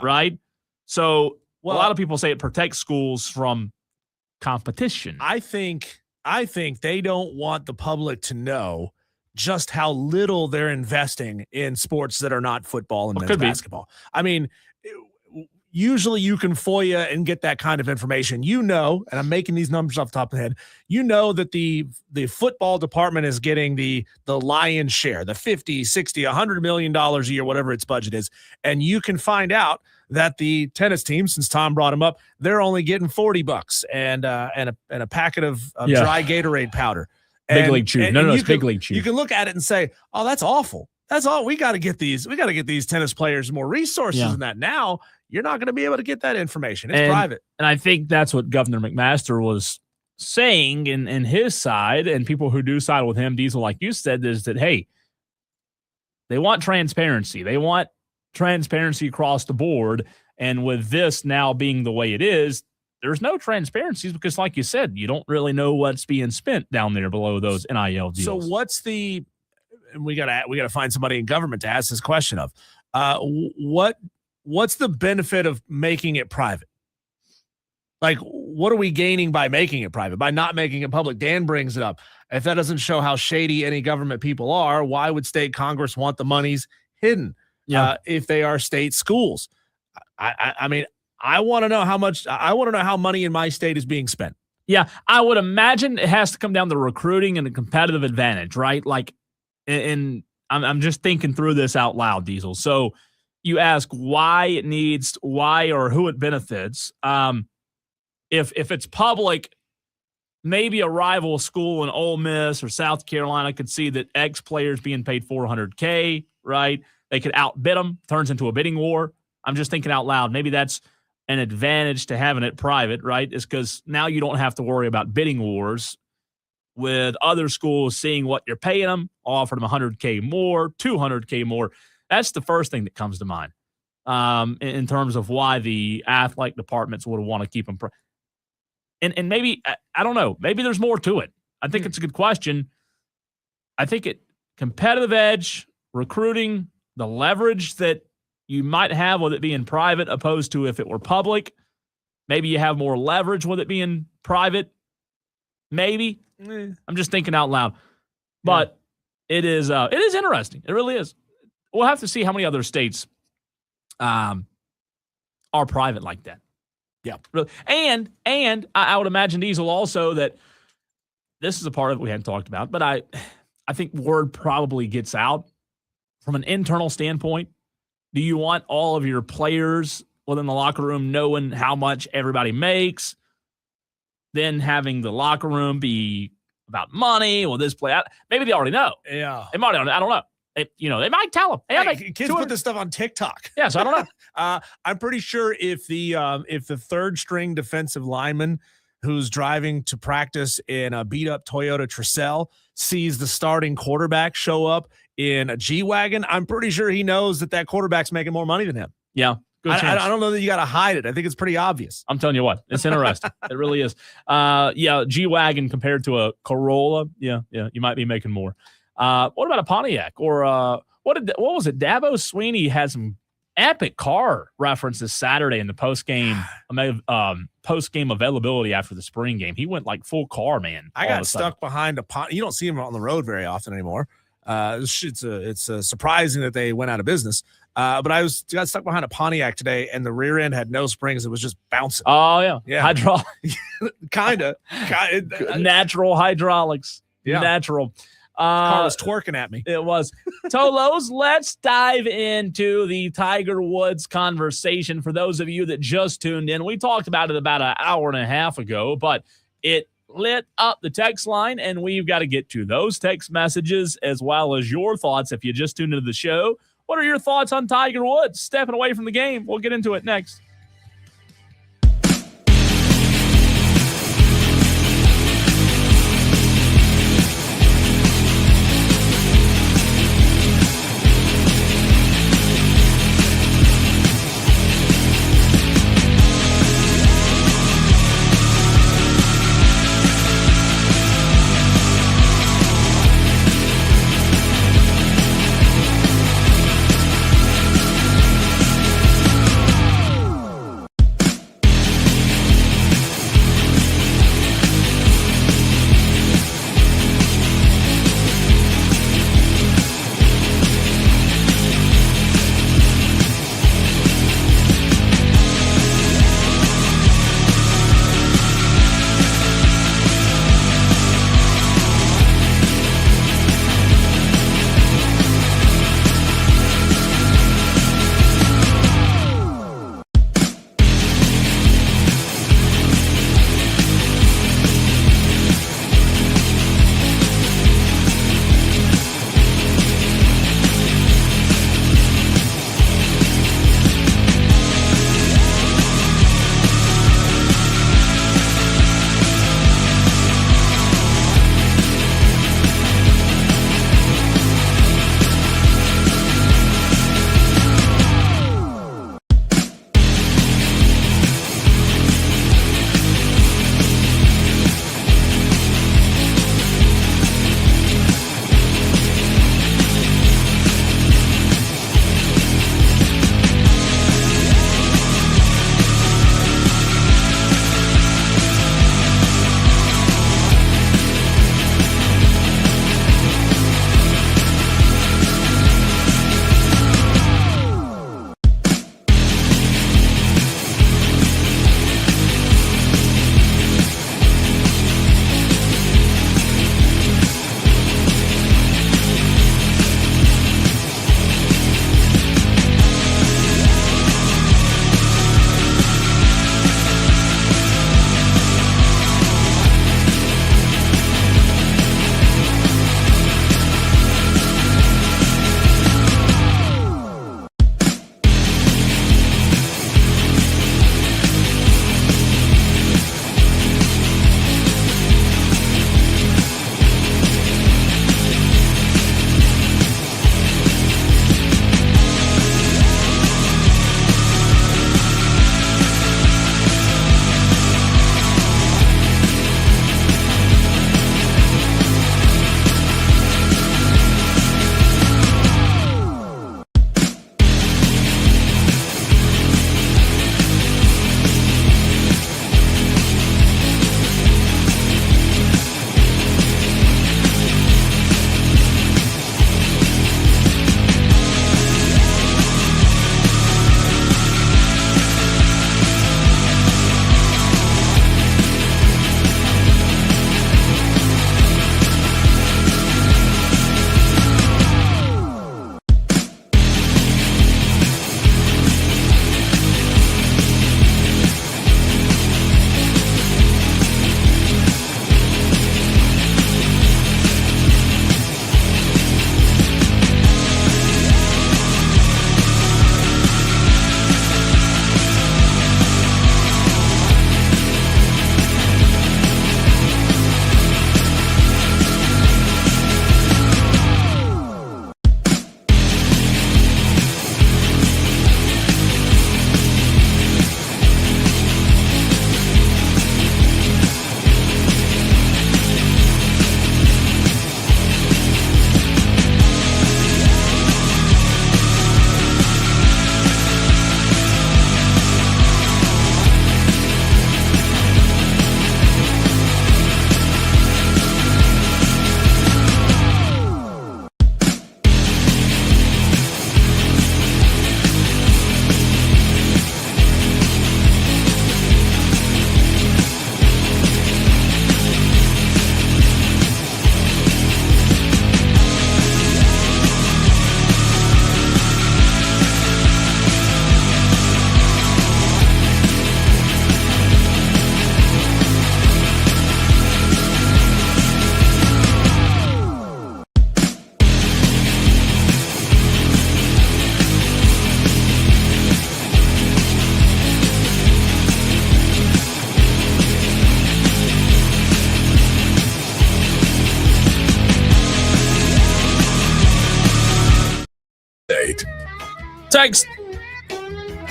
right? So a lot of people say it protects schools from competition. I think they don't want the public to know just how little they're investing in sports that are not football and men's basketball. I mean, usually you can FOIA and get that kind of information. And I'm making these numbers off the top of the head, that the football department is getting the lion's share, the 50, 60, $100 million a year, whatever its budget is. And you can find out that the tennis team, since Tom brought them up, they're only getting $40 and a packet of dry Gatorade powder. Big League Chew. It's Big League Chew. You can look at it and say, oh, that's awful. That's all. We got to get these tennis players more resources than that. Now you're not going to be able to get that information. It's private. And I think that's what Governor McMaster was saying in his side, and people who do side with him, Diesel, like you said, is that, hey, they want transparency. They want transparency across the board. And with this now being the way it is, there's no transparencies because, like you said, you don't really know what's being spent down there below those NIL deals. So what's the – and we gotta find somebody in government to ask this question of what's the benefit of making it private? Like, what are we gaining by making it private, by not making it public? Dan brings it up. If that doesn't show how shady any government people are, why would state Congress want the monies hidden if they are state schools? I mean, I want to know how money in my state is being spent. Yeah, I would imagine it has to come down to recruiting and a competitive advantage, right? Like, and I'm just thinking through this out loud, Diesel. So you ask why or who it benefits. If it's public, maybe a rival school in Ole Miss or South Carolina could see that X players being paid $400K, right? They could outbid them, turns into a bidding war. I'm just thinking out loud. Maybe that's an advantage to having it private, right? Is because now you don't have to worry about bidding wars with other schools seeing what you're paying them, offer them $100K more, $200K more. That's the first thing that comes to mind in terms of why the athletic departments would want to keep them. And maybe, I don't know, maybe there's more to it. I think it's a good question. I think competitive edge, recruiting, the leverage that you might have with it being private opposed to if it were public. Maybe you have more leverage with it being private. Maybe. I'm just thinking out loud. But it is interesting. It really is. We'll have to see how many other states are private like that. Yeah. Really. And I would imagine, Diesel, also that this is a part of it we hadn't talked about, but I think word probably gets out from an internal standpoint. Do you want all of your players within the locker room knowing how much everybody makes? Then having the locker room be about money or this play out? Maybe they already know. Yeah. They might already, I don't know. They might tell them. Hey, kids put this stuff on TikTok. Yeah, so I don't know. I'm pretty sure if the third string defensive lineman who's driving to practice in a beat up Toyota Tercel sees the starting quarterback show up in a G-Wagon, I'm pretty sure he knows that quarterback's making more money than him. Yeah. I don't know that you got to hide it. I think it's pretty obvious. I'm telling you what, it's interesting. It really is. G-Wagon compared to a Corolla. Yeah, you might be making more. What about a Pontiac or what was it? Dabo Sweeney had some epic car references Saturday in the post-game availability after the spring game. He went like full car, man. I got stuck behind a Pontiac. You don't see him on the road very often anymore. It's surprising that they went out of business. But I got stuck behind a Pontiac today, and the rear end had no springs. It was just bouncing. Oh yeah. Hydraulic, kind of natural hydraulics. Yeah, natural. Car was twerking at me. It was. Tolos, let's dive into the Tiger Woods conversation. For those of you that just tuned in, we talked about it about an hour and a half ago, but it lit up the text line, and we've got to get to those text messages as well as your thoughts. If you just tuned into the show, what are your thoughts on Tiger Woods stepping away from the game? We'll get into it next.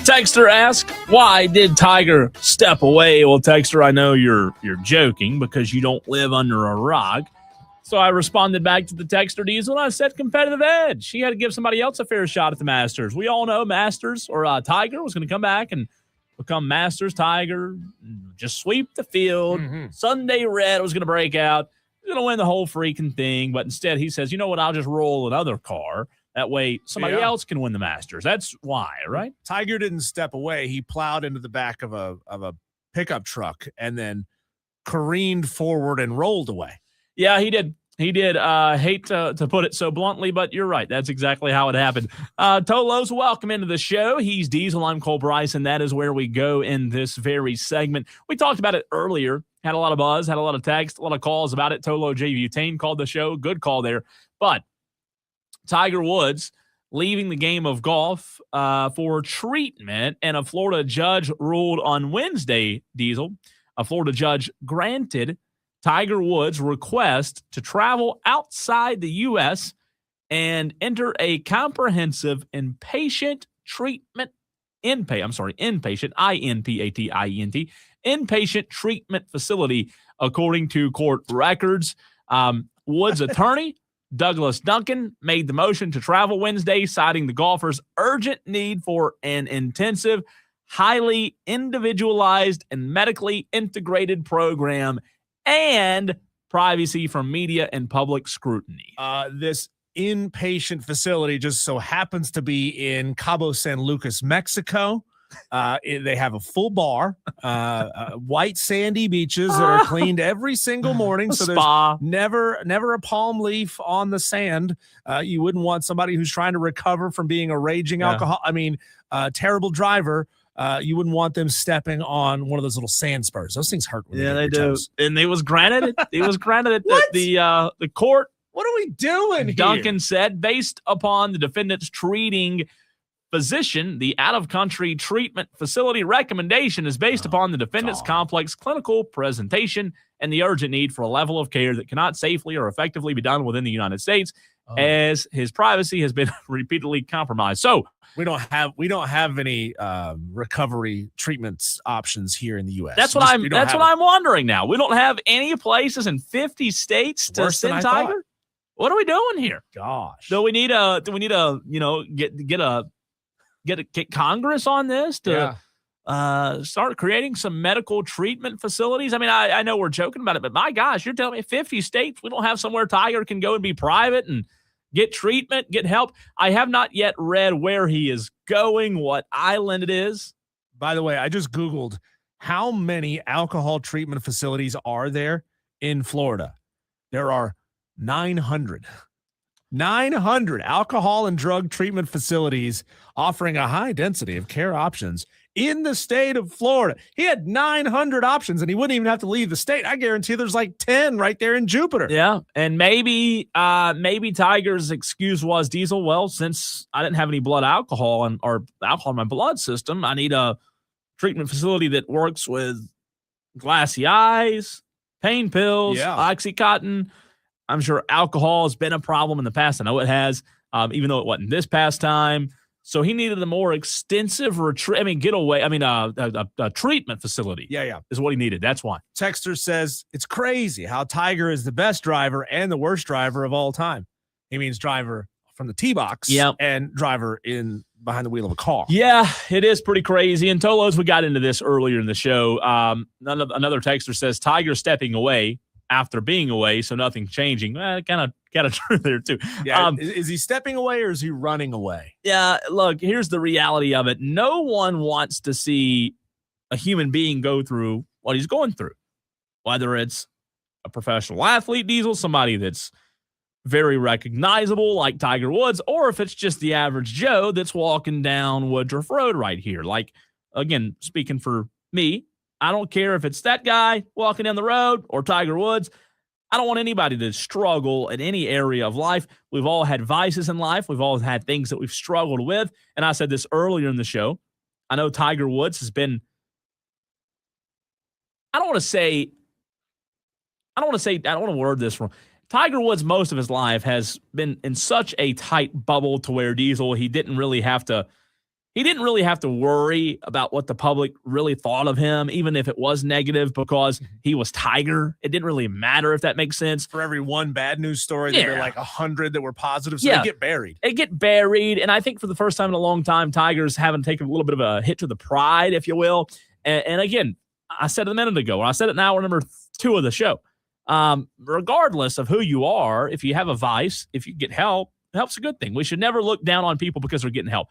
Texter asked, why did Tiger step away? Well, Texter, I know you're joking because you don't live under a rock. So I responded back to the Texter Diesel, and I said competitive edge. He had to give somebody else a fair shot at the Masters. We all know Masters or Tiger was going to come back and become Masters Tiger, just sweep the field. Mm-hmm. Sunday Red was going to break out. He was going to win the whole freaking thing. But instead he says, you know what, I'll just roll another car. That way somebody else can win the Masters. That's why, right? Tiger didn't step away. He plowed into the back of a pickup truck and then careened forward and rolled away. Yeah, he did. He did. Hate to put it so bluntly, but you're right. That's exactly how it happened. Tolos, welcome into the show. He's Diesel. I'm Cole Bryce, and that is where we go in this very segment. We talked about it earlier. Had a lot of buzz, had a lot of text, a lot of calls about it. Tolo J. Butane called the show. Good call there. But Tiger Woods leaving the game of golf for treatment, and a Florida judge ruled on Wednesday, Diesel. A Florida judge granted Tiger Woods' request to travel outside the U.S. and enter a comprehensive inpatient, I-N-P-A-T-I-E-N-T, inpatient treatment facility, according to court records. Woods' attorney, Douglas Duncan, made the motion to travel Wednesday, citing the golfer's urgent need for an intensive, highly individualized, and medically integrated program and privacy from media and public scrutiny. This inpatient facility just so happens to be in Cabo San Lucas, Mexico. They have a full bar, white sandy beaches that are cleaned every single morning. So there's never a palm leaf on the sand. You wouldn't want somebody who's trying to recover from being a raging terrible driver. You wouldn't want them stepping on one of those little sand spurs. Those things hurt. Yeah, they do. Toes. And it was granted. It was granted at the court. What are we doing here? Duncan said, based upon the defendant's treating physician, the out-of-country treatment facility recommendation is based upon the defendant's complex clinical presentation and the urgent need for a level of care that cannot safely or effectively be done within the United States, as his privacy has been repeatedly compromised. So we don't have any recovery treatments options here in the U.S. That's what I'm wondering now. We don't have any places in 50 states to send Tiger. What are we doing here? Gosh. Do we need a get Congress on this to start creating some medical treatment facilities? I mean, I know we're joking about it, but my gosh, you're telling me 50 states we don't have somewhere Tiger can go and be private and get treatment, get help. I have not yet read where he is going, what island it is. By the way, I just Googled how many alcohol treatment facilities are there in Florida. There are 900 alcohol and drug treatment facilities offering a high density of care options in the state of Florida. He had 900 options and he wouldn't even have to leave the state. I guarantee there's like 10 right there in Jupiter. Yeah. And maybe Tiger's excuse was, Diesel, well, since I didn't have any alcohol in my blood system, I need a treatment facility that works with glassy eyes, pain pills, Oxycontin. I'm sure alcohol has been a problem in the past. I know it has, even though it wasn't this past time. So he needed a more extensive a treatment facility. Yeah. Is what he needed. That's why. Texter says it's crazy how Tiger is the best driver and the worst driver of all time. He means driver from the tee box and driver behind the wheel of a car. Yeah, it is pretty crazy. And Tolos, we got into this earlier in the show. Another texter says Tiger stepping away after being away, so nothing changing. Kind of true there too. Yeah, is he stepping away or is he running away? Yeah, look, here's the reality of it. No one wants to see a human being go through what he's going through, whether it's a professional athlete, Diesel, somebody that's very recognizable like Tiger Woods, or if it's just the average Joe that's walking down Woodruff Road right here. Like, again, speaking for me, I don't care if it's that guy walking down the road or Tiger Woods. I don't want anybody to struggle in any area of life. We've all had vices in life. We've all had things that we've struggled with. And I said this earlier in the show. I know Tiger Woods has been, I don't want to word this wrong. Tiger Woods, most of his life, has been in such a tight bubble to where Diesel, he didn't really have to he didn't really have to worry about what the public really thought of him, even if it was negative, because he was Tiger. It didn't really matter, if that makes sense. For every one bad news story, there were like 100 that were positive, so they get buried. They get buried, and I think for the first time in a long time, Tiger's having taken a little bit of a hit to the pride, if you will. And again, I said it a minute ago, and I said it now, number 2 of the show. Regardless of who you are, if you have a vice, if you get help, help's a good thing. We should never look down on people because they're getting help.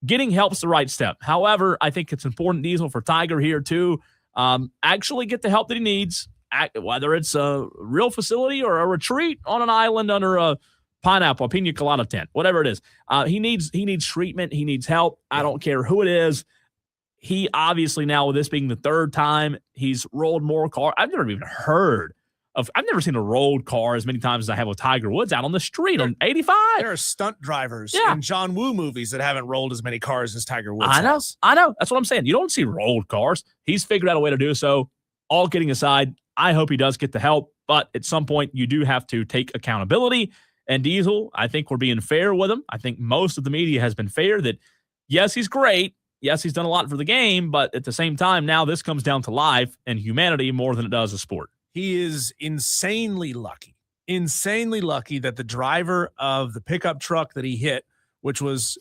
Getting help's the right step. However, I think it's important, Diesel, for Tiger here to actually get the help that he needs, whether it's a real facility or a retreat on an island under a pineapple, a pina colada tent, whatever it is. He needs treatment. He needs help. I don't care who it is. He obviously now, with this being the 3rd time, he's rolled more cars. I've never even heard I've never seen a rolled car as many times as I have with Tiger Woods out on the street on 85. There are stunt drivers in John Woo movies that haven't rolled as many cars as Tiger Woods I know. has. I know. That's what I'm saying. You don't see rolled cars. He's figured out a way to do so. All kidding aside, I hope he does get the help, but at some point you do have to take accountability. And Diesel, I think we're being fair with him. I think most of the media has been fair that, yes, he's great. Yes, he's done a lot for the game, but at the same time, now this comes down to life and humanity more than it does a sport. He is insanely lucky that the driver of the pickup truck that he hit, which was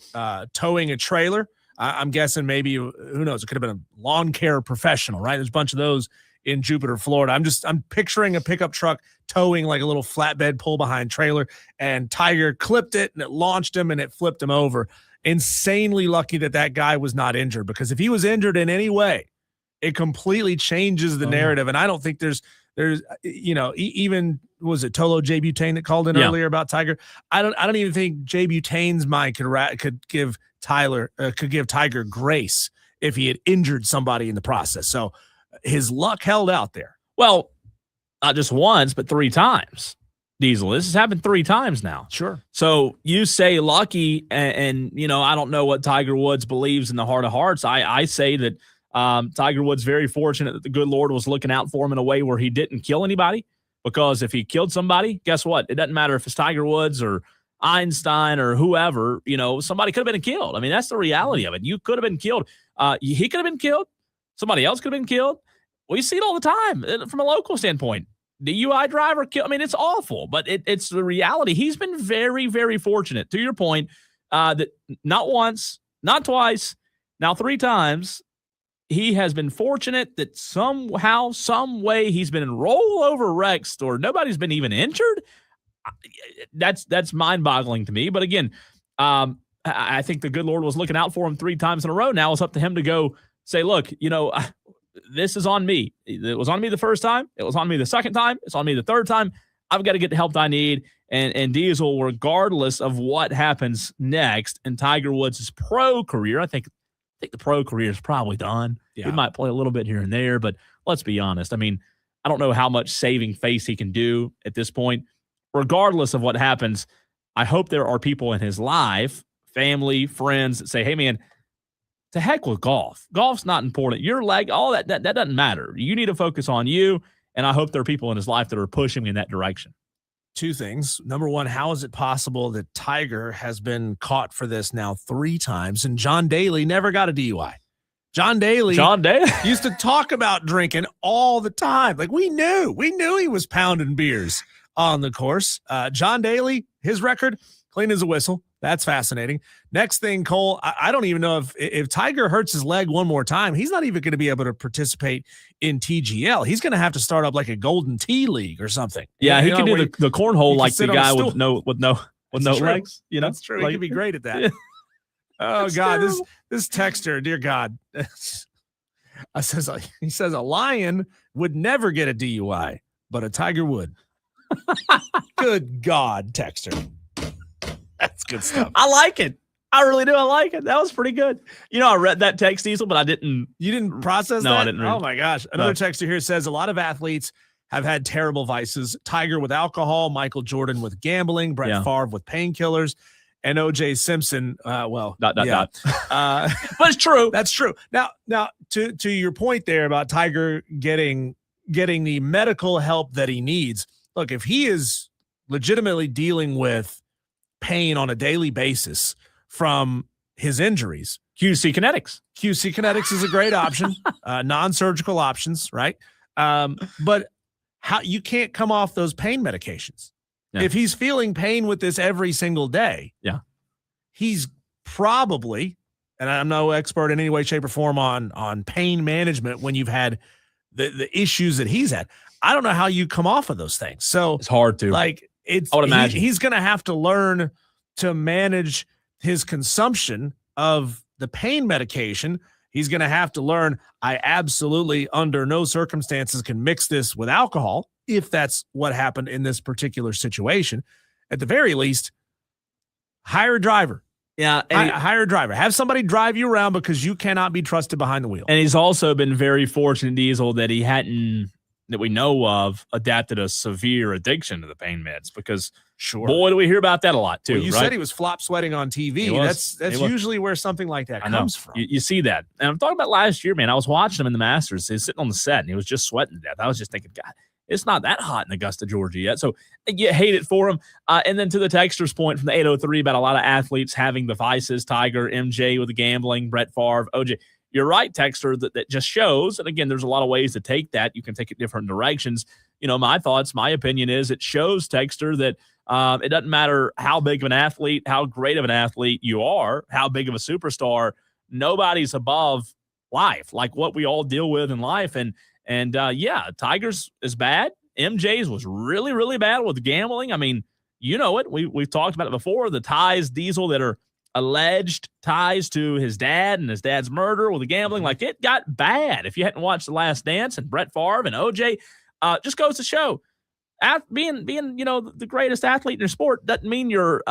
towing a trailer, I'm guessing maybe, who knows, it could have been a lawn care professional, right? There's a bunch of those in Jupiter, Florida. I'm picturing a pickup truck towing like a little flatbed pull behind trailer, and Tiger clipped it and it launched him and it flipped him over. Insanely lucky that guy was not injured, because if he was injured in any way, it completely changes the narrative. And I don't think there's even, was it Tolo J Butane that called in earlier about Tiger? I don't even think J Butane's mind could give Tiger grace if he had injured somebody in the process. So his luck held out there. Well, not just once, but 3 times. Diesel, this has happened 3 times now. Sure. So you say lucky, and I don't know what Tiger Woods believes in the heart of hearts. I say that Tiger Woods very fortunate that the good Lord was looking out for him in a way where he didn't kill anybody, because if he killed somebody, guess what? It doesn't matter if it's Tiger Woods or Einstein or whoever, somebody could have been killed. I mean, that's the reality of it. You could have been killed. He could have been killed. Somebody else could have been killed. We see it all the time from a local standpoint. DUI driver killed. I mean, it's awful, but it's the reality. He's been very, very fortunate, to your point, that not once, not twice, now 3 times, he has been fortunate that somehow, some way, he's been in rollover wrecks or nobody's been even injured. That's mind-boggling to me. But again, I think the good Lord was looking out for him 3 times in a row. Now it's up to him to go say, look, this is on me. It was on me the first time. It was on me the second time. It's on me the 3rd time. I've got to get the help I need. And Diesel, regardless of what happens next in Tiger Woods' pro career, I think the pro career is probably done. Yeah. He might play a little bit here and there, but let's be honest. I mean, I don't know how much saving face he can do at this point. Regardless of what happens, I hope there are people in his life, family, friends, that say, hey, man, to heck with golf. Golf's not important. Your leg, all that doesn't matter. You need to focus on you, and I hope there are people in his life that are pushing me in that direction. 2 things. Number 1, how is it possible that Tiger has been caught for this now 3 times, and John Daly never got a DUI? John Daly used to talk about drinking all the time. Like, we knew he was pounding beers on the course. John Daly, his record, clean as a whistle. That's fascinating. Next thing, Cole, I don't even know if Tiger hurts his leg one more time, he's not even going to be able to participate in TGL. He's going to have to start up like a Golden Tee League or something. Yeah, he can do the cornhole like the guy with no legs. That's true. He could be great at that. Yeah. Oh God, terrible. This texter, dear God, he says a lion would never get a DUI, but a tiger would. Good God, texter. That's good stuff. I like it. I really do. I like it. That was pretty good. I read that text, Diesel, but I didn't. You didn't process that? No, I didn't read it. Oh, my gosh. Another texter here says a lot of athletes have had terrible vices. Tiger with alcohol, Michael Jordan with gambling, Brett Favre with painkillers, and O.J. Simpson, But it's true. That's true. Now, to your point there about Tiger getting the medical help that he needs, look, if he is legitimately dealing with pain on a daily basis from his injuries, QC Kinetics. QC Kinetics is a great option. Non-surgical options, right? But how you can't come off those pain medications. Yeah. If he's feeling pain with this every single day, he's probably, and I'm no expert in any way, shape, or form on pain management when you've had the issues that he's had. I don't know how you come off of those things. So it's hard to. I would imagine he's going to have to learn to manage his consumption of the pain medication. He's going to have to learn, I absolutely under no circumstances can mix this with alcohol if that's what happened in this particular situation. At the very least, hire a driver. Yeah. Hire a driver. Have somebody drive you around because you cannot be trusted behind the wheel. And he's also been very fortunate, Diesel, that he hadn't, that we know of, adapted a severe addiction to the pain meds because boy, do we hear about that a lot too. Well, you said he was flop sweating on TV. That's usually where something like that comes from. You see that. And I'm talking about last year, man. I was watching him in the Masters. He was sitting on the set and he was just sweating to death. I was just thinking, God, it's not that hot in Augusta, Georgia yet. So you hate it for him. And then to the texter's point from the 803 about a lot of athletes having the vices, Tiger, MJ with the gambling, Brett Favre, OJ. You're right, texter, that just shows, and again, there's a lot of ways to take that. You can take it different directions. My thoughts, my opinion is it shows, texter, that it doesn't matter how big of an athlete, how great of an athlete you are, how big of a superstar, nobody's above life, like what we all deal with in life. And Tiger's is bad. MJ's was really, really bad with gambling. I mean, you know it. We've talked about it before. The ties, Diesel, that are alleged ties to his dad and his dad's murder with the gambling, like it got bad. If you hadn't watched The Last Dance and Brett Favre and OJ, just goes to show, being the greatest athlete in your sport doesn't mean you're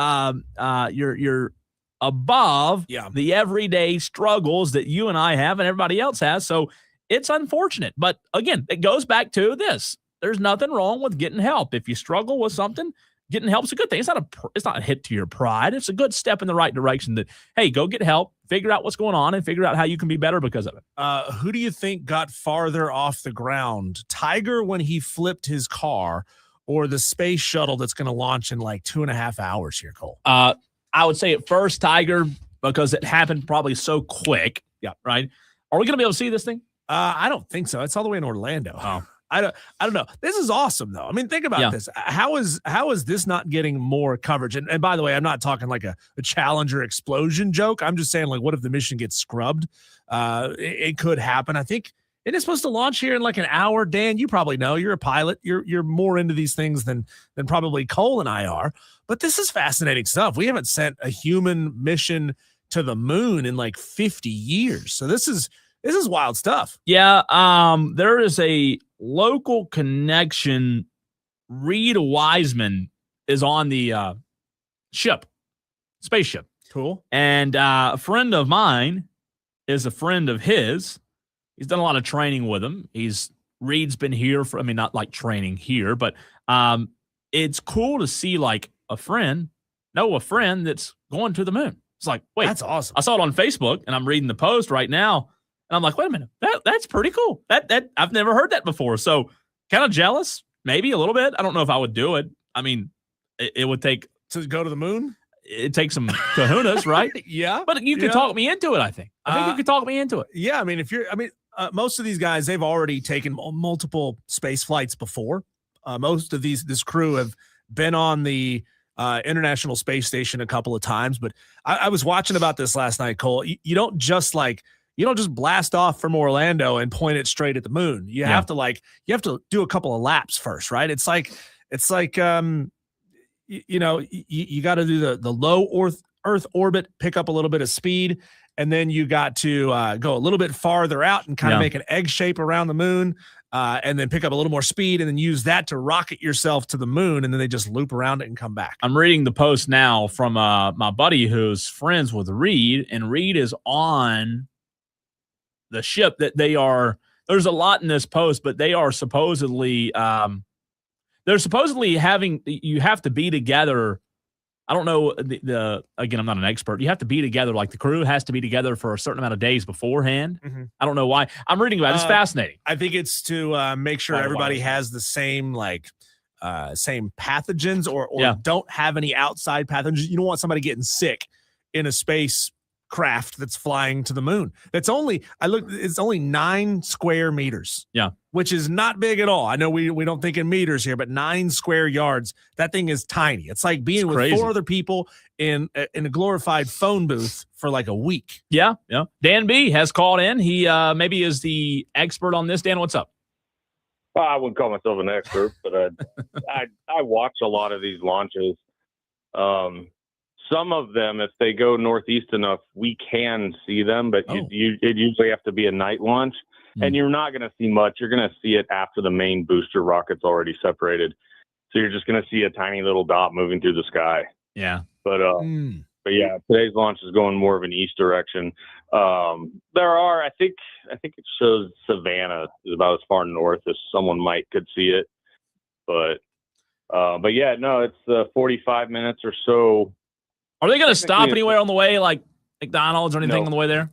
above the everyday struggles that you and I have and everybody else has. So it's unfortunate. But again, it goes back to this. There's nothing wrong with getting help. If you struggle with something, getting help is a good thing. It's not a hit to your pride. It's a good step in the right direction that, hey, go get help, figure out what's going on, and figure out how you can be better because of it. Who do you think got farther off the ground? Tiger when he flipped his car, or the space shuttle that's going to launch in like 2.5 hours here, Cole? I would say at first Tiger, because it happened probably so quick. Yeah. Right. Are we going to be able to see this thing? I don't think so. It's all the way in Orlando. Oh. I don't know. This is awesome, though. I mean, think about this. How is this not getting more coverage? And by the way, I'm not talking like a Challenger explosion joke. I'm just saying, like, what if the mission gets scrubbed? It could happen. I think it is supposed to launch here in like an hour. Dan, you probably know. You're a pilot. You're more into these things than probably Cole and I are. But this is fascinating stuff. We haven't sent a human mission to the moon in like 50 years. So this is wild stuff. Yeah. There is a local connection. Reed Wiseman is on the spaceship. Cool. And a friend of mine is a friend of his. He's done a lot of training with him. Reed's been here not like training here, but it's cool to see like a friend that's going to the moon. It's like, wait, that's awesome. I saw it on Facebook and I'm reading the post right now. And I'm like, wait a minute, that's pretty cool. That I've never heard that before. So kind of jealous, maybe a little bit. I don't know if I would do it. I mean, it would take to go to the moon. It takes some kahunas, right? Yeah, but you could talk me into it. I think you could talk me into it. Yeah, I mean, most of these guys, they've already taken multiple space flights before. Most of this crew have been on the International Space Station a couple of times. But I was watching about this last night, Cole. You don't just blast off from Orlando and point it straight at the moon. You have to do a couple of laps first, right? It's like you got to do the low Earth orbit, pick up a little bit of speed, and then you got to go a little bit farther out and kind of make an egg shape around the moon, and then pick up a little more speed, and then use that to rocket yourself to the moon, and then they just loop around it and come back. I'm reading the post now from my buddy who's friends with Reed, and Reed is on the ship that they are. There's a lot in this post, but they are supposedly having, you have to be together. I don't know again, I'm not an expert. You have to be together. Like the crew has to be together for a certain amount of days beforehand. Mm-hmm. I don't know why. I'm reading about it. It's fascinating. I think it's to make sure everybody has the same same pathogens or don't have any outside pathogens. You don't want somebody getting sick in a space craft that's flying to the moon. It's only 9 square meters. Yeah. Which is not big at all. I know we don't think in meters here, but 9 square yards. That thing is tiny. It's like being with 4 other people in a glorified phone booth for like a week. Yeah. Dan B has called in. He maybe is the expert on this. Dan, what's up? Well, I wouldn't call myself an expert, but I watch a lot of these launches. Some of them, if they go northeast enough, we can see them, but it usually have to be a night launch, and you're not going to see much. You're going to see it after the main booster rocket's already separated, so you're just going to see a tiny little dot moving through the sky. Yeah, but yeah, today's launch is going more of an east direction. There are, I think it shows Savannah is about as far north as someone could see it, but yeah, no, it's 45 minutes or so. Are they going to stop anywhere on the way, like McDonald's or anything on the way there?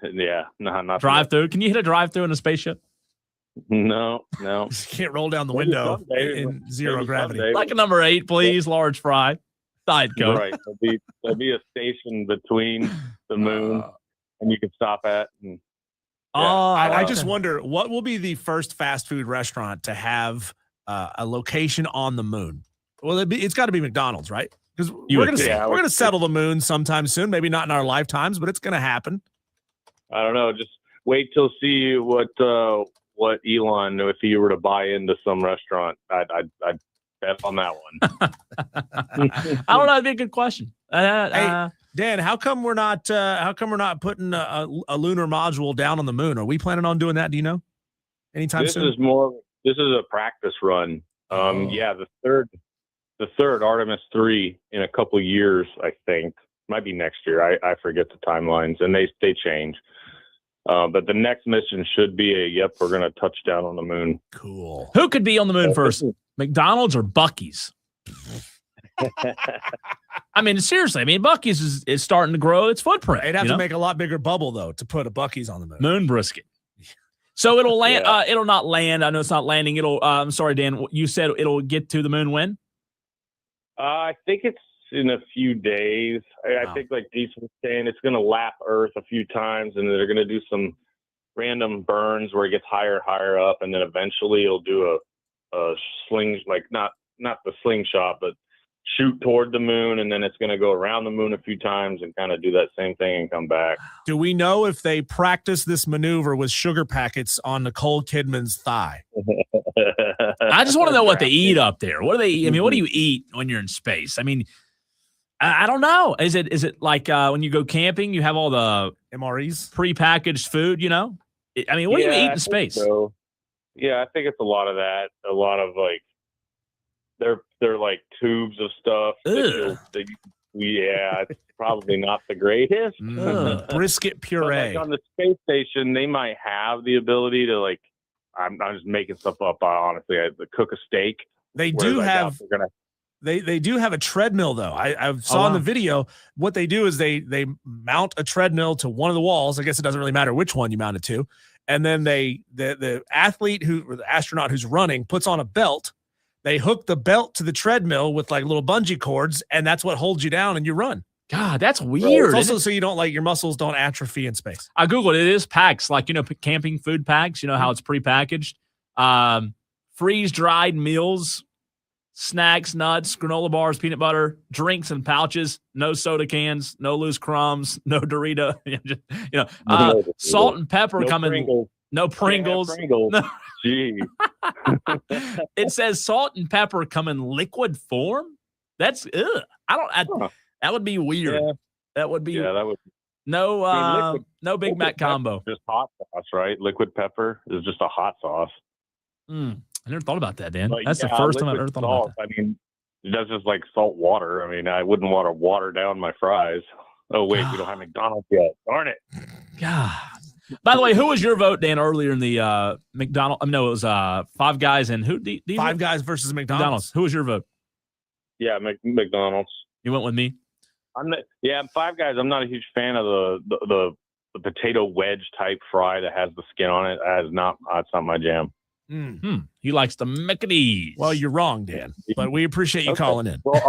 Yeah, no, not drive-through. Can you hit a drive-through in a spaceship? No. You can't roll down the window in zero gravity. Someday. Like a number 8, please, large fry. Side Coke. Right. There'll be a station between the moon, and you can stop at. And, I just wonder what will be the first fast food restaurant to have a location on the moon. Well, it's got to be McDonald's, right? Because we're going to settle the moon sometime soon. Maybe not in our lifetimes, but it's going to happen. I don't know. Just wait till see what Elon, if he were to buy into some restaurant, I'd bet on that one. I don't know. That'd be a good question. Hey, Dan, how come we're not putting a lunar module down on the moon? Are we planning on doing that? Do you know? Anytime soon? This is a practice run. Yeah, the third Artemis 3 in a couple of years, I think. Might be next year. I forget the timelines, and they change. But the next mission should be we're going to touch down on the moon. Cool. Who could be on the moon first? McDonald's or Buc-ee's? I mean, seriously. I mean, Buc-ee's is starting to grow its footprint. They'd have to make a lot bigger bubble, though, to put a Buc-ee's on the moon. Moon brisket. So it'll land. It'll not land. I know it's not landing. It'll. I'm sorry, Dan. You said it'll get to the moon when? I think it's in a few days. I think, like Kesin was saying, it's going to lap Earth a few times, and they're going to do some random burns where it gets higher and higher up, and then eventually it'll do a sling, like not the slingshot, but shoot toward the moon, and then it's going to go around the moon a few times and kind of do that same thing and come back. Do we know if they practice this maneuver with sugar packets on Nicole Kidman's thigh? I just want to know what they eat up there. What do they eat? I mean, what do you eat when you're in space? I mean, I don't know. Is it like when you go camping, you have all the MREs, prepackaged food? You know, I mean, what do you eat in space? So. Yeah, I think it's a lot of that. A lot of like they're like tubes of stuff. It's probably not the greatest. Brisket puree. Like on the space station, they might have the ability to like. I'm just making stuff up. Honestly, cook a steak. They do have. They do have a treadmill though. I saw in the video what they do is they mount a treadmill to one of the walls. I guess it doesn't really matter which one you mount it to, and then the astronaut who's running puts on a belt. They hook the belt to the treadmill with like little bungee cords, and that's what holds you down and you run. God, that's weird. Also, so you don't your muscles don't atrophy in space. I Googled it. It is packs, like, camping food packs, how it's prepackaged. Freeze-dried meals, snacks, nuts, granola bars, peanut butter, drinks and pouches, no soda cans, no loose crumbs, no Dorito, salt and pepper coming. No Pringles. Yeah, Pringles. No. Gee. It says salt and pepper come in liquid form. That's that would be weird. Yeah. That would be. Yeah, that would. No Big Mac combo. Just hot sauce, right? Liquid pepper is just a hot sauce. I never thought about that, Dan. That's the first time I've ever thought about that. I mean, that's just like salt water. I mean, I wouldn't want to water down my fries. Oh wait, we don't have McDonald's yet. Darn it. God. By the way, who was your vote, Dan, earlier in the McDonald's? It was Five Guys and who? Five Guys versus McDonald's. Who was your vote? Yeah, McDonald's. You went with me? Five Guys. I'm not a huge fan of the potato wedge type fry that has the skin on it. It's not my jam. He likes the Mickey's. Well, you're wrong, Dan, but we appreciate you calling in. Well,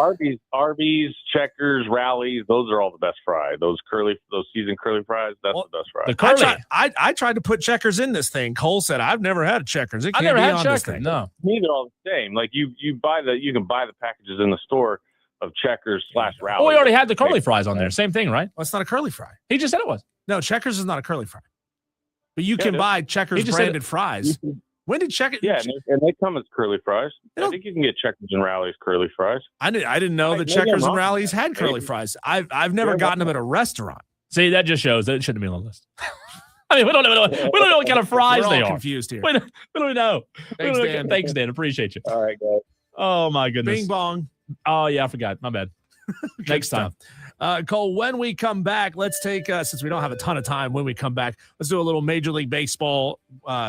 Arby's, Checkers, Rallies, those are all the best fries. Those seasoned curly fries, that's the best fries. The curly. I tried to put Checkers in this thing. Cole said, I've never had Checkers. I never had Checkers. No. To me, they're all the same. Like you can buy the packages in the store of Checkers / Rallies. Oh, we already had the curly fries on there. Same thing, right? Well, it's not a curly fry. He just said it was. No, Checkers is not a curly fry. But you can buy Checkers branded fries. When did Checkers? Yeah, and they come as curly fries. I think you can get Checkers and Rallies curly fries. I didn't know that Checkers and Rallies had curly fries. I've never gotten them at a restaurant. See, that just shows that it shouldn't be on the list. I mean, we don't know what kind of fries they are. Confused here. We don't know. Thanks, Dan. Thanks, Dan. Appreciate you. All right, guys. Oh my goodness. Bing bong. Oh yeah, I forgot. My bad. Next time. Cole, when we come back, let's take, since we don't have a ton of time, when we come back, let's do a little Major League Baseball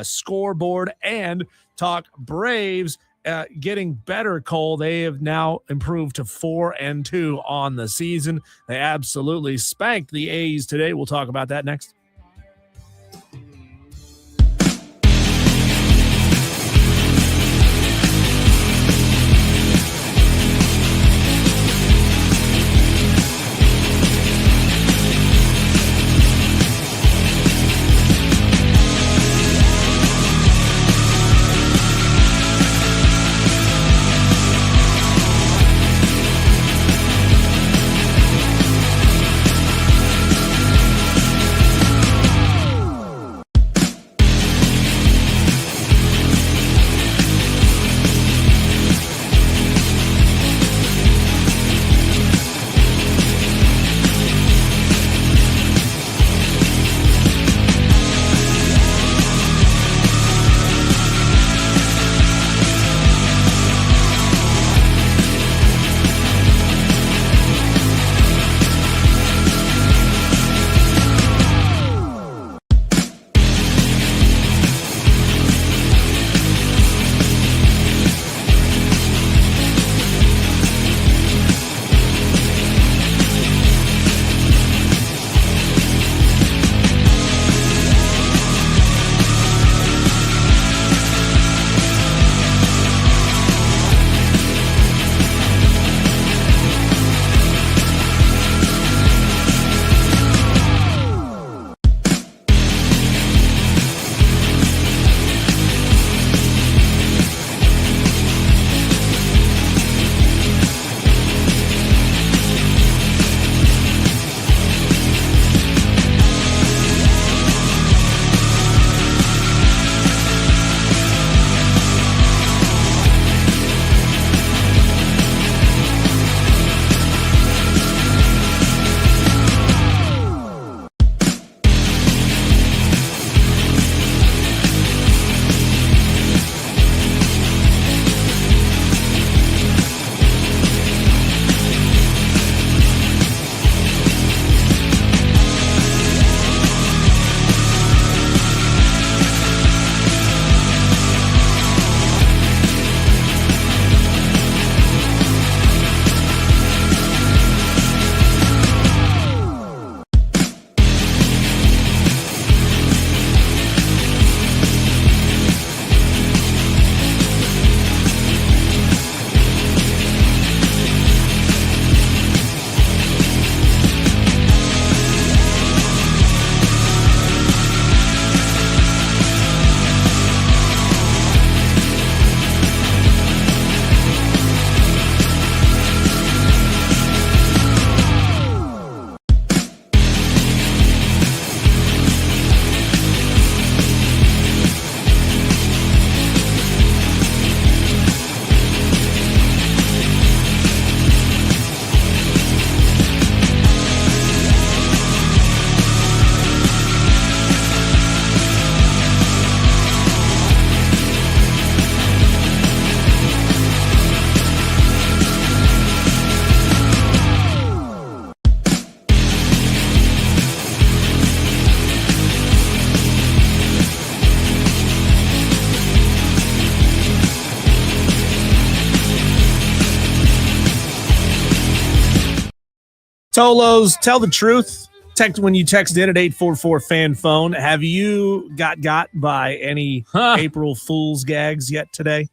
scoreboard and talk Braves getting better, Cole. They have now improved to 4-2 on the season. They absolutely spanked the A's today. We'll talk about that next. Tolos, tell the truth. When you text in at 844-FAN-PHONE, have you got by any April Fool's gags yet today?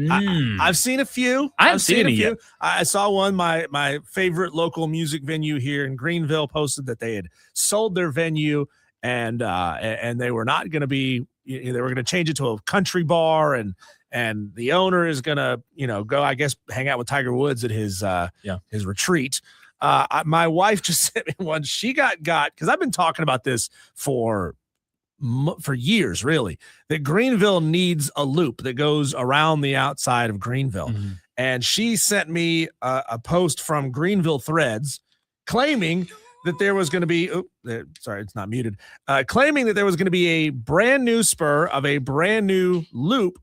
I've seen a few. I haven't seen any yet. I saw one. My favorite local music venue here in Greenville posted that they had sold their venue and they were not going to be. They were going to change it to a country bar, and the owner is going to go, I guess, hang out with Tiger Woods at his retreat. My wife just sent me one. She got because I've been talking about this for years, really, that Greenville needs a loop that goes around the outside of Greenville. Mm-hmm. And she sent me a post from Greenville Threads claiming that there was going to be, sorry, it's not muted, claiming that there was going to be a brand new spur of a brand new loop,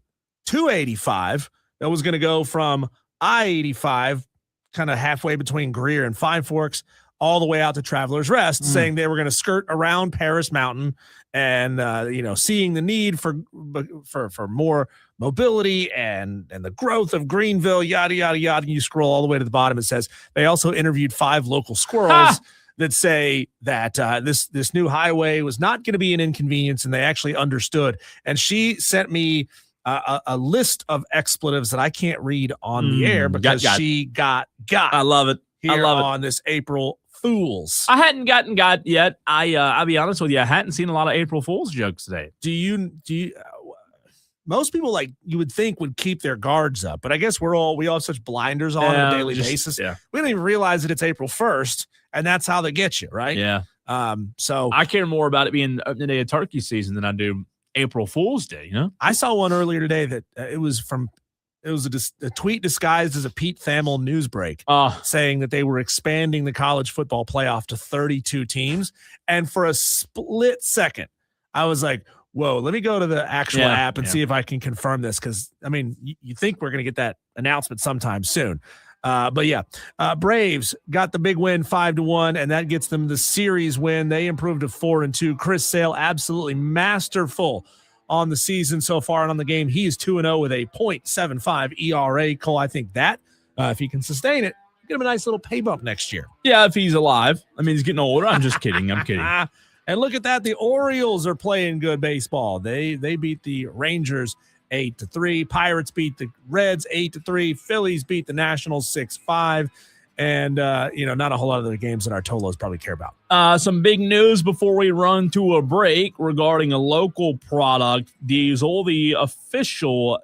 285, that was going to go from I-85, kind of halfway between Greer and Fine Forks, all the way out to Travelers Rest, saying they were going to skirt around Paris Mountain and, seeing the need for more mobility and the growth of Greenville, yada, yada, yada. And you scroll all the way to the bottom. It says they also interviewed 5 local squirrels that say that this new highway was not going to be an inconvenience, and they actually understood. And she sent me a list of expletives that I can't read on the air because she got. I love it. Here I love it. On this April Fools. I hadn't gotten got yet. I'll be honest with you. I hadn't seen a lot of April Fool's jokes today. Do you? Most people, like you would think, would keep their guards up, but I guess we all have such blinders on a daily basis. Yeah. We don't even realize that it's April 1st, and that's how they get you, right? Yeah. So I care more about it being the day of turkey season than I do April Fool's Day. I saw one earlier today that it was a tweet disguised as a Pete Thamel news break saying that they were expanding the college football playoff to 32 teams. And for a split second, I was like, whoa, let me go to the actual app and see if I can confirm this. Because, I mean, you think we're going to get that announcement sometime soon. Braves got the big win 5-1, and that gets them the series win. They improved to 4-2. Chris Sale, absolutely masterful on the season so far and on the game. He is 2-0 with a .75 ERA. Cole, I think that if he can sustain it, get him a nice little pay bump next year. Yeah, if he's alive. I mean, he's getting older. I'm just kidding. I'm kidding. And look at that. The Orioles are playing good baseball. They beat the Rangers 8-3. Pirates beat the Reds 8-3. Phillies beat the Nationals 6-5. And, not a whole lot of the games that our Tolos probably care about. Some big news before we run to a break regarding a local product, Diesel. The official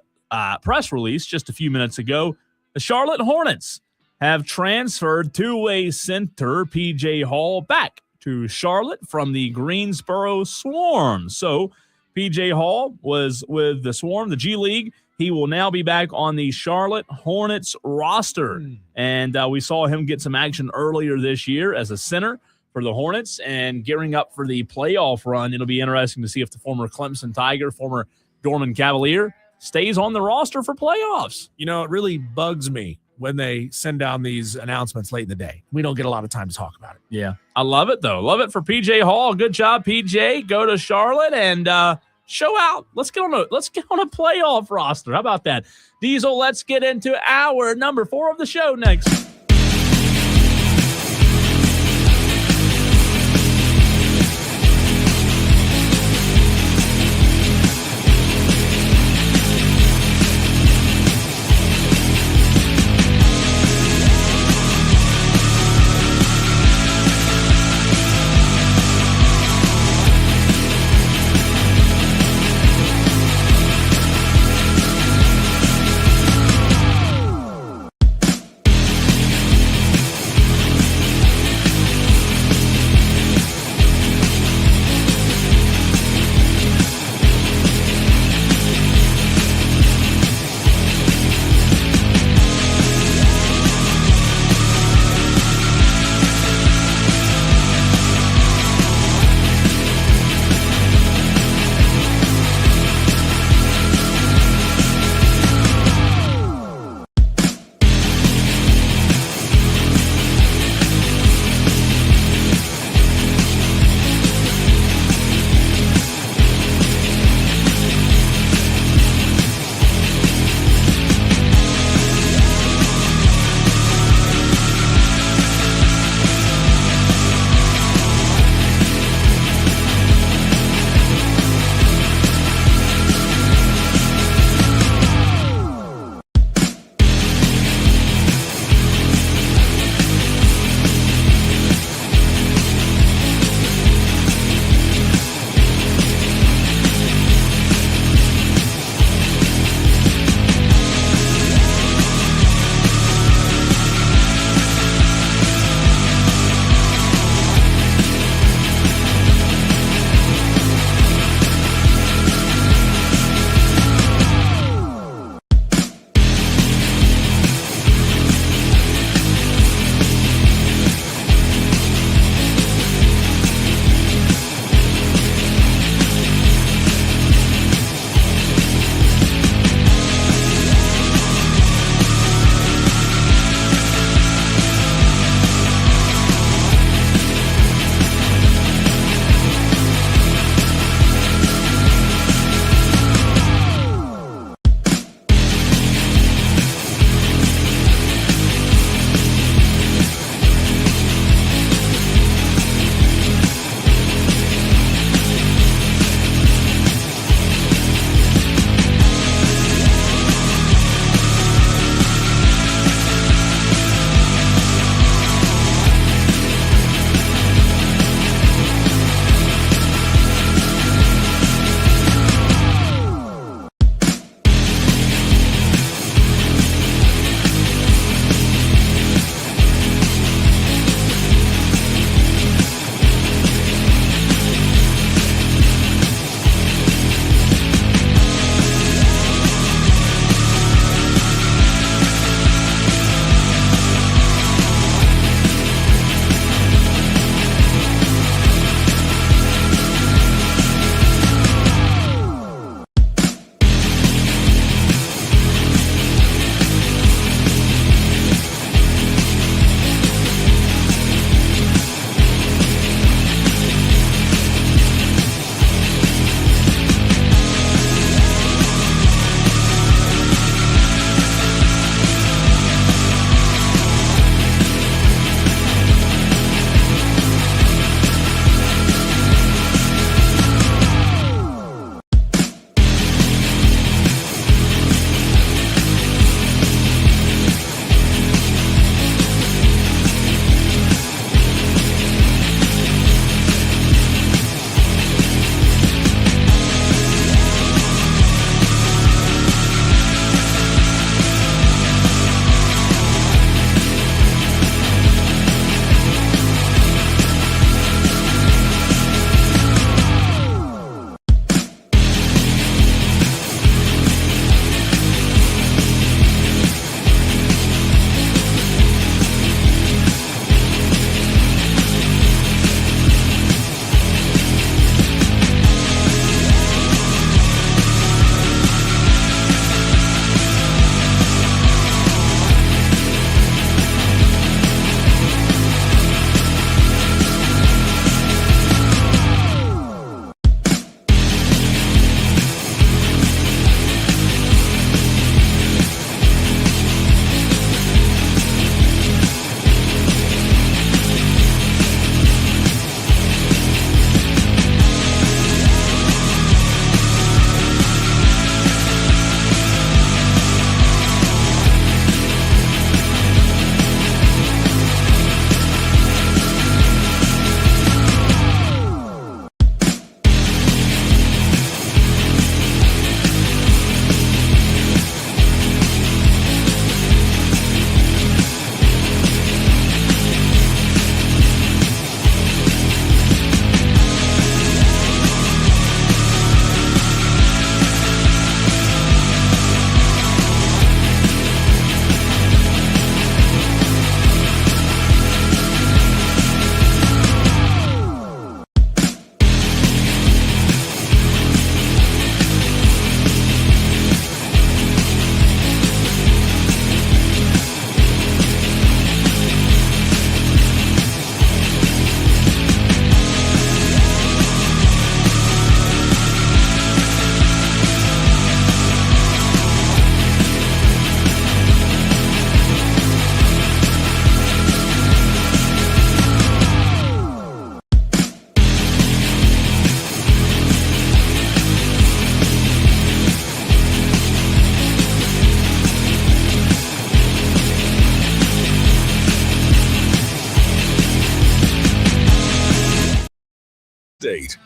press release just a few minutes ago, the Charlotte Hornets have transferred two-way center P.J. Hall back to Charlotte from the Greensboro Swarm. So P.J. Hall was with the Swarm, the G League. He will now be back on the Charlotte Hornets roster. And we saw him get some action earlier this year as a center for the Hornets and gearing up for the playoff run. It'll be interesting to see if the former Clemson Tiger, former Dorman Cavalier, stays on the roster for playoffs. It really bugs me when they send down these announcements late in the day. We don't get a lot of time to talk about it. Yeah. I love it, though. Love it for P.J. Hall. Good job, P.J. Go to Charlotte and show out. Let's get on a playoff roster. How about that? Diesel, let's get into our number 4 of the show next.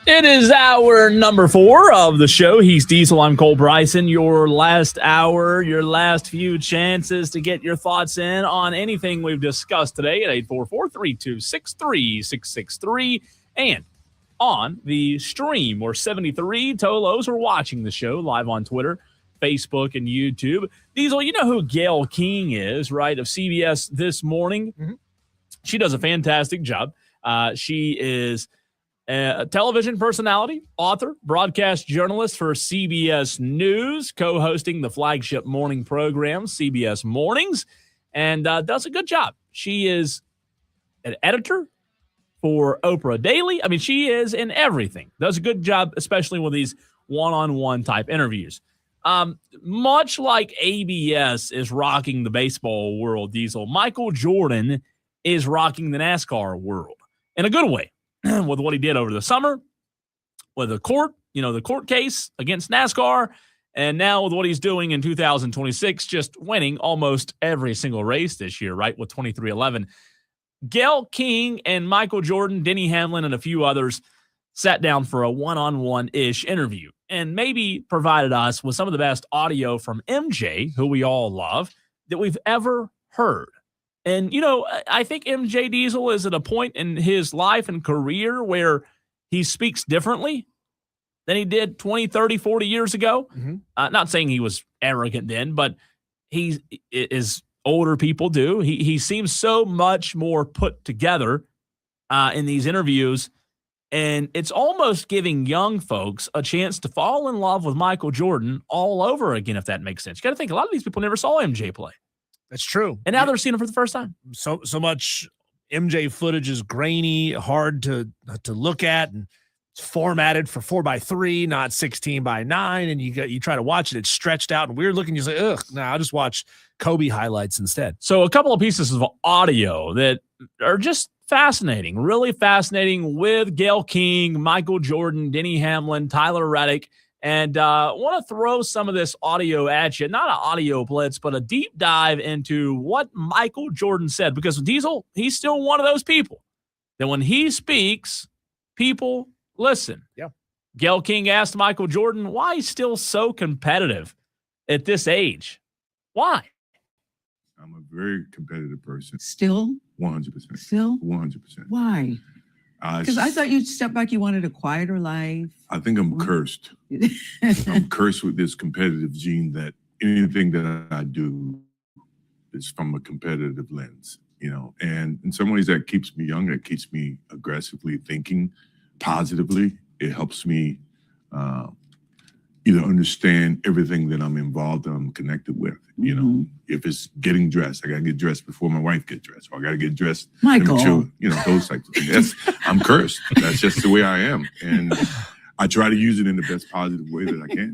It is hour number 4 of the show. He's Diesel. I'm Cole Bryson. Your last hour, your last few chances to get your thoughts in on anything we've discussed today at 844-326-3663 and on the stream where 73 Tolos are watching the show live on Twitter, Facebook, and YouTube. Diesel, you know who Gayle King is, right, of CBS This Morning? Mm-hmm. She does a fantastic job. She is a television personality, author, broadcast journalist for CBS News, co-hosting the flagship morning program, CBS Mornings, and does a good job. She is an editor for Oprah Daily. I mean, she is in everything. Does a good job, especially with these one-on-one type interviews. Much like ABS is rocking the baseball world, Diesel, Michael Jordan is rocking the NASCAR world in a good way. With what he did over the summer, with the court case against NASCAR, and now with what he's doing in 2026, just winning almost every single race this year, right, with 23-11. Gayle King and Michael Jordan, Denny Hamlin, and a few others sat down for a one-on-one-ish interview and maybe provided us with some of the best audio from MJ, who we all love, that we've ever heard. And, I think MJ Diesel is at a point in his life and career where he speaks differently than he did 20, 30, 40 years ago. Mm-hmm. Not saying he was arrogant then, but he is older people do. He seems so much more put together in these interviews. And it's almost giving young folks a chance to fall in love with Michael Jordan all over again, if that makes sense. You got to think a lot of these people never saw MJ play. That's true. And now they're seeing him for the first time. So much MJ footage is grainy, hard to look at, and it's formatted for 4x3, not 16:9. And you try to watch it, it's stretched out and weird looking. You say, ugh, I'll just watch Kobe highlights instead. So a couple of pieces of audio that are just fascinating, really fascinating, with Gayle King, Michael Jordan, Denny Hamlin, Tyler Reddick. And I want to throw some of this audio at you, not an audio blitz, but a deep dive into what Michael Jordan said. Because Diesel, he's still one of those people that when he speaks, people listen. Yeah. Gayle King asked Michael Jordan why he's still so competitive at this age. Why? I'm a very competitive person. Still? 100%. Still? 100%. Why? Because I thought you'd step back, you wanted a quieter life. I think I'm cursed. I'm cursed with this competitive gene that anything that I do is from a competitive lens, and in some ways that keeps me young. It keeps me aggressively thinking positively. It helps me either understand everything that I'm involved in, I'm connected with. If it's getting dressed, I got to get dressed before my wife gets dressed, or I got to get dressed. Michael. Those types of things. I'm cursed. That's just the way I am. And I try to use it in the best positive way that I can.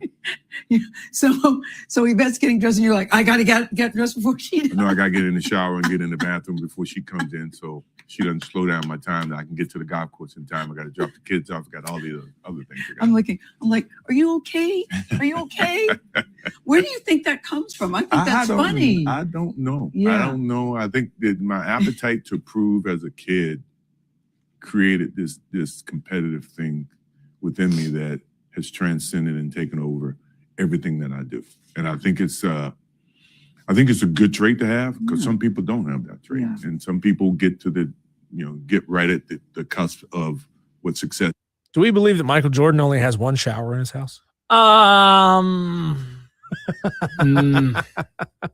So Yvette's getting dressed and you're like, I got to get dressed before she does. No, I got to get in the shower and get in the bathroom before she comes in. So she doesn't slow down my time that I can get to the golf course in time. I got to drop the kids off. I got all the other things. I'm like, are you okay? Are you okay? Where do you think that comes from? I think that's funny. I don't know. Yeah. I don't know. I think that my appetite to prove as a kid created this competitive thing within me that has transcended and taken over everything that I do. And I think it's a good trait to have, because some people don't have that trait. Yeah. And some people get to get right at the cusp of what success. Do we believe that Michael Jordan only has one shower in his house?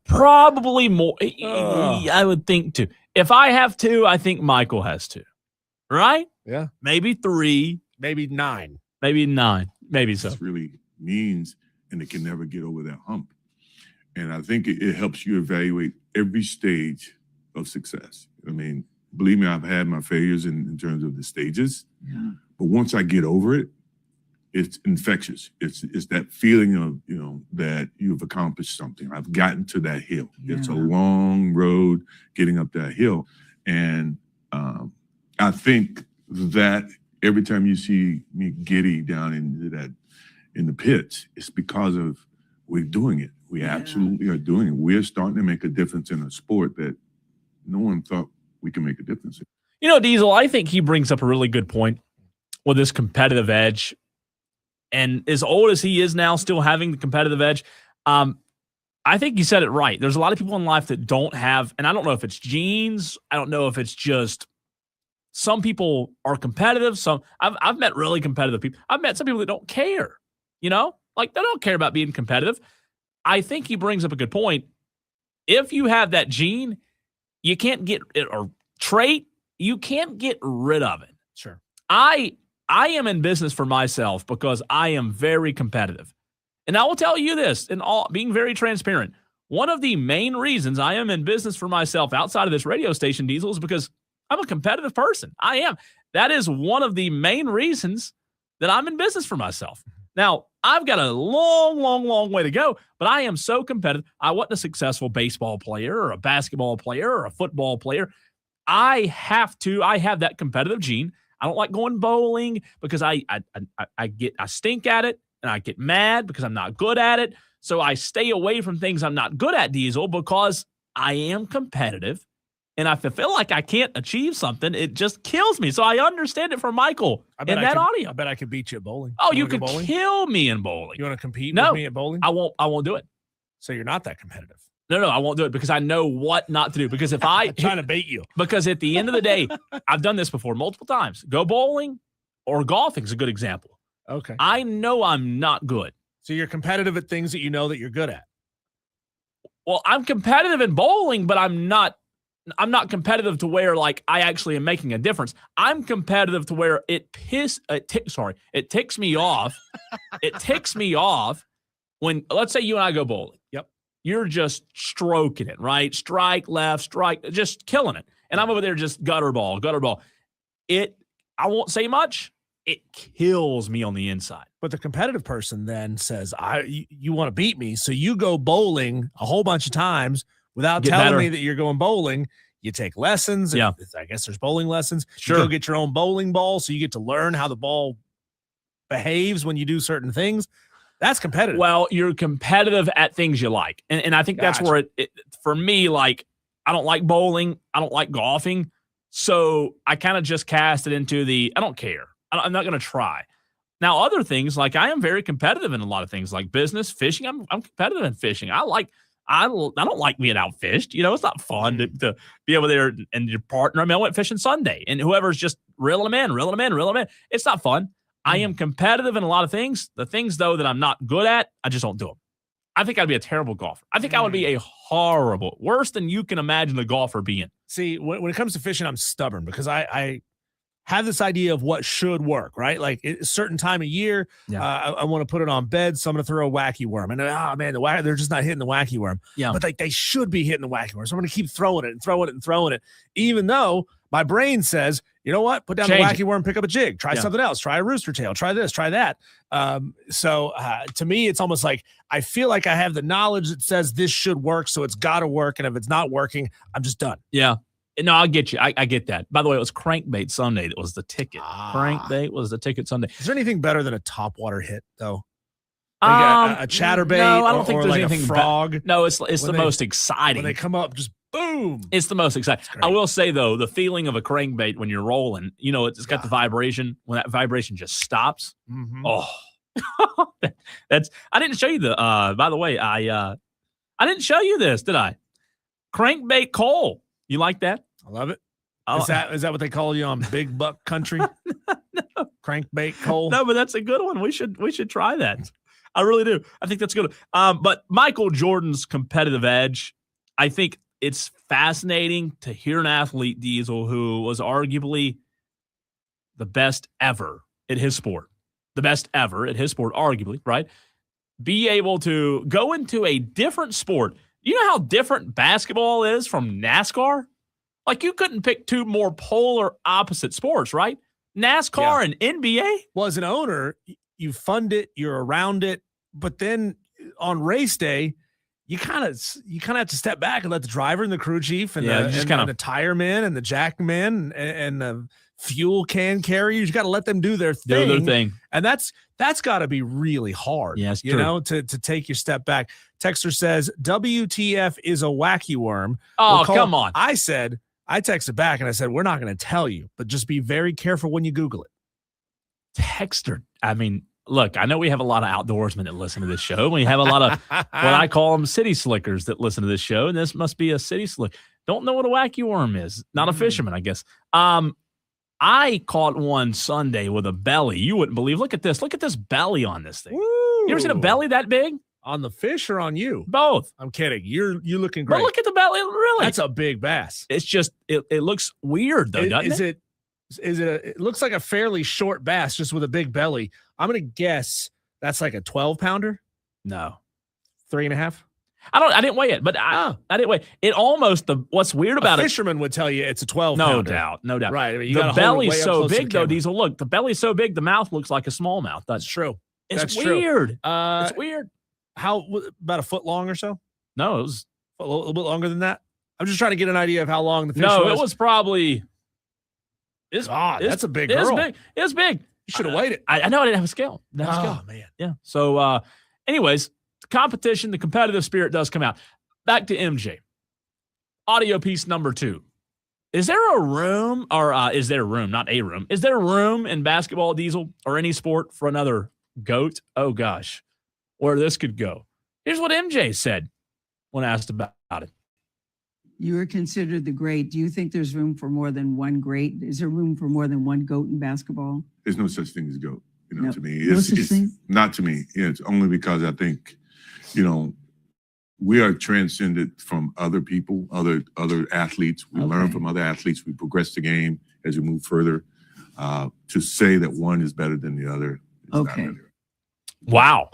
Probably more. I would think two. If I have two, I think Michael has two. Right? Yeah. Maybe three. Maybe nine. Maybe nine. Maybe so. This really means, and it can never get over that hump. And I think it helps you evaluate every stage of success. I mean, believe me, I've had my failures in terms of the stages. Yeah. But once I get over it, it's infectious. It's that feeling of, that you've accomplished something. I've gotten to that hill. Yeah. It's a long road getting up that hill. And I think that every time you see me giddy down in the pits, it's because of we're doing it. We absolutely are doing it. We're starting to make a difference in a sport that no one thought we can make a difference in. Diesel, I think he brings up a really good point with this competitive edge. And as old as he is now, still having the competitive edge, I think you said it right. There's a lot of people in life that don't have, and I don't know if it's genes. I don't know if it's just some people are competitive. I've met really competitive people. I've met some people that don't care, like they don't care about being competitive. I think he brings up a good point. If you have that gene, you can't get it, or trait, you can't get rid of it. Sure. I am in business for myself because I am very competitive. And I will tell you this, being very transparent, one of the main reasons I am in business for myself outside of this radio station, Diesel, is because I'm a competitive person. I am. That is one of the main reasons that I'm in business for myself. Now, I've got a long, long, long way to go, but I am so competitive. I wasn't a successful baseball player or a basketball player or a football player. I have that competitive gene. I don't like going bowling because I stink at it, and I get mad because I'm not good at it. So I stay away from things I'm not good at, Diesel, because I am competitive. And if I feel like I can't achieve something, it just kills me. So I understand it from Michael in that audio. I bet I could beat you at bowling. Oh, you could kill me in bowling. You want to compete with me at bowling? I won't do it. So you're not that competitive. No, I won't do it because I know what not to do. Because if I'm trying to bait you. Because at the end of the day, I've done this before multiple times. Go bowling or golfing is a good example. Okay. I know I'm not good. So you're competitive at things that you know that you're good at. Well, I'm competitive in bowling, but I'm not competitive to where like I actually am making a difference. I'm competitive to where it ticks me off. It ticks me off when, let's say you and I go bowling. Yep. You're just stroking it, right? Strike, left, strike, just killing it. And I'm over there just gutter ball. I won't say much. It kills me on the inside. But the competitive person then says, you want to beat me, so you go bowling a whole bunch of times without telling me that you're going bowling. You take lessons. Yeah. I guess there's bowling lessons. Sure. You go get your own bowling ball, so you get to learn how the ball behaves when you do certain things. That's competitive. Well, you're competitive at things you like. And I think that's where it for me, like, I don't like bowling. I don't like golfing. So I kind of just cast it into I don't care. I'm not going to try. Now, other things, like I am very competitive in a lot of things, like business, fishing. I'm competitive in fishing. I don't like being outfished. It's not fun to be over there and your partner. I mean, I went fishing Sunday, and whoever's just reeling them in. It's not fun. I am competitive in a lot of things. The things, though, that I'm not good at, I just don't do them. I think I'd be a terrible golfer. I think I would be a horrible, worse than you can imagine a golfer being. See, when it comes to fishing, I'm stubborn because I have this idea of what should work, right? Like a certain time of year, I want to put it on bed, so I'm going to throw a wacky worm. And they're just not hitting the wacky worm. Yeah. But they should be hitting the wacky worm. So I'm going to keep throwing it, even though my brain says, you know what? Put down the wacky worm, pick up a jig, try something else, try a rooster tail, try this, try that. So to me, it's almost like I feel like I have the knowledge that says this should work, so it's got to work. And if it's not working, I'm just done. Yeah. No, I get you. I get that. By the way, it was Crankbait Sunday that was the ticket. Crankbait was the ticket Sunday. Is there anything better than a topwater hit, though? Like a chatterbait? No, I don't think there's like anything. A frog? No, it's the most exciting. When they come up, just boom. It's the most exciting. I will say, though, the feeling of a crankbait when you're rolling, it's got the vibration. When that vibration just stops, oh, I didn't show you by the way, I didn't show you this, did I? Crankbait Cole. You like that? I love it. Is that what they call you on Big Buck Country? No. Crankbait Cole? No, but that's a good one. We should try that. I really do. I think that's good. But Michael Jordan's competitive edge, I think it's fascinating to hear an athlete, Diesel, who was arguably the best ever at his sport. The best ever at his sport, arguably, right? Be able to go into a different sport. You know how different basketball is from NASCAR? Like, you couldn't pick two more polar opposite sports, right? NASCAR and NBA? Well, as an owner, you fund it, you're around it, but then on race day, you kind of have to step back and let the driver and the crew chief and the tire man and the jack man and the fuel can carriers, you got to let them do their thing. And that's got to be really hard. Yeah, to take your step back. Texter says, WTF is a wacky worm. Oh, come on. I texted back and I said, we're not going to tell you, but just be very careful when you Google it. texter. I mean, look, I know we have a lot of outdoorsmen that listen to this show. We have a lot of what I call them city slickers that listen to this show, and this must be a city slick. Don't know what a wacky worm is. Not a fisherman, I guess. I caught one Sunday with a belly. You wouldn't believe. Look at this. Look at this belly on this thing. Woo. You ever seen a belly that big? On the fish or on you? Both. I'm kidding. You're looking great. But look at the belly. Really, that's a big bass. It's just it looks weird though, doesn't it? It looks like a fairly short bass just with a big belly. I'm gonna guess that's like a 12-pounder. No, 3.5. I didn't weigh it, but I didn't weigh it. Almost what's weird about it? Fisherman would tell you it's a 12-pounder. No doubt. Right. I mean, the belly's so big though, Diesel. Look, the belly's so big, the mouth looks like a smallmouth. That's true. It's weird. True. It's weird. How about a foot long or so? No, it was a little bit longer than that. I'm just trying to get an idea of how long the fish was. No, it was probably. That's a big girl. It was big. You should have weighed it. I know I didn't have a scale. Man. Yeah. So, anyways, the competition, the competitive spirit does come out. Back to MJ. Audio piece number 2. Is there a room, or is there room, not a room, is there room in basketball, Diesel, or any sport for another GOAT? Oh, gosh, where this could go. Here's what MJ said when asked about it. You are considered the great. Do you think there's room for more than one great? Is there room for more than one GOAT in basketball? There's no such thing as GOAT. No. To me, No such thing? Not to me. Yeah, it's only because I think, we are transcended from other people, other athletes. We learn from other athletes. We progress the game as we move further. To say that one is better than the other. Okay. Wow.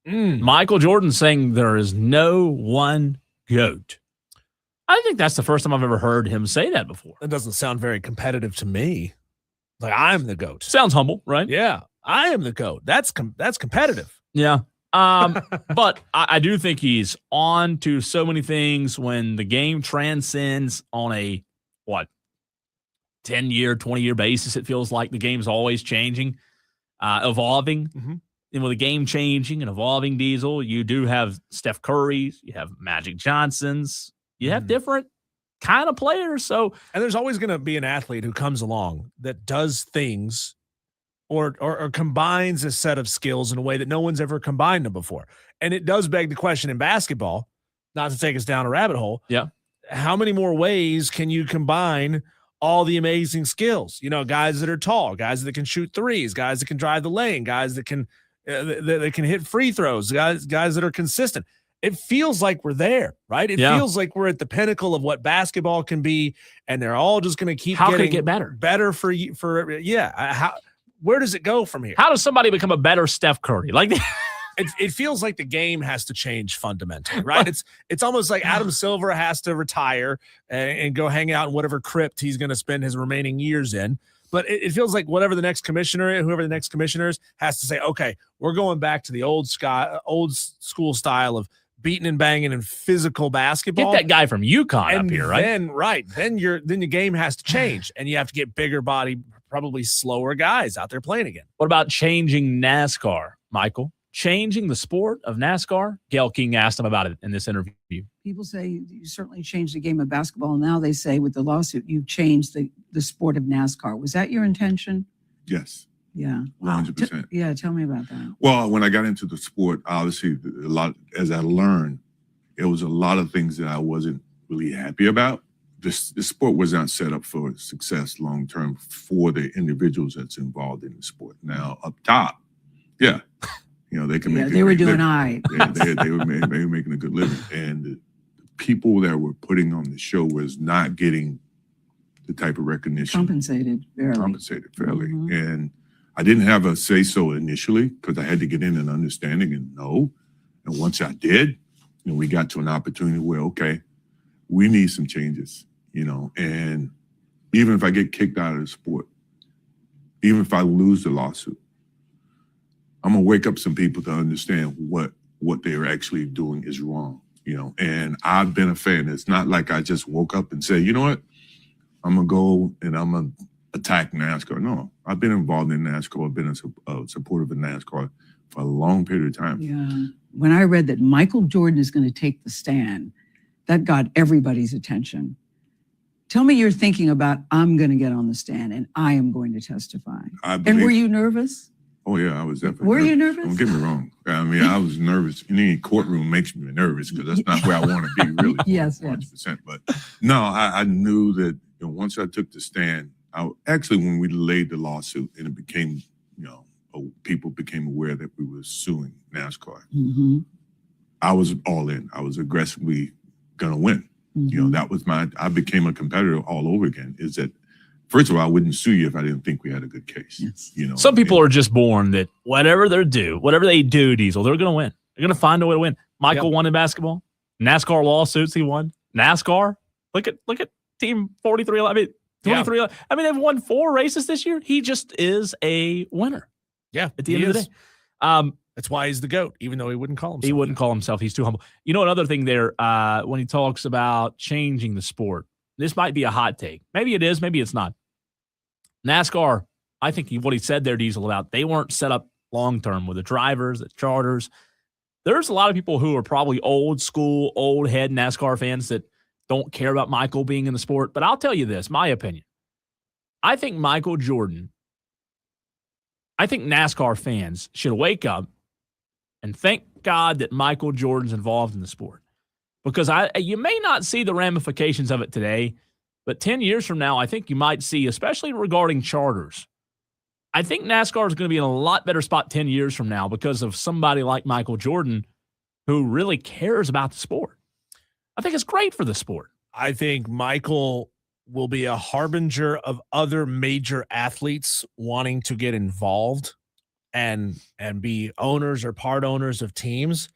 Michael Jordan saying there is no one GOAT. I think that's the first time I've ever heard him say that before. That doesn't sound very competitive to me. Like, I'm the GOAT. Sounds humble, right? Yeah, I am the GOAT. That's competitive. Yeah. But I do think he's on to so many things when the game transcends on a 10-year, 20-year basis. It feels like the game's always changing, evolving. Mm-hmm. And with the game changing and evolving, Diesel, you do have Steph Curry's, you have Magic Johnson's, you have different kind of players. So, and there's always going to be an athlete who comes along that does things or combines a set of skills in a way that no one's ever combined them before. And it does beg the question in basketball, not to take us down a rabbit hole. Yeah. How many more ways can you combine all the amazing skills? Guys that are tall, guys that can shoot threes, guys that can drive the lane, guys that can hit free throws, guys that are consistent. It feels like we're there, right? It feels like we're at the pinnacle of what basketball can be, and they're all just going to keep How can it get better? Better where does it go from here? How does somebody become a better Steph Curry? Like it feels like the game has to change fundamentally, right? It's almost like Adam Silver has to retire and go hang out in whatever crypt he's going to spend his remaining years in. But it feels like whoever the next commissioner is, has to say, okay, we're going back to the old school style of beating and banging and physical basketball. Get that guy from UConn up here, right? Then your game has to change, and you have to get bigger body, probably slower guys out there playing again. What about changing NASCAR, Michael? Changing the sport of NASCAR? Gail King asked him about it in this interview. People say you certainly changed the game of basketball. Now they say with the lawsuit, you've changed the sport of NASCAR. Was that your intention? Yes. Yeah. 100%. Yeah. Tell me about that. Well, when I got into the sport, obviously, a lot as I learned, it was a lot of things that I wasn't really happy about. The sport was not set up for success long term for the individuals that's involved in the sport. Now, up top, they can make. They were doing all right. They were making a good living, and the people that were putting on the show was not getting the type of recognition. Compensated fairly. Mm-hmm. And I didn't have a say-so initially because I had to get in an understanding and know. And once I did, we got to an opportunity where, okay, we need some changes, and even if I get kicked out of the sport, even if I lose the lawsuit, I'm going to wake up some people to understand what they're actually doing is wrong, and I've been a fan. It's not like I just woke up and said, you know what, I'm going to go and I'm going to attack NASCAR. No, I've been involved in NASCAR. I've been a supporter of NASCAR for a long period of time. Yeah. When I read that Michael Jordan is going to take the stand, that got everybody's attention. Tell me you're thinking about, I'm going to get on the stand and I am going to testify. And were you nervous? Oh, yeah, I was definitely Were you nervous? Don't get me wrong. I mean, I was nervous. Any courtroom makes me nervous because that's not where I want to be, really. Yes, 100%. But no, I knew that once I took the stand, actually, when we laid the lawsuit and it became, people became aware that we were suing NASCAR, I was all in. I was aggressively going to win. That was I became a competitor all over again. Is that, first of all, I wouldn't sue you if I didn't think we had a good case. Yes. Some people are just born that whatever they do, Diesel, they're going to win. They're going to find a way to win. Michael won in basketball. NASCAR lawsuits, he won. NASCAR, look at Team 43. I mean, 23. I mean, they've won 4 races this year. He just is a winner. Yeah, at the end of the day. That's why he's the GOAT, even though he wouldn't call himself. He wouldn't call himself. He's too humble. Another thing there, when he talks about changing the sport, this might be a hot take. Maybe it is, maybe it's not. NASCAR, I think what he said there, Diesel, about they weren't set up long-term with the drivers, the charters. There's a lot of people who are probably old school, old head NASCAR fans that don't care about Michael being in the sport. But I'll tell you this, my opinion. I think NASCAR fans should wake up and thank God that Michael Jordan's involved in the sport. Because you may not see the ramifications of it today, but 10 years from now, I think you might see, especially regarding charters. I think NASCAR is going to be in a lot better spot 10 years from now because of somebody like Michael Jordan who really cares about the sport. I think it's great for the sport. I think Michael will be a harbinger of other major athletes wanting to get involved and be owners or part owners of teams.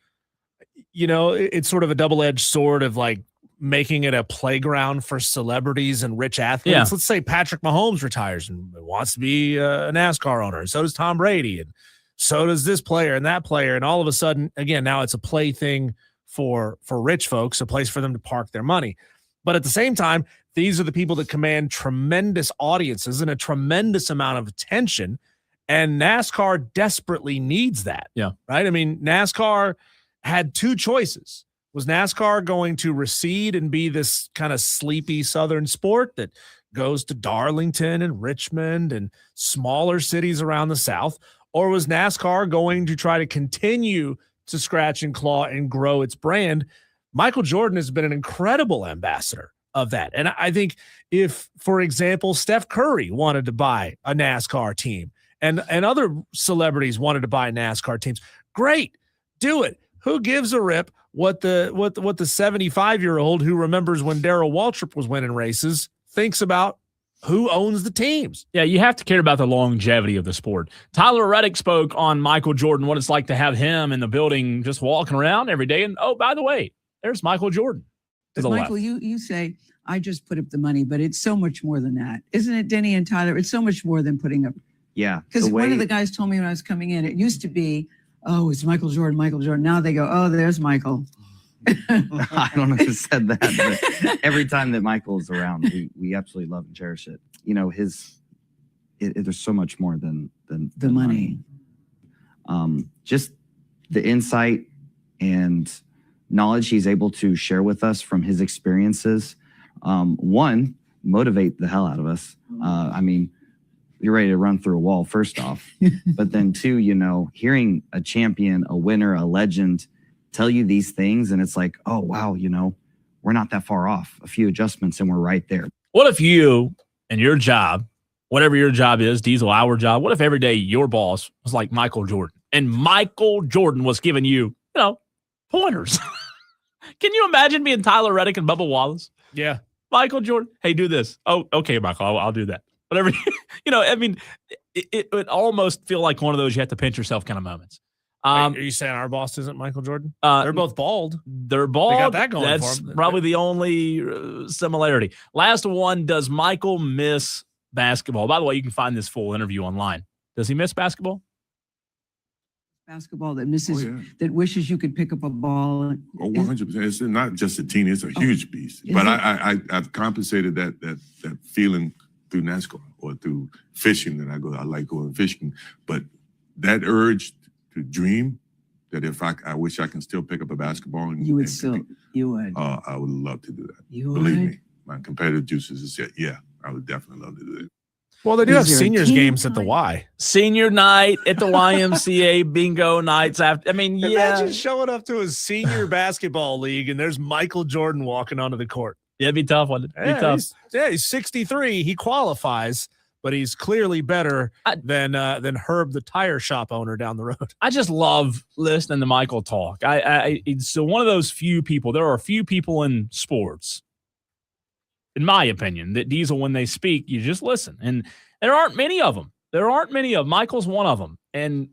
It's sort of a double-edged sword of like making it a playground for celebrities and rich athletes. Yeah. Let's say Patrick Mahomes retires and wants to be a NASCAR owner. And so does Tom Brady. And so does this player and that player. And all of a sudden, again, now it's a play thing for rich folks, a place for them to park their money. But at the same time, these are the people that command tremendous audiences and a tremendous amount of attention. And NASCAR desperately needs that. Yeah. Right? I mean, NASCAR had 2 choices. Was NASCAR going to recede and be this kind of sleepy Southern sport that goes to Darlington and Richmond and smaller cities around the South? Or was NASCAR going to try to continue to scratch and claw and grow its brand? Michael Jordan has been an incredible ambassador of that. And I think if, for example, Steph Curry wanted to buy a NASCAR team and other celebrities wanted to buy NASCAR teams, great, do it. Who gives a rip what the 75-year-old who remembers when Darrell Waltrip was winning races thinks about who owns the teams? Yeah, you have to care about the longevity of the sport. Tyler Reddick spoke on Michael Jordan, what it's like to have him in the building just walking around every day. And, oh, by the way, there's Michael Jordan. Michael, you say, I just put up the money, but it's so much more than that. Isn't it, Denny and Tyler? It's so much more than putting up. Yeah. Because one of the guys told me when I was coming in, it used to be, oh, it's Michael Jordan. Now they go, oh, there's Michael. I don't know who said that, but every time that Michael's around, we absolutely love and cherish it. There's so much more than the money. Just the insight and knowledge he's able to share with us from his experiences. One, motivate the hell out of us. You're ready to run through a wall, first off. But then 2, hearing a champion, a winner, a legend tell you these things, and it's like, oh, wow, we're not that far off. A few adjustments, and we're right there. What if you and your job, whatever your job is, Diesel, our job, what if every day your boss was like Michael Jordan, and Michael Jordan was giving you, pointers? Can you imagine being Tyler Reddick and Bubba Wallace? Yeah. Michael Jordan, hey, do this. Oh, okay, Michael, I'll do that. Whatever, it would almost feel like one of those you have to pinch yourself kind of moments. Are you saying our boss isn't Michael Jordan? They're both bald. They're bald. They got that going That's for them. probably the only similarity. Last one, does Michael miss basketball? By the way, you can find this full interview online. Does he miss basketball? Basketball that misses, that wishes you could pick up a ball. 100%. It's not just a teeny, it's a huge beast. But I've compensated that feeling through NASCAR or through fishing that I like going fishing. But that urge to dream that if I wish I can still pick up a basketball. You would. I would love to do that. You Believe would? me. my competitive juices and said, yeah, I would definitely love to do that. Well, they do have Is there a seniors team games at the night? Y. Senior night at the YMCA, bingo nights after. I mean, yeah. Imagine showing up to a senior basketball league and there's Michael Jordan walking onto the court. Yeah, it'd be tough. It'd be tough. He's 63. He qualifies, but he's clearly better than Herb, the tire shop owner down the road. I just love listening to Michael talk. It's one of those few people. There are a few people in sports, in my opinion, that Diesel, when they speak, you just listen. And there aren't many of them. Michael's one of them. And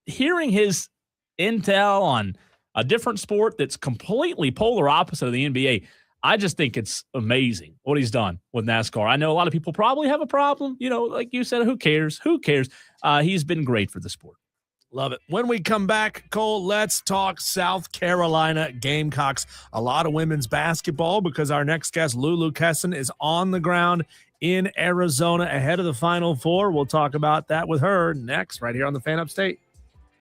hearing his intel on a different sport that's completely polar opposite of the NBA, I just think it's amazing what he's done with NASCAR. I know a lot of people probably have a problem. Like you said, who cares? He's been great for the sport. Love it. When we come back, Cole, let's talk South Carolina Gamecocks. A lot of women's basketball because our next guest, Lulu Kesin, is on the ground in Arizona ahead of the Final Four. We'll talk about that with her next right here on the Fan Upstate.